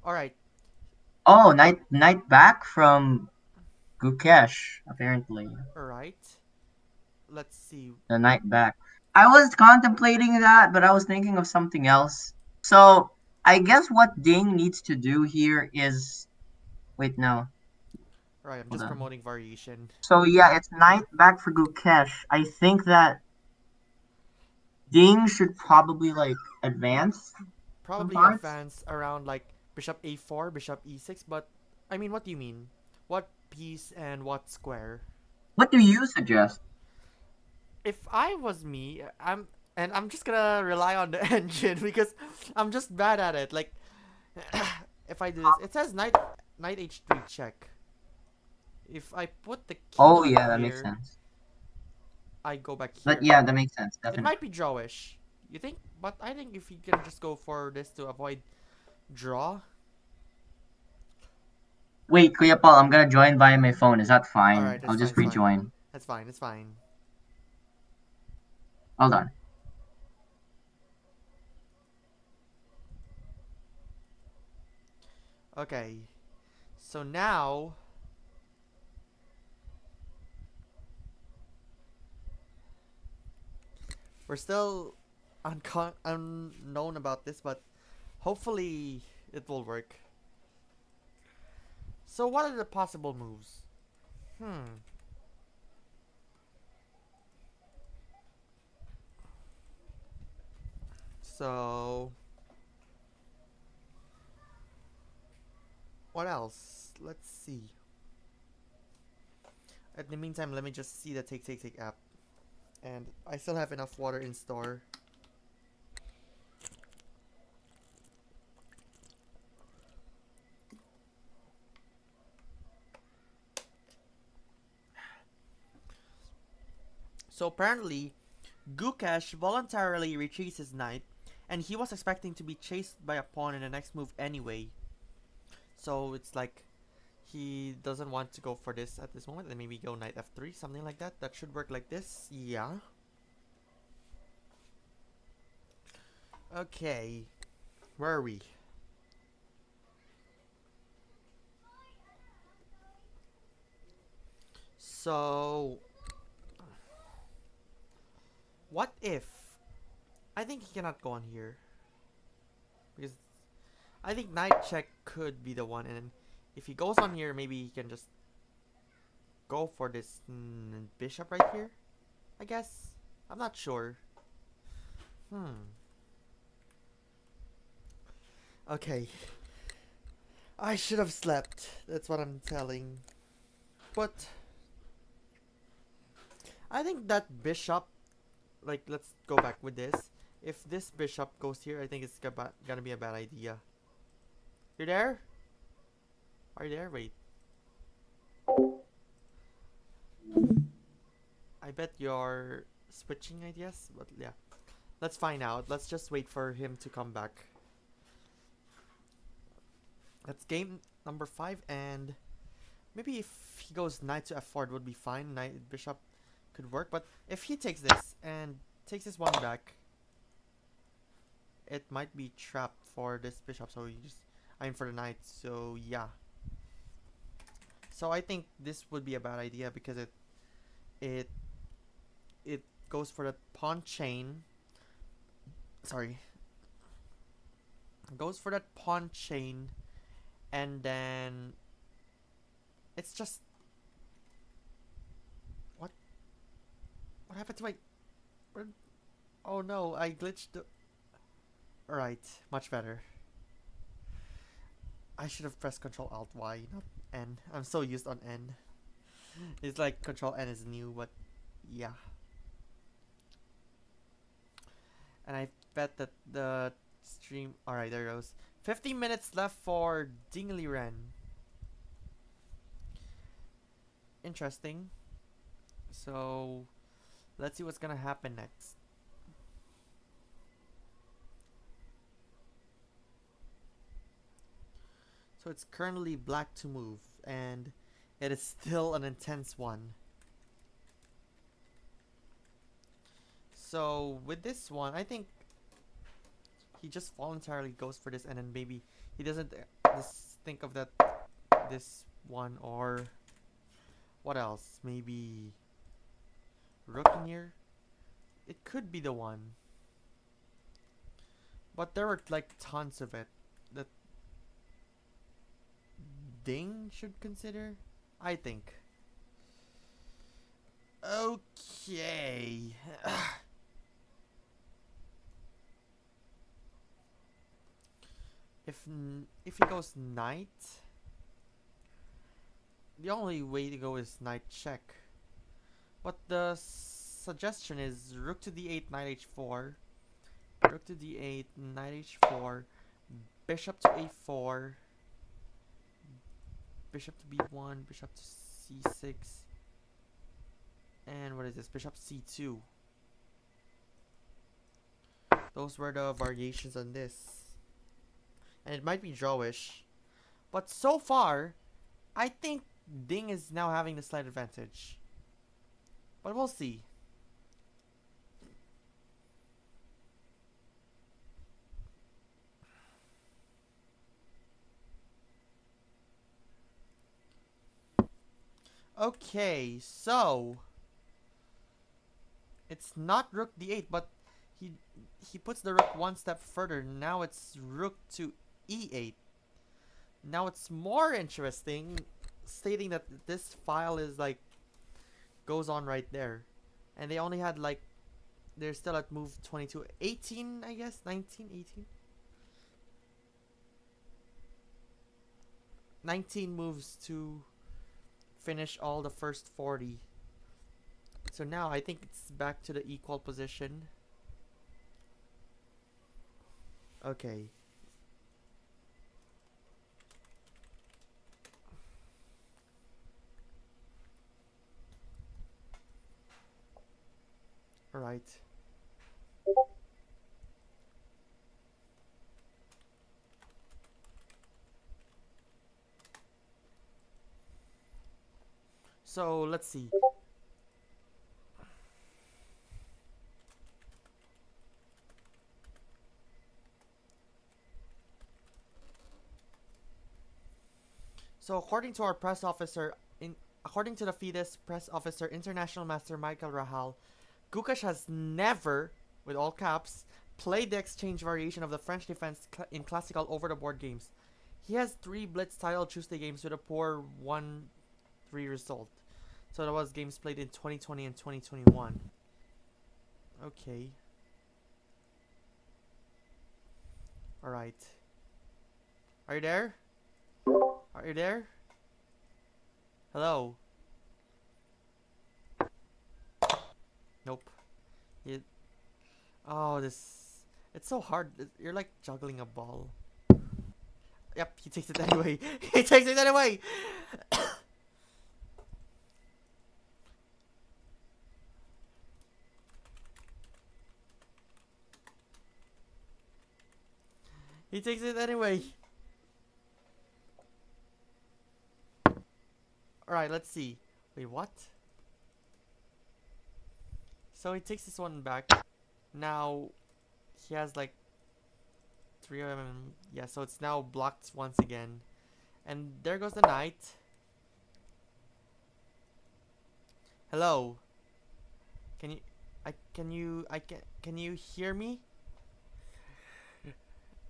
Alright, oh, knight back from Gukesh, apparently. alright. Let's see. The knight back. I was contemplating that, but I was thinking of something else. So I guess what Ding needs to do here is wait, no, Alright, I'm hold just on. promoting variation. So yeah, it's knight back for Gukesh. I think that Ding should probably like advance some Probably parts. advance around like bishop a4, bishop e6, but I mean, what do you mean? What piece and what square? What do you suggest? If I was me, I'm just gonna rely on the engine because I'm just bad at it. Like, if I do this, it says knight h3 check. If I put the king Oh on yeah, that makes here, sense. I go back But here. yeah, that makes sense, It definitely. might be drawish. You think? But I think if you can just go for this to avoid draw. Wait, Kuya Paul, I'm gonna join via my phone. Is that All fine? right, I'll that's fine. just It's fine. rejoin. That's fine. It's fine. Hold on. Okay. So now we're still unknown about this, but hopefully it will work. So what are the possible moves? Hmm. So what else? Let's see. In the meantime, let me just see the take app. And I still have enough water in store. So apparently, Gukesh voluntarily retreats his knight, and he was expecting to be chased by a pawn in the next move anyway. So it's like he doesn't want to go for this at this moment, and maybe go knight f3, something like that. That should work like this. Yeah. Okay. Where are we? So, what if? I think he cannot go on here. Because I think knight check could be the one, and if he goes on here, maybe he can just go for this bishop right here. I guess. I'm not sure. Hmm. Okay. I should have slept. That's what I'm telling. But I think that bishop, like, let's go back with this. If this bishop goes here, I think it's gonna be a bad idea. You're there? Are you there? Wait. I bet you're switching ideas, but yeah. Let's find out. Let's just wait for him to come back. That's game number 5, and maybe if he goes knight to f4 it would be fine. Knight bishop could work, but if he takes this and takes this one back, it might be trapped for this bishop. So you just, I mean for the knight. So yeah. So I think this would be a bad idea because it it goes for the pawn chain. Sorry. Goes for that pawn chain, and then it's just what happened to my oh no, I glitched the alright, much better. I should have pressed Control Alt Y, not N. I'm so used on N. It's like Control N is new, but yeah. And I bet that the stream. Alright, there goes. 15 minutes left for Dingley Ren. Interesting. So let's see what's gonna happen next. So it's currently black to move, and it is still an intense one. So with this one, I think he just voluntarily goes for this, and then maybe he doesn't just think of that this one, or what else? Maybe rook in here. It could be the one, but there are like tons of it that Ding should consider, I think. Okay. if he goes knight, the only way to go is knight check. But the suggestion is rook to d8, knight h4, rook to d8, knight h4, bishop to a4, bishop to b1, bishop to c6, and what is this? Bishop c2. Those were the variations on this. And it might be drawish. But so far, I think Ding is now having the slight advantage. But we'll see. Okay, so it's not rook d8, but he puts the rook one step further. Now it's rook to e8. Now it's more interesting, stating that this file is like goes on right there, and they only had like they're still at move 22, 18, I guess, 19, 18. 19 moves to finish all the first 40. So now I think it's back to the equal position. Okay. Alright. So let's see. So according to our press officer, according to the FIDE's press officer, International Master Michael Rahal, Gukesh has never, with all caps, played the exchange variation of the French defense in classical over-the-board games. He has 3 Blitz title Tuesday games with a poor 1-3 result. So that was games played in 2020 and 2021. Okay. Alright. Are you there? Are you there? Hello? Nope. Oh, this... It's so hard. You're like juggling a ball. Yep, he takes it anyway. He takes it anyway! He takes it anyway. Alright, let's see. Wait, what? So he takes this one back. Now, he has like 3 of them. Yeah, so it's now blocked once again. And there goes the knight. Hello? Can you hear me?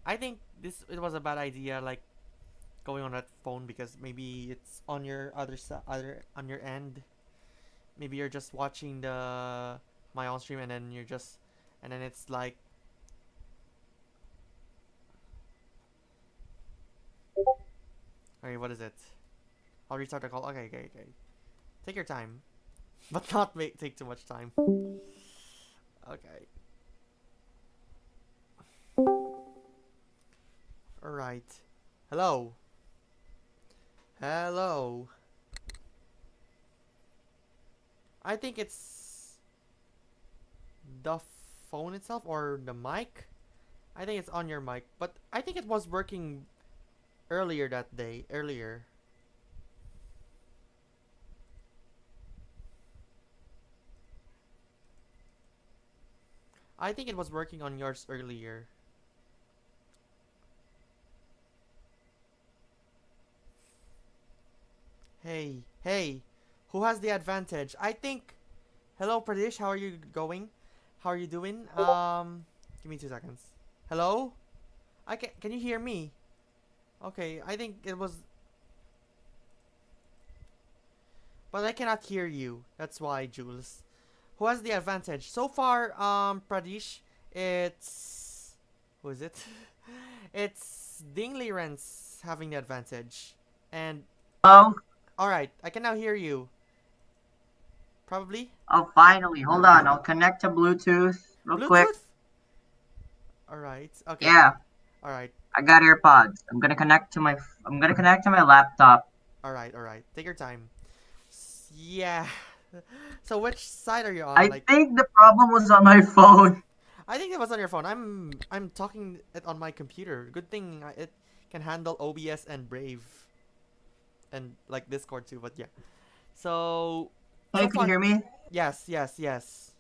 I think it was a bad idea, like going on that phone, because maybe it's on your on your end. Maybe you're just watching my own stream, and then it's like, okay, what is it? I'll restart the call. Okay. Take your time, but not take too much time. Okay. Alright. Hello. Hello. I think it's the phone itself or the mic. I think it's on your mic, but I think it was working earlier that day. I think it was working on yours earlier. Hey, hey. Who has the advantage? I think. Hello, Pradesh. How are you going? How are you doing? Give me 2 seconds. Hello? Can you hear me? Okay, I think it was, but I cannot hear you. That's why, Jules. Who has the advantage? So far, Pradesh, it's, who is it? It's Dingley Rens having the advantage. And Oh, alright, I can now hear you. Probably? oh, finally. Hold on. I'll connect to Bluetooth real quick. Bluetooth? Alright. Okay, Yeah, fine. Alright. I got AirPods. I'm gonna connect to my laptop. Alright. Take your time. Yeah. So which side are you on? I Like, think the problem was on my phone. I think it was on your phone. I'm talking it on my computer. Good thing it can handle OBS and Brave and like Discord too. But yeah. So Hey, so can you far, hear me? yes.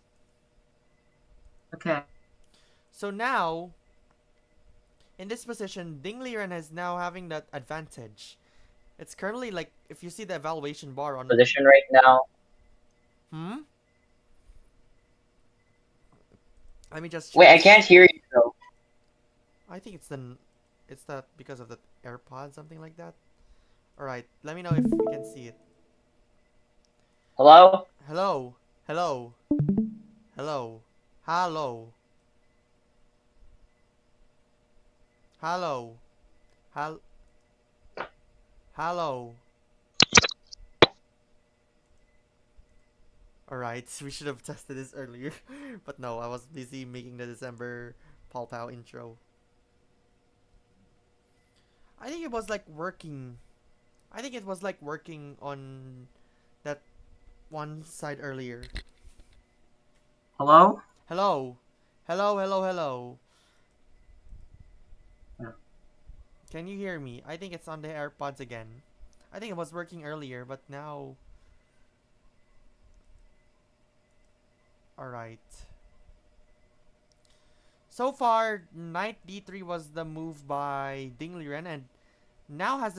Okay. So now in this position, Dingliren is now having that advantage. It's currently like if you see the evaluation bar on. Position right now. Hmm. Let me just Wait, I change. can't hear you though. I think it's that because of the AirPod, something like that. All right. Let me know if you can see it. Hello? Hello. Hello. Hello. Hello. Hello. Hel- Hello. Alright, we should have tested this earlier. But no, I was busy making the December Paul POW intro. I think it was like working. I think it was like working on that one side earlier. Hello? Hello. Hello. Can you hear me? I think it's on the AirPods again. I think it was working earlier, but now. Alright. So far, knight d3 was the move by Dingliren, and now has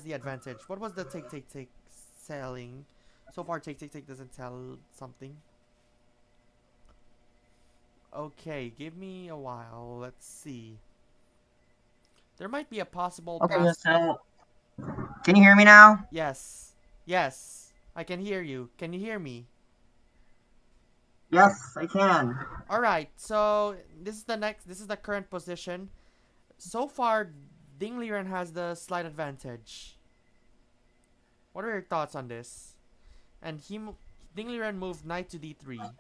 the advantage. What was the take selling? So far, take doesn't tell something. Okay, give me a while. Let's see. There might be a possible Okay, pass. so can you hear me now? Yes, I can hear you. Can you hear me? Yes, I can. All right. So this is the current position. So far, Dingliren has the slight advantage. What are your thoughts on this? And Dingliren moved knight to d3.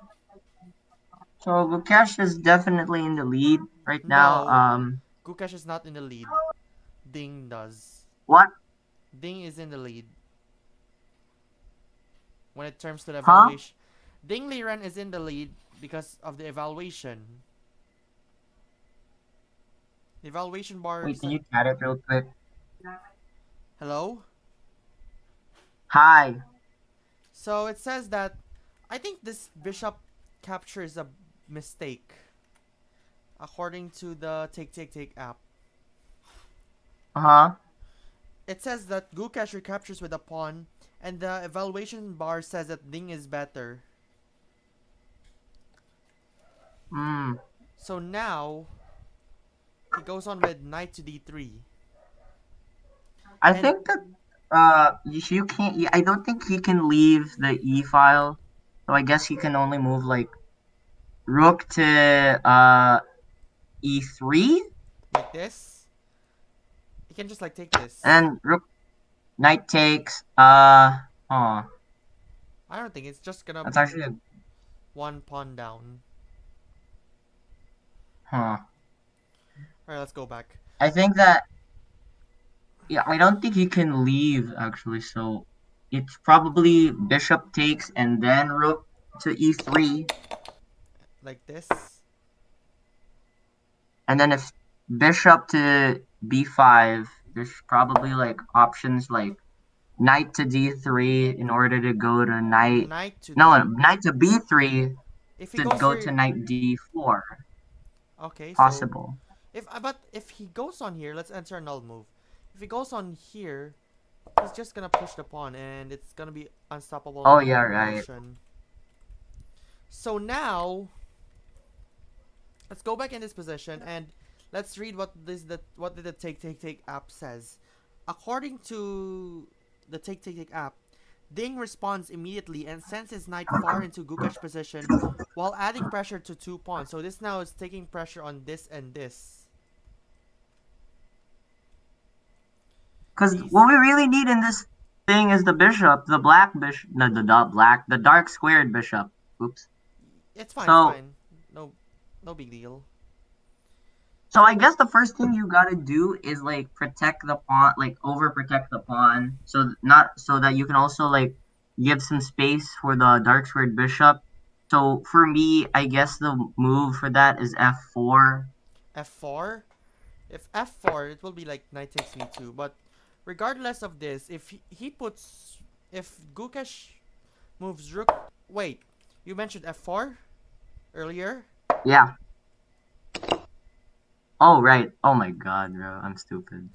So Gukesh is definitely in the lead right now. No, Gukesh is not in the lead. Ding does. What? Ding is in the lead when it comes to the Huh? evaluation. Ding Liren is in the lead because of the evaluation. The evaluation bar Wait, can said, you chat it real quick? hello? Hi. So it says that I think this bishop capture is a mistake according to the take app. Uh-huh. It says that Gukesh recaptures with a pawn, and the evaluation bar says that Ding is better. Hmm. So now he goes on with knight to d3. I And think that you can't. I don't think he can leave the e file. So I guess he can only move like rook to e3 like this, he can just like take this. and rook knight takes. Oh, I don't think it's just gonna that's be actually a one pawn down. huh. Alright, let's go back. I think that yeah. I don't think he can leave actually. So it's probably bishop takes and then rook to e3. Like this. And then if bishop to b5, there's probably like options like knight to d3 in order to go to knight. Knight to No, d. knight to b3 If he to goes go to here. knight d4. Okay, so Possible. if but if he goes on here, let's enter a null move. If he goes on here, he's just gonna push the pawn, and it's gonna be unstoppable Oh, with yeah, the right. promotion. So now, let's go back in this position and let's read what the take app says. According to the take app, Ding responds immediately and sends his knight far into Gukesh position while adding pressure to 2 pawns. So this now is taking pressure on this and this. Because These, what we really need in this thing is the bishop, the black bishop, no, the dark squared bishop. Oops. it's fine, it's So, fine. No big deal. so I So guess the first thing you gotta do is like protect the pawn, like overprotect the pawn, so not so that you can also like give some space for the dark squared bishop. So for me, I guess the move for that is f4. f4. If f4, it will be like knight takes v2. But regardless of this, if if Gukesh moves rook, wait, you mentioned f4 earlier. Yeah. Oh right. Oh my god, bro, I'm stupid.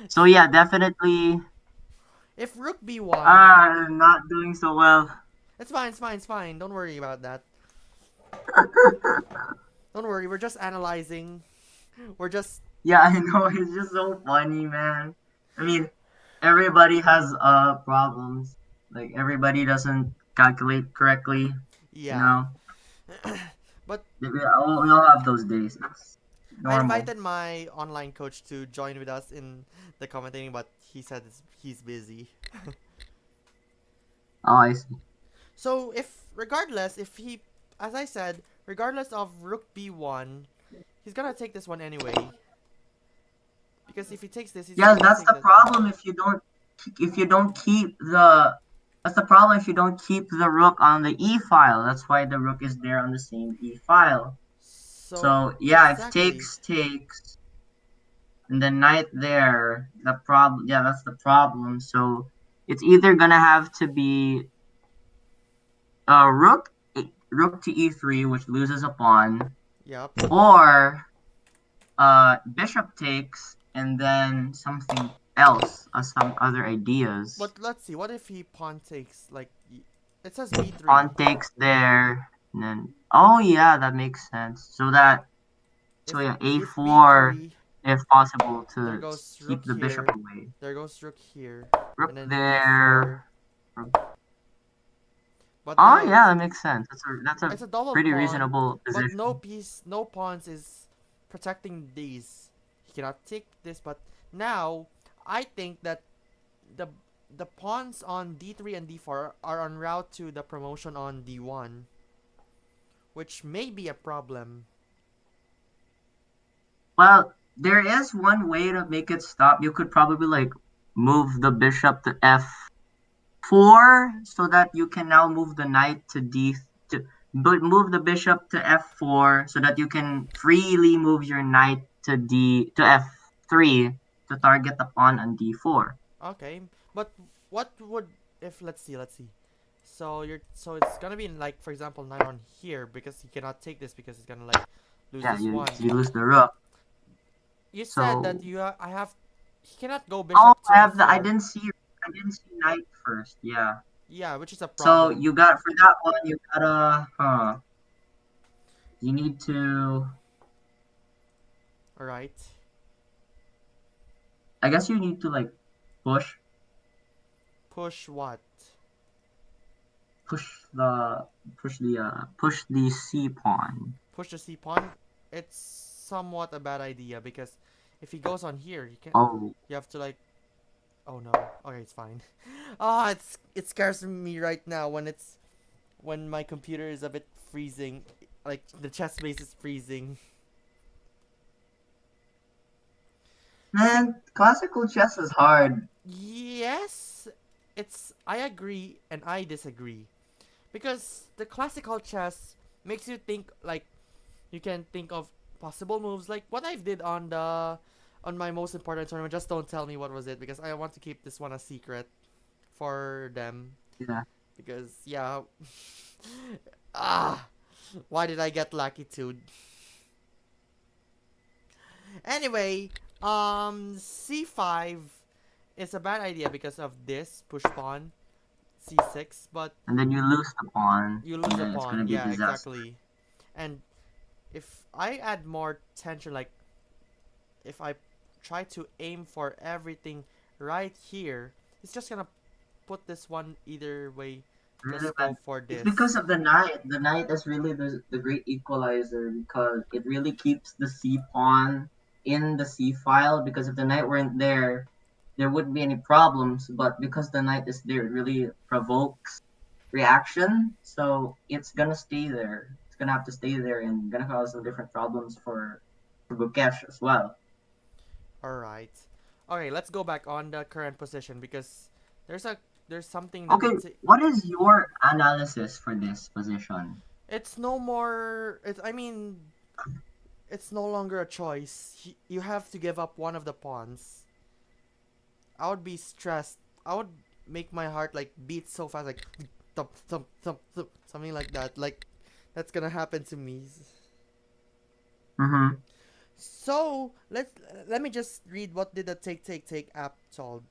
So yeah, definitely. If rook b1, I'm not doing so well. it's fine, it's fine, it's fine. Don't worry about that. Don't worry, we're just analyzing. We're just Yeah, I know. It's just so funny, man. I mean, everybody has problems. Like everybody doesn't calculate correctly. You yeah. know, But we all have those days. It's I normal. invited my online coach to join with us in the commentating, but he said he's busy. Oh, I see. So if he, as I said, regardless of rook b1, he's gonna take this one anyway. Because if he takes this, he's Yeah, gonna that's take the that one. problem if you don't keep the that's the problem if you don't keep the rook on the e file. That's why the rook is there on the same e file. So So yeah, if exactly. takes and then knight there, that's the problem. So it's either gonna have to be rook to e3, which loses a pawn, Yep. or bishop takes and then something else, some other ideas. But let's see. What if he pawn takes like it says b3? Pawn takes there, and then oh yeah, that makes sense. So If yeah, if a4 b3, if possible there to goes rook keep the bishop here. away. There goes rook here, Rook and then d4. there. But Oh now yeah, that makes sense. That's a it's a double pretty pawn, reasonable but position. no pawns is protecting these. He cannot take this, but now I think that the the pawns on d3 and d4 are en route to the promotion on d1, which may be a problem. Well, there is one way to make it stop. You could probably like move the bishop to f4 so that you can now move the knight to d to but move the bishop to f4 so that you can freely move your knight to f3 to target the pawn on d4. Okay, but what would if let's see. So it's gonna be like for example knight on here because he cannot take this because he's gonna like lose Yeah, this you one. you lose the rook. You said that So I have he cannot go oh, bishop to I f4. didn't see knight first. Yeah. Yeah, which is a So problem. you got for that one you gotta you need to All right. I guess you need to like push Push what? push the push the c pawn. Push the c pawn. It's somewhat a bad idea because if he goes on here, you can Oh, you have to like oh no. Okay, it's fine. Ah, it scares me right now when my computer is a bit freezing, like the chess base is freezing. See, man, classical chess is hard. yes, it's I agree and I disagree because the classical chess makes you think like you can think of possible moves like what I did on my most important tournament. Just don't tell me what was it because I want to keep this one a secret for them Yeah. because yeah. Ah, why did I get latitude? Anyway, c5 it's a bad idea because of this push pawn c6, but And then you lose the pawn. you lose And the then it's gonna pawn. be Yeah, disaster. exactly. And if I add more tension, like if I try to aim for everything right here, it's just gonna put this one either way. Really Just go bad. for It's this. because of the knight. The knight is really the great equalizer because it really keeps the c pawn in the c file. Because if the knight weren't there, there wouldn't be any problems. But because the knight is there, it really provokes reaction. So it's gonna stay there. It's gonna have to stay there and gonna cause some different problems for Gukesh as well. Alright. Okay, let's go back on the current position because there's a there's something that Okay, what is your analysis for this position? it's no more it's I mean it's no longer a choice. You have to give up one of the pawns. I would be stressed. I would make my heart like beat so fast, like thump thump thump thump, something like that. Like that's gonna happen to me. Mm-hmm. So let me just read what did the take app solve.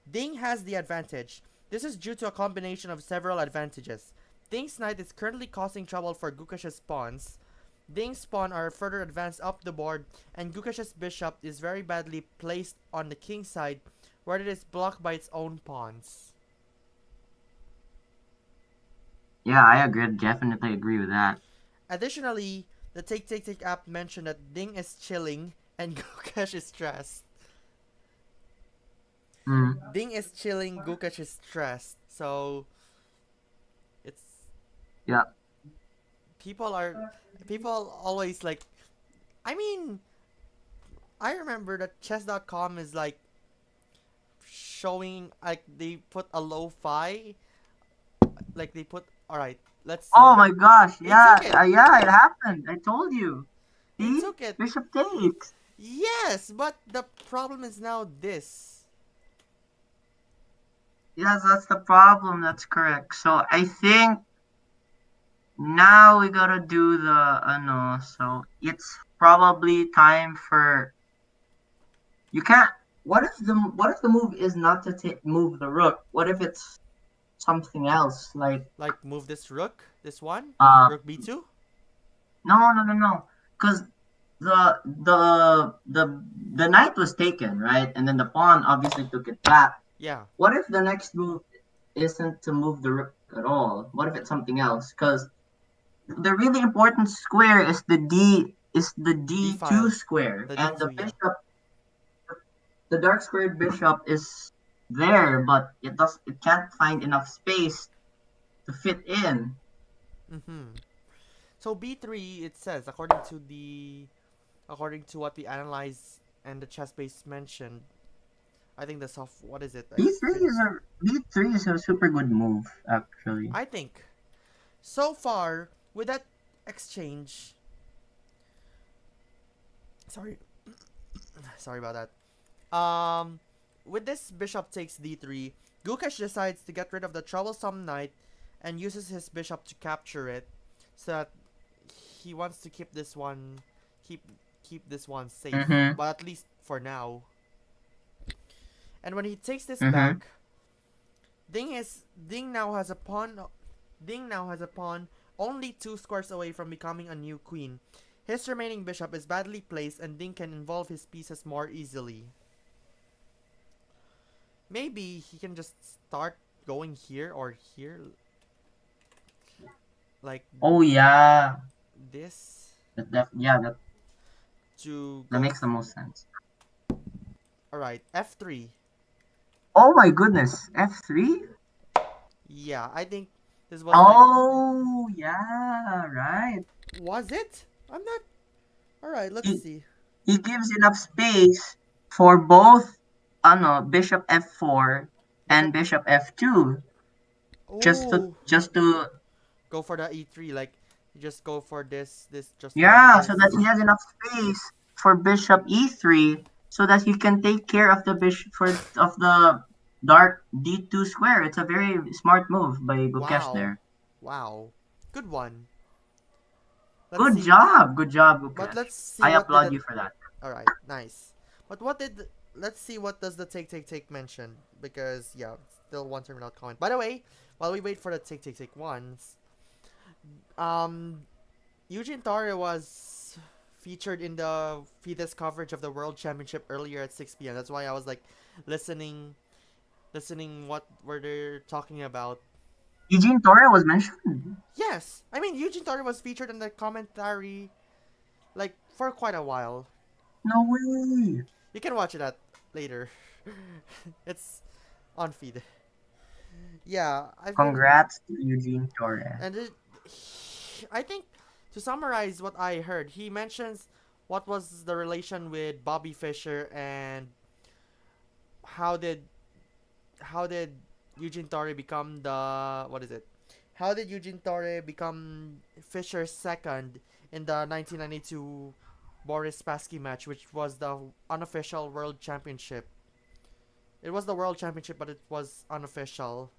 Ding has the advantage. This is due to a combination of several advantages. Ding's knight is currently causing trouble for Gukesh's pawns. Ding's pawn are further advanced up the board, and Gukesh's bishop is very badly placed on the king side, where it is blocked by its own pawns. Yeah, I agree. Definitely agree with that. Additionally, the take app mentioned that Ding is chilling and Gukesh is stressed. Mm. Ding is chilling, Gukesh is stressed. So it's Yeah. people always like I mean I remember that chess.com is like showing like they put a lo-fi like they put alright, let's see. Oh my gosh. It Yeah. took it. Yeah. It happened. I told you. It See, took it. bishop takes. Yes, but the problem is now this. Yes, that's the problem. That's correct. So I think now we gotta do the no. So it's probably time for you can't. What if the move is not to move the rook? What if it's something else like Like move this rook, this one, uh rook b2. no, because the knight was taken, right, and then the pawn obviously took it back. Yeah, What if the next move isn't to move the rook at all? What if it's something else? Because the really important square is the d d2 file, square, the and d2. Yeah. the dark squared bishop is there, but it can't find enough space to fit in. Mm-hmm. So b3, it says according to what we analyzed and the chess base mentioned. I think the soft what is it? B3 is a super good move actually. I think so far with that exchange. Sorry, sorry about that. With this bishop takes d3, Gukesh decides to get rid of the troublesome knight and uses his bishop to capture it, so that he wants to keep this one, keep this one safe. Mm-hmm. But at least for now. And when he takes this Mm-hmm. back, Ding now has a pawn. Ding now has a pawn only 2 squares away from becoming a new queen. His remaining bishop is badly placed, and Ding can involve his pieces more easily. Maybe he can just start going here or here, like Oh yeah, this, that to that go. makes the most sense. Alright, f3. Oh my goodness, F3? Yeah, I think this was like. Oh yeah, right. Was it? I'm not. Alright, let's He see. he gives enough space for both bishop F4 Bishop. and bishop F2 just to Oh, just to go for the e3. Like, you just go for this just like yeah, this. so that he has enough space for bishop E3 so that he can take care of the bishop of the dark D2 square. It's a very smart move by Gukesh Wow. there. Wow. Good one. Let's Good see. job. Good job, But Gukesh. let's see I what did applaud it. you for that. Alright, nice. But what did let's see what does the take mention, because yeah, still one turn without comment. By the way, while we wait for the take ones, um, Eugene Torre was featured in the FIDE's coverage of the World Championship earlier at 6 p.m. That's why I was like listening what were they talking about. Eugene Torre was mentioned. Yes, I mean Eugene Torre was featured in the commentary like for quite a while. No way. You can watch it at later. It's on feed. Yeah, I've been Congrats to Eugene Torre. and I think to summarize what I heard, he mentions what was the relation with Bobby Fischer and how did how did Eugene Torre become the what is it? How did Eugene Torre become Fischer's second in the 1992 Boris Spassky match, which was the unofficial World Championship? It was the World Championship, but it was unofficial.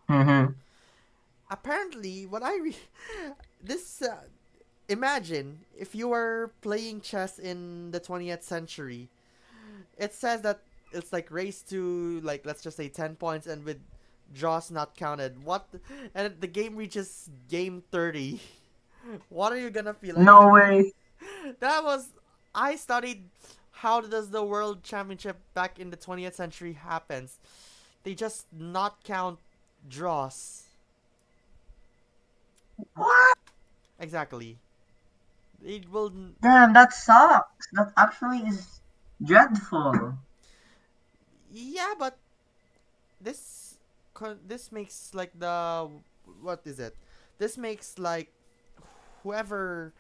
Mm-hmm. Apparently, what I this imagine if you were playing chess in the 20th century. It says that it's like race to like let's just say 10 points and with draws not counted. What and the game reaches game 30. What are you gonna feel? No way. That was I studied how does the world championship back in the 20th century happens. They just not count draws. What? Exactly. It will Damn, that sucks. That actually is dreadful. yeah, but this this makes like the what is it? This makes like whoever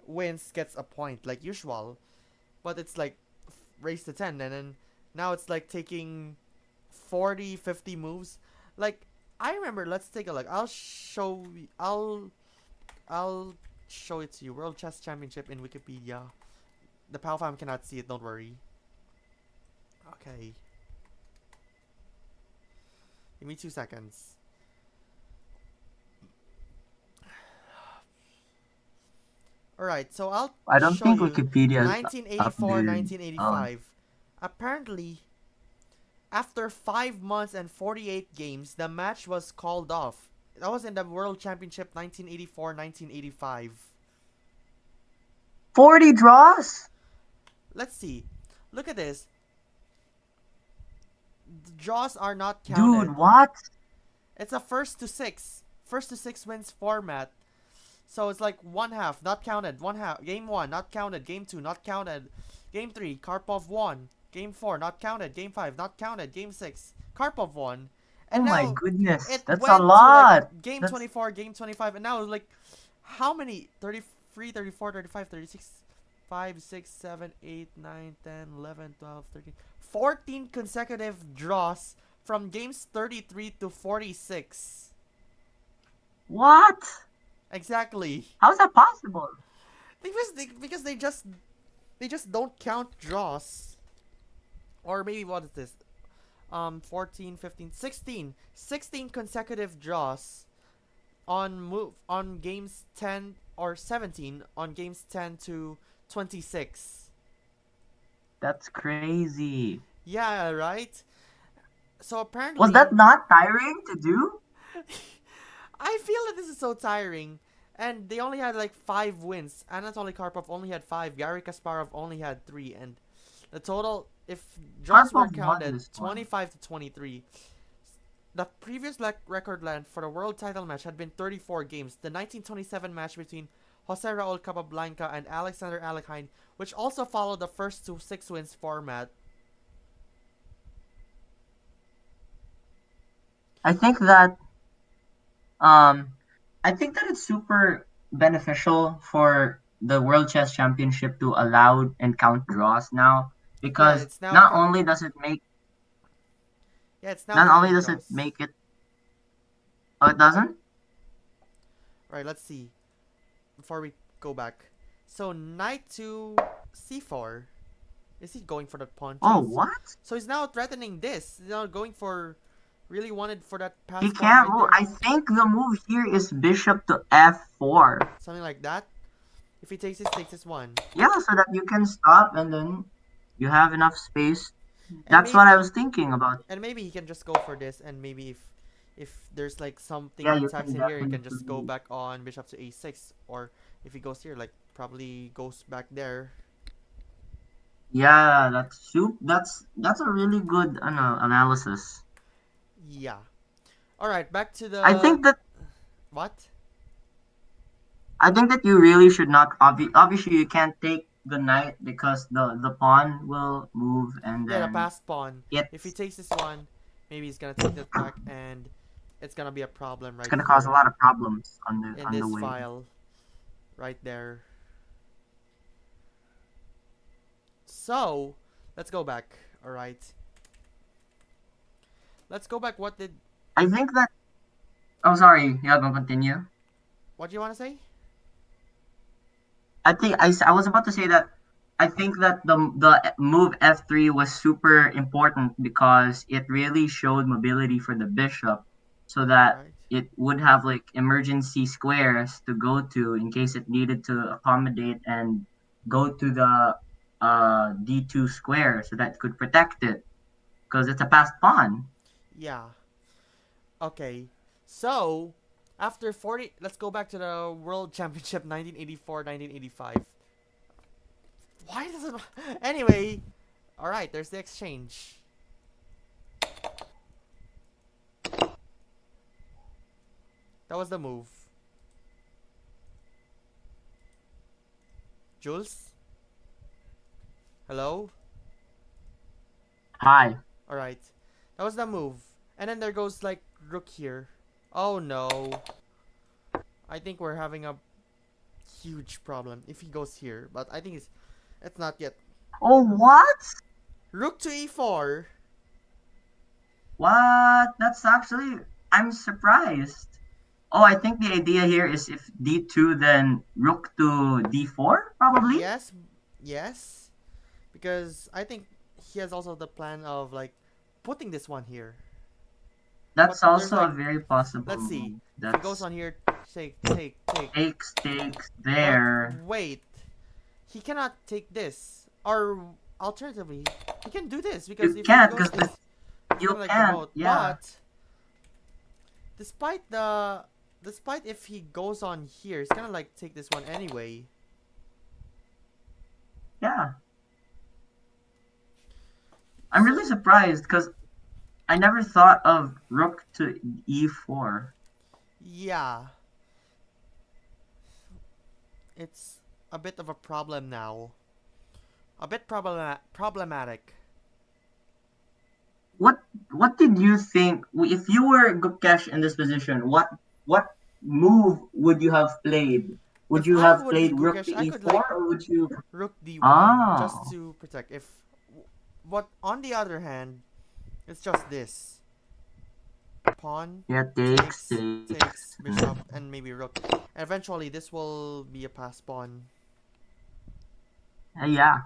wins gets a point like usual, but it's like race to 10 and then now it's like taking 40 50 moves. Like I remember, let's take a look. I'll show it to you. World Chess Championship in Wikipedia. The POW fam cannot see it, don't worry. Okay. Give me 2 seconds. Alright, so I'll I don't show think you Wikipedia is 1984, updated. 1985. Apparently, after 5 months and 48 games, the match was called off. That was in the World Championship 1984, 1985. 40 draws? Let's see. Look at this. The draws are not counted. Dude, what? It's a first to six wins format. So it's like one half not counted, one half game 1 not counted, game 2 not counted, game 3 Karpov won, game 4 not counted, game 5 not counted, game 6 Karpov won. Oh And my now goodness. it That's went a to lot. like game That's 24, game 25, and now like how many 33, 34, 35, 36, 5, 6, 7, 8, 9, 10, 11, 12, 13, 14 consecutive draws from games 33 to 46. what? Exactly. How is that possible? Because they just don't count draws. Or maybe what is this? 14, 15, 16 consecutive draws on games 10 or 17 on games 10 to 26. That's crazy. Yeah, right? So apparently Was that not tiring to do? I feel that this is so tiring. And they only had like 5 wins. Anatoly Karpov only had 5. Gary Kasparov only had 3. And the total, if draws were Karpov won counted, this one. 25 to 23. The previous record length for the world title match had been 34 games. The 1927 match between Jose Raul Capablanca and Alexander Alekhine, which also followed the first to 6 wins format. I think that um I think that it's super beneficial for the World Chess Championship to allow and count draws now, Yeah, because it's now not only does it make it. Oh, it doesn't? Right, let's see. Before we go back. So, knight to c4. Is he going for that pawn? Oh, too? what? So he's now threatening this. He's now going for... Really wanted for that pass He pawn can't right move. there. I think the move here is bishop to f4. Something like that. If he takes this one. Yeah, so that you can stop and then You have enough space. And That's what I maybe was thinking about. he can just go for this, and maybe if there's like something Yeah, you attacks can in here, he can just go definitely. back on bishop to a6, or if he goes here, like probably goes back there. Yeah, that's a really good analysis. Yeah. All right, back to I the think that what? I think that you really should not. Obviously, you can't take the knight because the pawn will move, and Yeah, the then passed pawn. If he it's takes this one, maybe he's gonna take that back, and it's gonna be a problem it's right gonna cause a here lot of problems in on the this way. file, right there. So, let's go back. All right, let's go back. What did I think that. Oh, sorry. Yeah, go continue. what do you want to say? I was about to say that I think that the move f3 was super important because it really showed mobility for the bishop, so All that right. it would have like emergency squares to go to in case it needed to accommodate and go to the d2 square so that it could protect it because it's a passed pawn. Yeah. Okay. So, after 40, let's go back to the World Championship 1984, 1985. Why does it Anyway, all right, there's the exchange. That was the move. Jules? Hello? Hi. All right. That was the move. And then there goes like rook here. Oh no. I think we're having a huge problem if he goes here, but I think it's not yet. Oh, what? Rook to e4. What? That's actually, I'm surprised. Oh, I think the idea here is if d2, then rook to d4, probably. Yes. Yes. Because I think he has also the plan of like putting this one here. But That's there's also a like, very possible let's see. move. If he goes That's on here, take. takes But there. wait, he cannot take this. Or alternatively, he can do this because You if he can't, goes because this, he's you gonna like can't. promote. Yeah, But despite the despite if he goes on here, he's gonna like take this one anyway. yeah. I'm So really surprised because I never thought of rook to e4. yeah, it's a bit of a problem now. A bit problematic. What what did you think if you were Gukesh in this position? What move would you have played? Would If you I have would be played rook to Gukesh, I could like e4 or would you? rook d1 just Oh, to protect. If But on the other hand, it's just this pawn yeah, takes. takes bishop and maybe rook. And eventually, this will be a pass pawn. Yeah,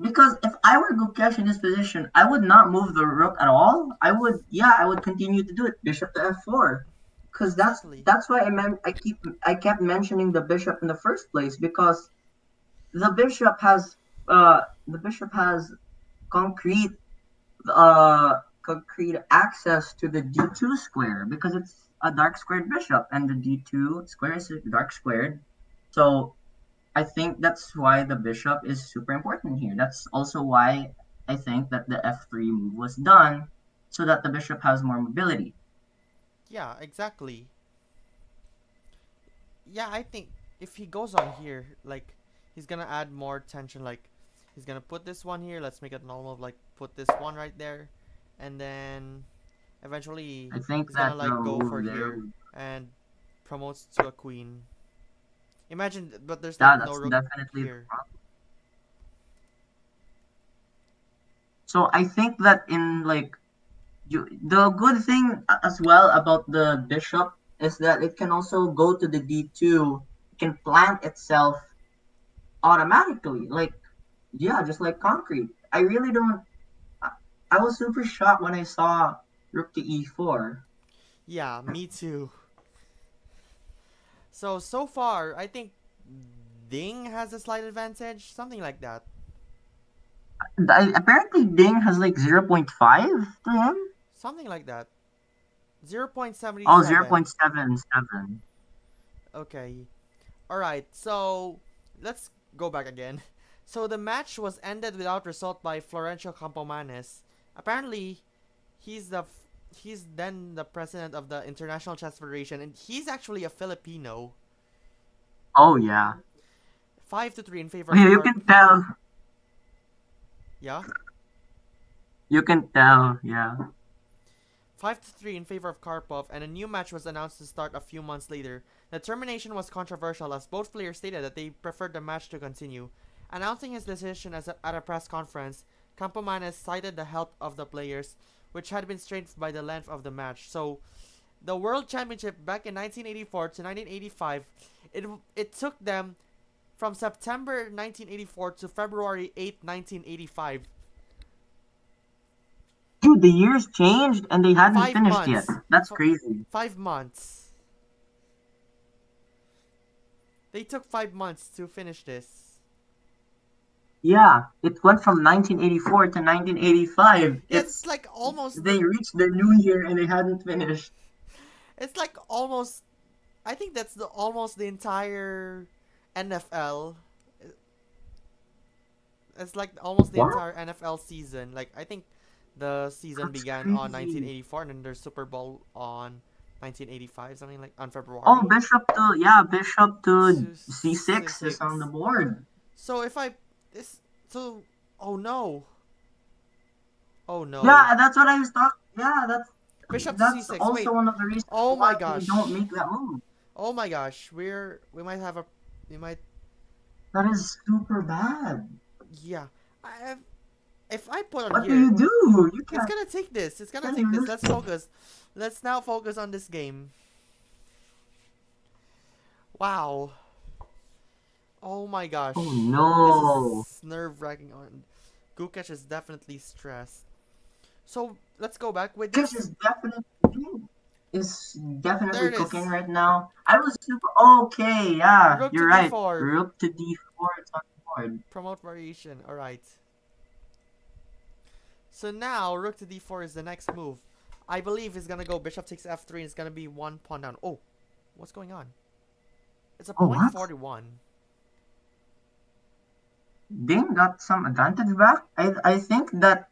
because if I were Gukesh in this position, I would not move the rook at all. I would continue to do it, bishop to f4, because Exactly. that's why I kept mentioning the bishop in the first place because the bishop has the bishop has concrete concrete access to the d2 square because it's a dark squared bishop and the d2 square is dark squared. So I think that's why the bishop is super important here. That's also why I think that the f3 move was done so that the bishop has more mobility. Yeah, exactly. Yeah, I think if he goes on here, like, he's gonna add more tension. Like, he's gonna put this one here. Let's make it normal. Like, put this one right there, and then eventually I think he's gonna that the like go for move there here and promotes to a queen. Imagine, but there's like yeah, no that's rook definitely the here. problem. So I think that in like the good thing as well about the bishop is that it can also go to the d2. It can plant itself automatically, like yeah, just like concrete. I really don't. I, I was super shocked when I saw rook to e4. Yeah, me too. So far, I think Ding has a slight advantage, something like that. Apparently Ding has like 0.5 to him. Something like that. Oh, 0.77. 0.77. Okay. Alright, so let's go back again. So the match was ended without result by Florencio Campomanes. Apparently, he's the he's then the president of the International Chess Federation, and he's actually a Filipino. Oh yeah. 5-3 in favor Oh, of yeah, you Karp. can tell. Yeah, You can tell. Yeah. 5-3 in favor of Karpov, and a new match was announced to start a few months later. The termination was controversial as both players stated that they preferred the match to continue. Announcing his decision at a press conference, Campomanes cited the health of the players, which had been strained by the length of the match. So, the World Championship back in 1984 to 1985, it took them from September 1984 to February 8, 1985. Dude, the years changed and they hadn't Five finished yet. months. That's crazy. 5 months. They took 5 months to finish this. Yeah, it went from 1984 to 1985. Yeah, it's like almost They the. reached the new year and they hadn't finished. It's like almost. I think that's the almost the entire NFL. It's like almost the What? entire NFL season. Like I think the season That's began on crazy. 1984, and then there's Super Bowl on 1985, something like on Oh, February Bishop to to C6 is on the 6. board. So if I this so oh no, oh no, Yeah, that's what I was talking. Yeah, Bishop to that's C6. also Wait, one of the reasons oh why my they don't gosh, make that move. oh my gosh, we might have a we might That is super bad. yeah. I if I put on What do here, you do? You it's can't. gonna take this. It's gonna Can take you this. lose? Let's focus. Let's now focus on this game. Wow. Oh my Oh gosh. This no. is nerve wracking. On Gukesh is definitely stressed. So let's go back with Kish this. is There definitely it cooking is. right now. I was super okay. Yeah, Rook to you're right. d4. Rook to d4. It's on the board. Promote variation. Alright. So now rook to d4 is the next move. I believe he's gonna go bishop takes f3 and it's gonna be one pawn down. Oh, what's going on? It's a Oh point what? 41. Ding got some advantage back. I think that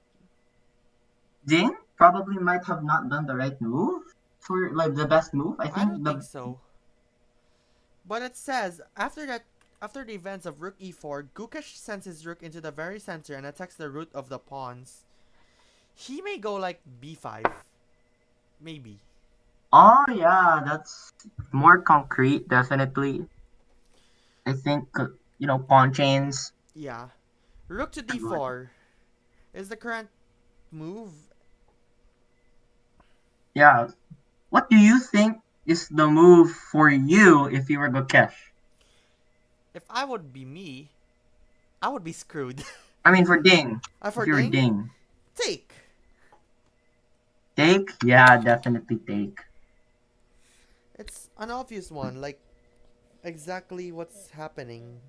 Ding probably might have not done the right move for like the best move. I I don't think think the so. But it says after the events of rook e4, Gukesh sends his rook into the very center and attacks the root of the pawns. He may go like b5. Maybe. oh yeah, that's more concrete. Definitely, I think pawn chains. Yeah. Rook to Are good. d4 is the current move. Yeah. What do you think is the move for you if you were Gukesh? If I would be me, I would be screwed. I mean, for Ding. If For you were Ding, Ding. take. Take? Yeah, definitely take. It's an obvious one, like exactly what's happening.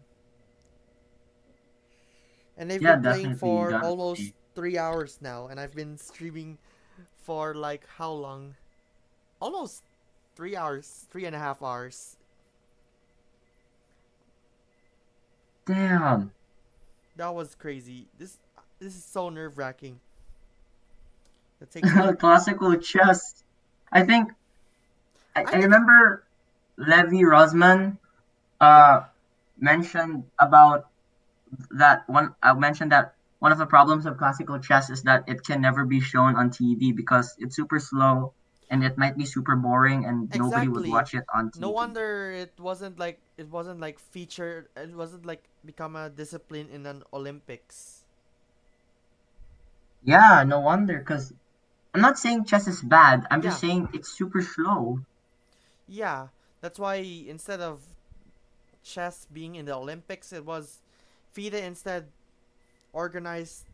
And they've Yeah, been playing definitely you for gotta almost take. 3 hours now, and I've been streaming for like how long? Almost 3 hours, 3.5 hours. Damn. That was crazy. This is so nerve wracking. The takes of Classical chess. I think I I think it, remember Levi Rosman yeah. mentioned about that one. I mentioned that one of the problems of classical chess is that it can never be shown on TV because it's super slow and it might be super boring and nobody would Exactly. watch it on No TV. wonder it wasn't like featured, it wasn't like become a discipline in an Olympics. Yeah, no wonder. Because I'm not saying chess is bad. I'm just Yeah. saying it's super slow. Yeah. That's why instead of chess being in the Olympics, it was FIDE instead organized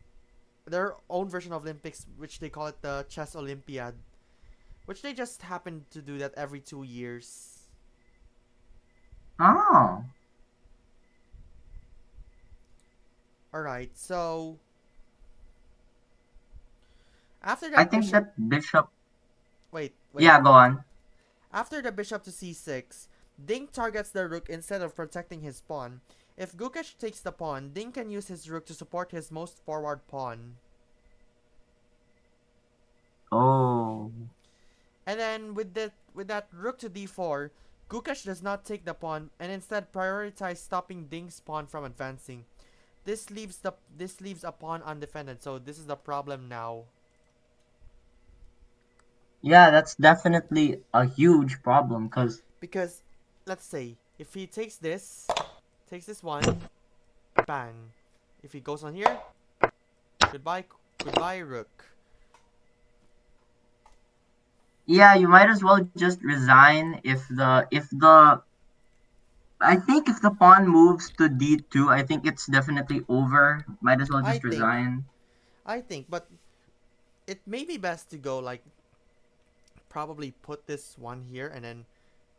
their own version of Olympics, which they call it the Chess Olympiad, which they just happen to do that every 2 years. Oh, All right, so After I that think bishop, that bishop. wait, wait. Yeah, go on. After the bishop to c6, Ding targets the rook instead of protecting his pawn. If Gukesh takes the pawn, Ding can use his rook to support his most forward pawn. Oh. And then with that rook to d4, Gukesh does not take the pawn and instead prioritize stopping Ding's pawn from advancing. This leaves a pawn undefended, so this is the problem now. Yeah, that's definitely a huge problem because Because let's say if he takes this one, bang. If he goes on here, goodbye rook. yeah, you might as well just resign if the I think if the pawn moves to d2, I think it's definitely over. Might as well I just think resign. but it may be best to go like probably put this one here and then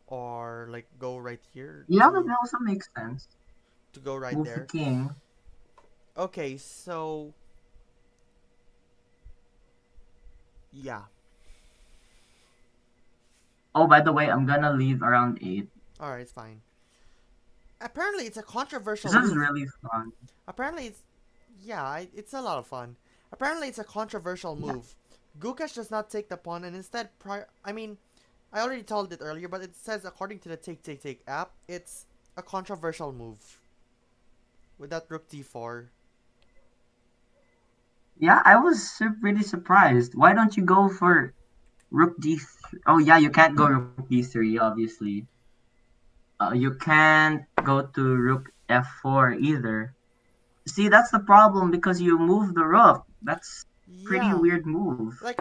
or like go right here Yeah, that also makes sense. to go right Move the there. king. Okay, so yeah. Oh, by the way, I'm gonna leave around 8. Alright, it's fine. Apparently it's a controversial This is move. really fun. Apparently it's it's a lot of fun. Apparently it's a controversial Yeah. move. Gukesh does not take the pawn and instead I already told it earlier, but it says according to the Take app, it's a controversial move. With that rook d4. Yeah, I was pretty surprised. Why don't you go for rook d3? Oh, yeah, you can't go rook d3, obviously. You can't go to rook f4 either. See, that's the problem because you move the rook. That's pretty Yeah. weird move. Like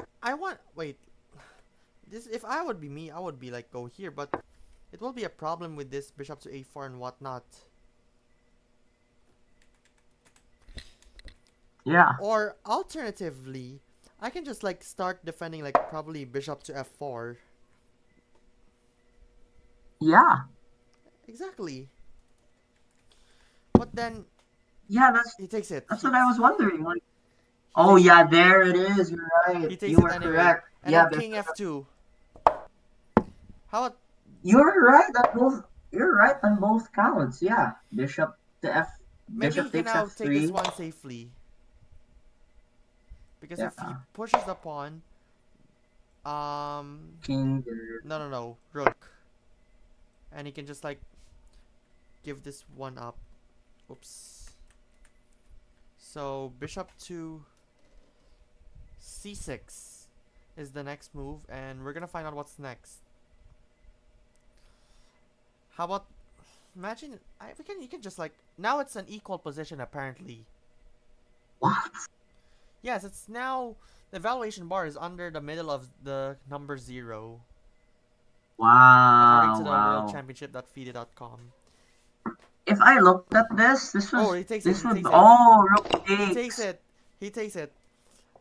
wait. This if I would be me, I would be like go here, but it will be a problem with this bishop to a4 and whatnot. Yeah. Or alternatively, I can just like start defending like probably bishop to f4. Yeah. Exactly. But then Yeah, that's he takes it. that's what I was wondering. Like, He oh takes yeah, there it is. You're right. He takes You it were anyway. correct. And Yeah, then king f2. How about you're right on both. You're right on both counts. Yeah, bishop to f. maybe he Bishop can takes now take this f3. one safely. Because Yeah. if he pushes the pawn, King. no, rook. And he can just like give this one up. Oops. So bishop to c6 is the next move, and we're gonna find out what's next. How about imagine you can just like now it's an equal position apparently. What? Yes, it's now the evaluation bar is under the middle of the number 0 according Wow. to the Wow. worldchampionship.fide.com. If I looked at this Oh, was he takes it. this He would takes it. oh rook He takes takes. it. He takes it.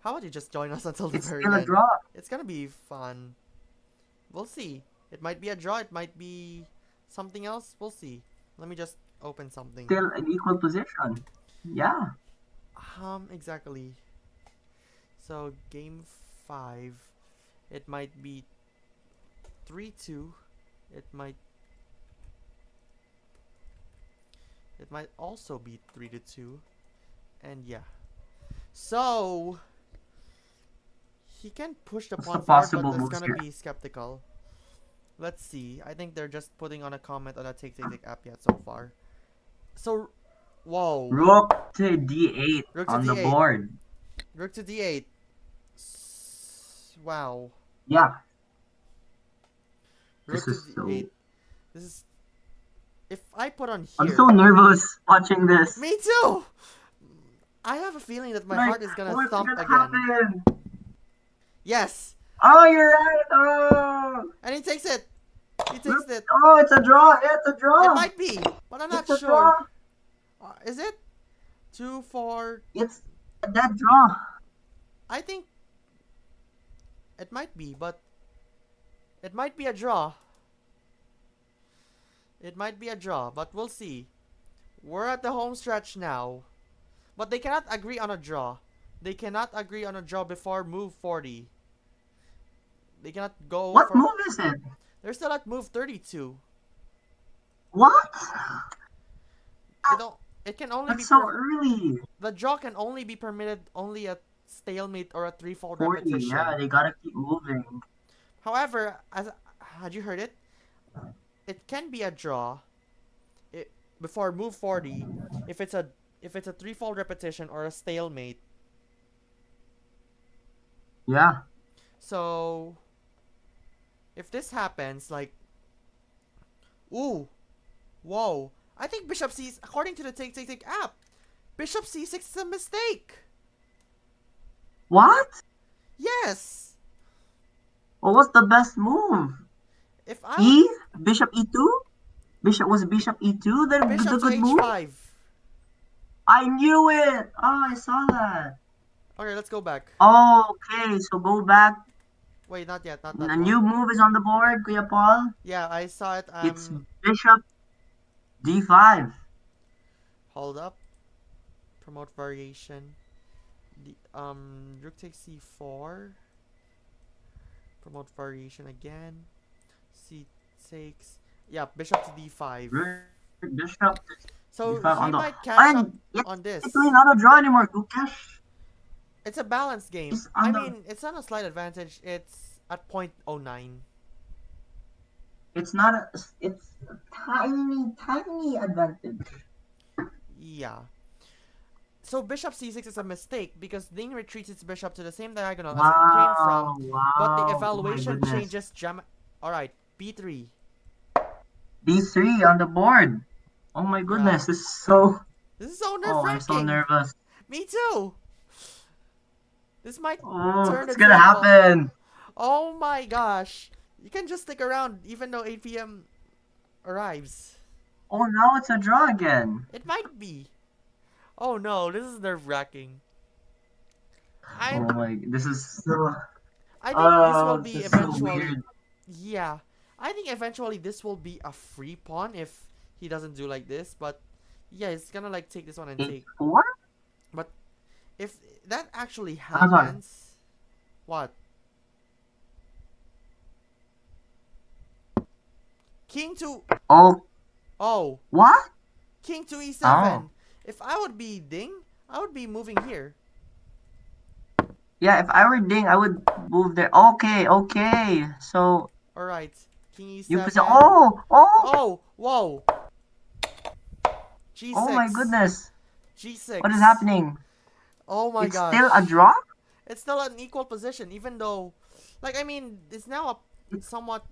How about you just join us until the It's very still a end? draw. It's gonna be fun. We'll see. It might be a draw. It might be something else. We'll see. Let me just open something. Still an equal position. Yeah. Exactly. So game 5, it might be 3-2. It might also be 3-2. And yeah. So he can push the What's pawn the forward, possible but it's moves gonna here? be skeptical. Let's see. I think they're just putting on a comment on the Take app yet so far. So, whoa. Rook to d8 Rook to on the d8. board. Rook to d8. Wow. Yeah. Rook This to is d8. so. This is. If I put on I'm here. so nervous watching this. Me too! I have a feeling that my Like, heart is gonna what's thump gonna again. happen? Yes! Oh, you're right. Oh. And he takes it! He takes it! Oh, it's a draw. It's a draw. It might be, but I'm not It's a sure. draw. Is it? 2, 4. It's a dead draw. I think it might be, but it might be a draw. It might be a draw, but we'll see. We're at the home stretch now. But they cannot agree on a draw. They cannot agree on a draw before move 40. They cannot go What for. move is it? They're still at move 32. What? It don't. It can only be. That's so early. The draw can only be permitted only a stalemate or a threefold 40, repetition. yeah, they gotta keep moving. However, as had you heard it, it can be a draw. Before move 40, if it's a threefold repetition or a stalemate. Yeah. So if this happens, like, ooh, whoa, I think bishop c, according to the take app, bishop c6 is a mistake. What? Yes. What was the best move? If I E? Bishop e2? Bishop e2 the bishop to good move? h5. I knew it! Oh, I saw that. Okay, let's go back. Oh, okay, so go back. Wait, not yet, not The that new one. move is on the board, Kuya Paul. Yeah, I saw it. It's bishop d5. Hold up. Promote variation. The rook takes c4. Promote variation again. C takes. Yeah, bishop to d5. Bishop So d5 he on the. might catch up It's on this. technically not a draw anymore, Gukesh. It's a balanced game. It's I on the- mean, it's not a slight advantage. It's at 0.09. It's not a. It's a tiny advantage. Yeah. So bishop c6 is a mistake because Ding retreats its bishop to the same diagonal as it Wow, came from, wow. but the Oh my evaluation goodness. changes Alright, b3. D3 on the board. Oh my goodness, this is so. This is so Oh, I'm so nerve-wracking. nervous. Me too. This might Oh, turn what's the gonna table. happen? Oh my gosh. You can just stick around even though 8 p.m. arrives. Oh, now it's a draw again. It might be. Oh no, this is nerve-wracking. Oh my, this is so. I think this will be This is so eventually. weird. Yeah. I think eventually this will be a free pawn if he doesn't do like this, but yeah, he's gonna like take this one and take. 8-4? But if that actually Hold on. happens, what? King to Oh, what? King to e7. Oh. If I would be Ding, I would be moving here. Yeah, if I were Ding, I would move there. Okay. So All right, King e7. you could say, oh. Oh, whoa. G6. Oh my goodness. G6. What is happening? Oh my It's gosh. still a draw? It's still an equal position, even though, like, I mean, it's now somewhat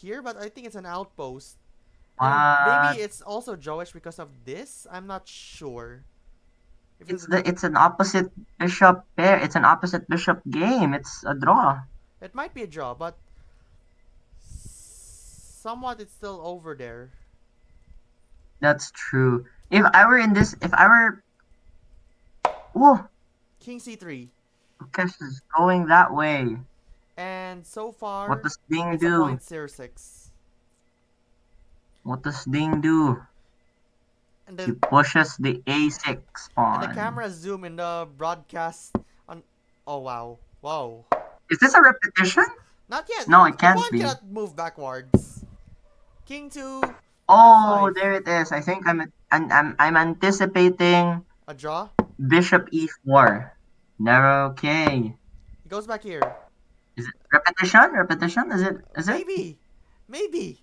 here, but I think it's an outpost. And maybe it's also Jowish because of this. I'm not sure. If It's an opposite bishop pair. It's an opposite bishop game. It's a draw. it might be a draw, but somewhat it's still over there. That's true. If I were oh, King c3, Gukesh is going that way. and so far What does Ding it's a do? 0.06. What does Ding do? And He the pushes the A6 pawn. and the camera zoom in the broadcast on. Oh wow, whoa! Is this a repetition? Not yet. No, it can't the pawn be. cannot move backwards. King to Oh, F5. there it is. I think I'm anticipating a draw. bishop E4. Never okay. He goes back here. Is it repetition? Repetition? Is it? Maybe.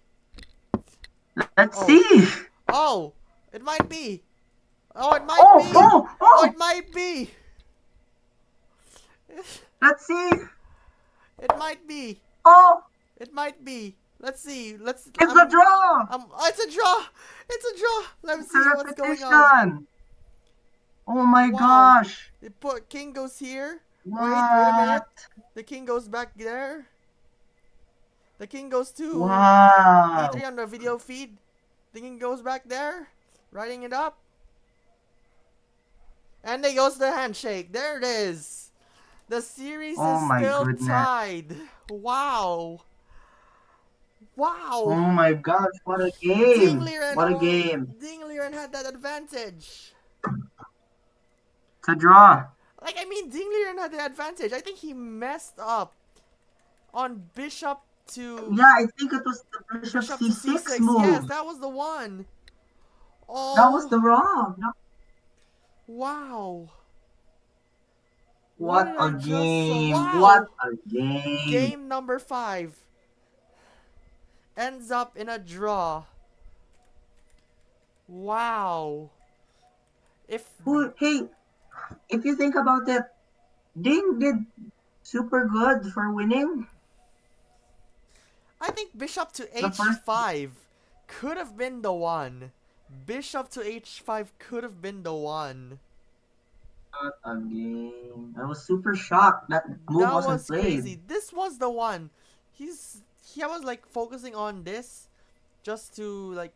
Let's Oh. see. Oh, it might be. Oh, it might be. Oh, Oh, it might be. Let's see. It might be. Oh, It might be. Let's see. It's a draw. It's a draw. It's a draw. Let's It's see a what's going on. repetition. Oh my Wow. gosh. The king goes here. What? Wait a minute. The king goes back there. The king goes to Wow. E3 on the video feed. The king goes back there, writing it up. And there goes the handshake. There it is. The series Oh is my still goodness. tied. Wow. Wow. Oh my gosh, what a game. What a game. Ding Liren had that advantage. It's a draw. Like, I mean, Dingliren had the advantage. I think he messed up on bishop to Yeah, I think it was the bishop bishop to c6 c6. Yes, move. that was the one. That was Oh, the wrong. wow. What What did a I just saw? game. What Wow. a game. Game number 5 ends up in a draw. Wow. If Hey, if you think about it, Ding did super good for winning I think bishop to the first h5 could have been the one. Bishop to h5 could have been the one. game. I was super shocked that move That wasn't was played. crazy. This was the one. He was like focusing on this just to like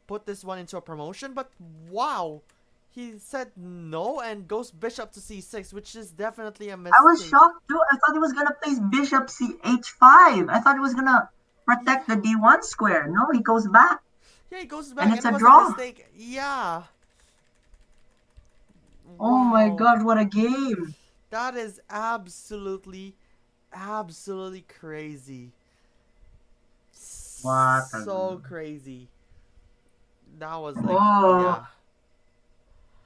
put this one into a promotion, but wow. He said no and goes bishop to c6, which is definitely a I was mistake. shocked too. I thought he was gonna place bishop h5. I thought he was gonna protect the d1 square. No, he goes back. Yeah, he goes And back it's and it a was draw. a mistake. Yeah. Oh my Wow. god, what a game. That is absolutely crazy. What a So game. crazy. That was like, Oh, yeah.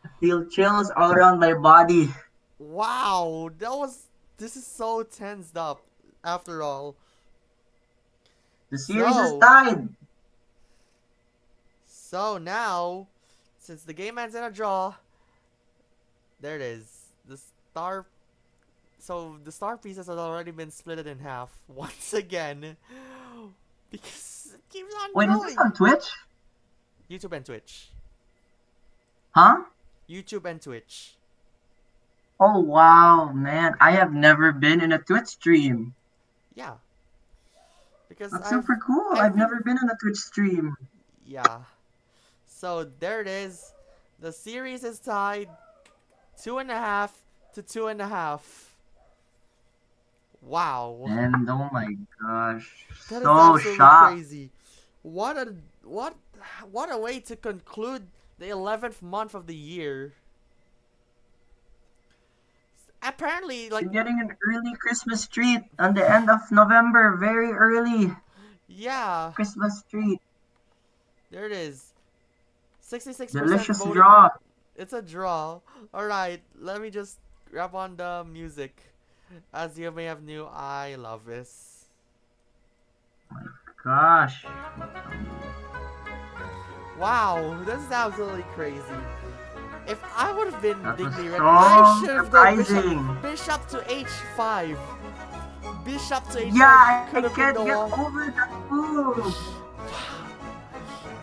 I feel chills all around my body. Wow, this is so tensed up after all. The series is So, tied. so now, since the game ends in a draw, there it is. So the star pieces have already been split in half once again. Because it keeps on Wait, is this going. on Twitch? YouTube and Twitch. Huh? YouTube and Twitch. Oh wow, man. I have never been in a Twitch stream. Yeah. Because That's super cool. I've never been in a Twitch stream. Yeah. So there it is. The series is tied 2.5 to 2.5. Wow. And oh my gosh. That is So absolutely shocked. crazy. What a way to conclude the 11th month of the year. Apparently, like, You're getting an early Christmas treat on the end of November. Very early yeah, Christmas treat. there it is. 66% Delicious voting. draw. It's a draw. Alright, let me just grab on the music. As you may have knew, I love this. Gosh. Wow, this is absolutely crazy. If I would have been That was Dingley Red, so I should have gone surprising. bishop to h5. Bishop to h5 Yeah, I could have been can't the get one. over that move.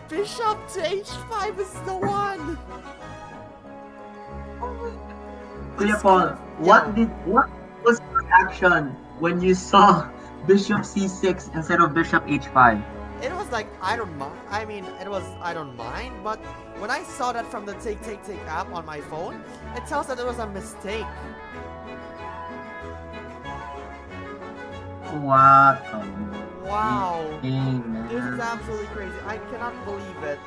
Bishop to h5 is the one. Kuya This Paul, could- what yeah. was your reaction when you saw bishop c6 instead of bishop h5? It was like, I don't mind. I mean, it was, I don't mind, but when I saw that from the Take app on my phone, it tells that it was a mistake. What a Wow. game, This is man. absolutely crazy. I cannot believe it.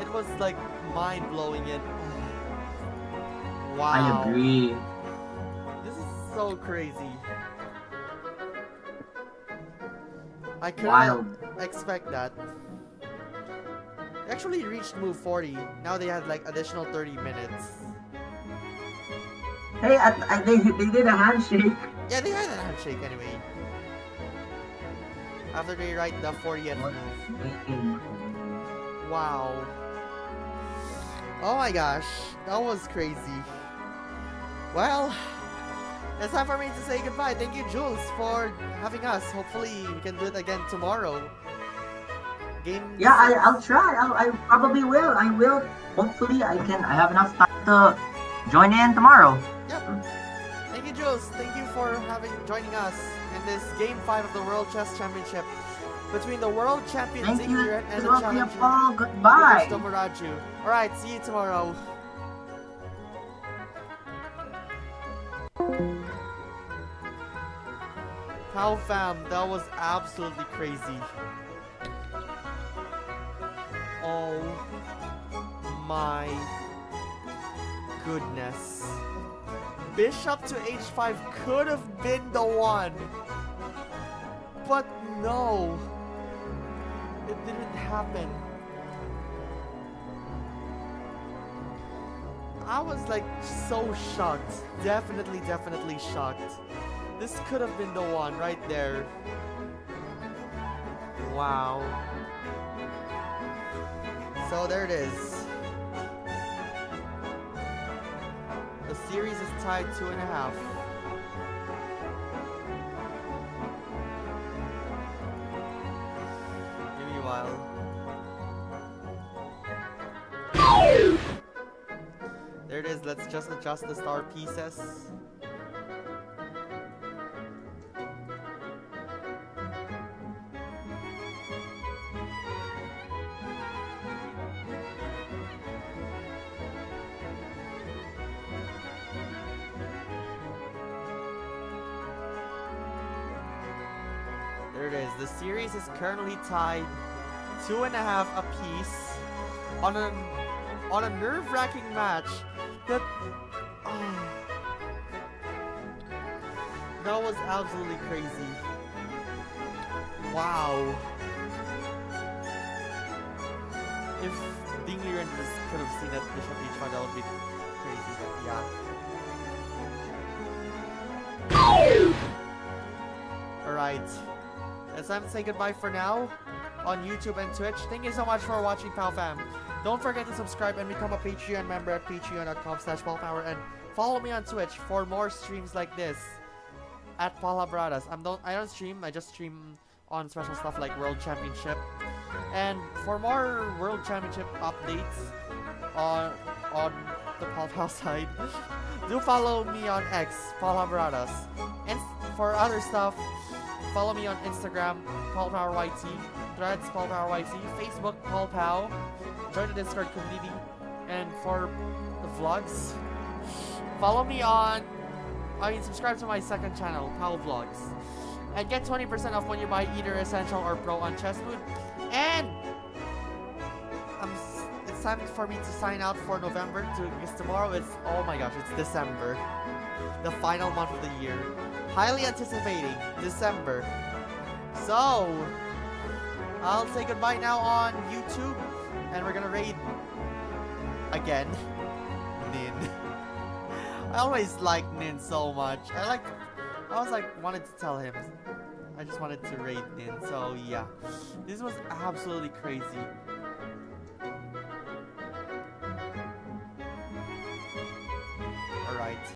It was like mind-blowing it. Wow. I agree. This is so crazy. I cannot Wild. expect that. They actually reached move 40. Now they had like additional 30 minutes. Hey, they did a handshake. Yeah, they had a handshake anyway. After they write the 40th What move. a game. Wow. Oh my gosh. That was crazy. Well, it's time for me to say goodbye. Thank you, Jules, for having us. Hopefully, we can do it again tomorrow. Yeah, I'll try. I probably will. I will. Hopefully, I have enough time to join in tomorrow. Yep. Thank you, Jules. Thank you for joining us in this Game 5 of the World Chess Championship between the World Champion Thank you Zingler and as the well, Kuya Challenger Paul. Gukesh Goodbye. Domoraju. Alright, see you tomorrow. POW fam, that was absolutely crazy. Oh my goodness. Bishop to h5 could have been the one. But no. It didn't happen. I was like so shocked. Definitely shocked. This could have been the one right there. Wow. So there it is. The series is tied 2.5. Give me a while. There it is. Let's just adjust the star pieces. There it is. The series is currently tied 2.5 apiece on a nerve-wracking match that that was absolutely crazy. Wow. If Dingley and just could have seen that Bishop H5, that would be crazy, but yeah. Alright. It's time to say goodbye for now on YouTube and Twitch. Thank you so much for watching, POW fam. Don't forget to subscribe and become a Patreon member at patreon.com/PaulPower, and follow me on Twitch for more streams like this at Paul Habaradas. I don't stream, I just stream on special stuff like World Championship. And for more World Championship updates on the Paul POW side, do follow me on X, Paul Habaradas. And for other stuff, follow me on Instagram, Paul Power YT, Threads, Paul Power YT, Facebook, Paul POW. Join the Discord community. And for the vlogs, follow me subscribe to my second channel, POW Vlogs. And get 20% off when you buy either Essential or Pro on Chessboot. And it's time for me to sign out for November because tomorrow it's, oh my gosh, it's December. The final month of the year. Highly anticipating December. So, I'll say goodbye now on YouTube. And we're gonna raid again Nin. I always liked Nin so much. Wanted to tell him. I just wanted to raid Nin. So yeah, this was absolutely crazy.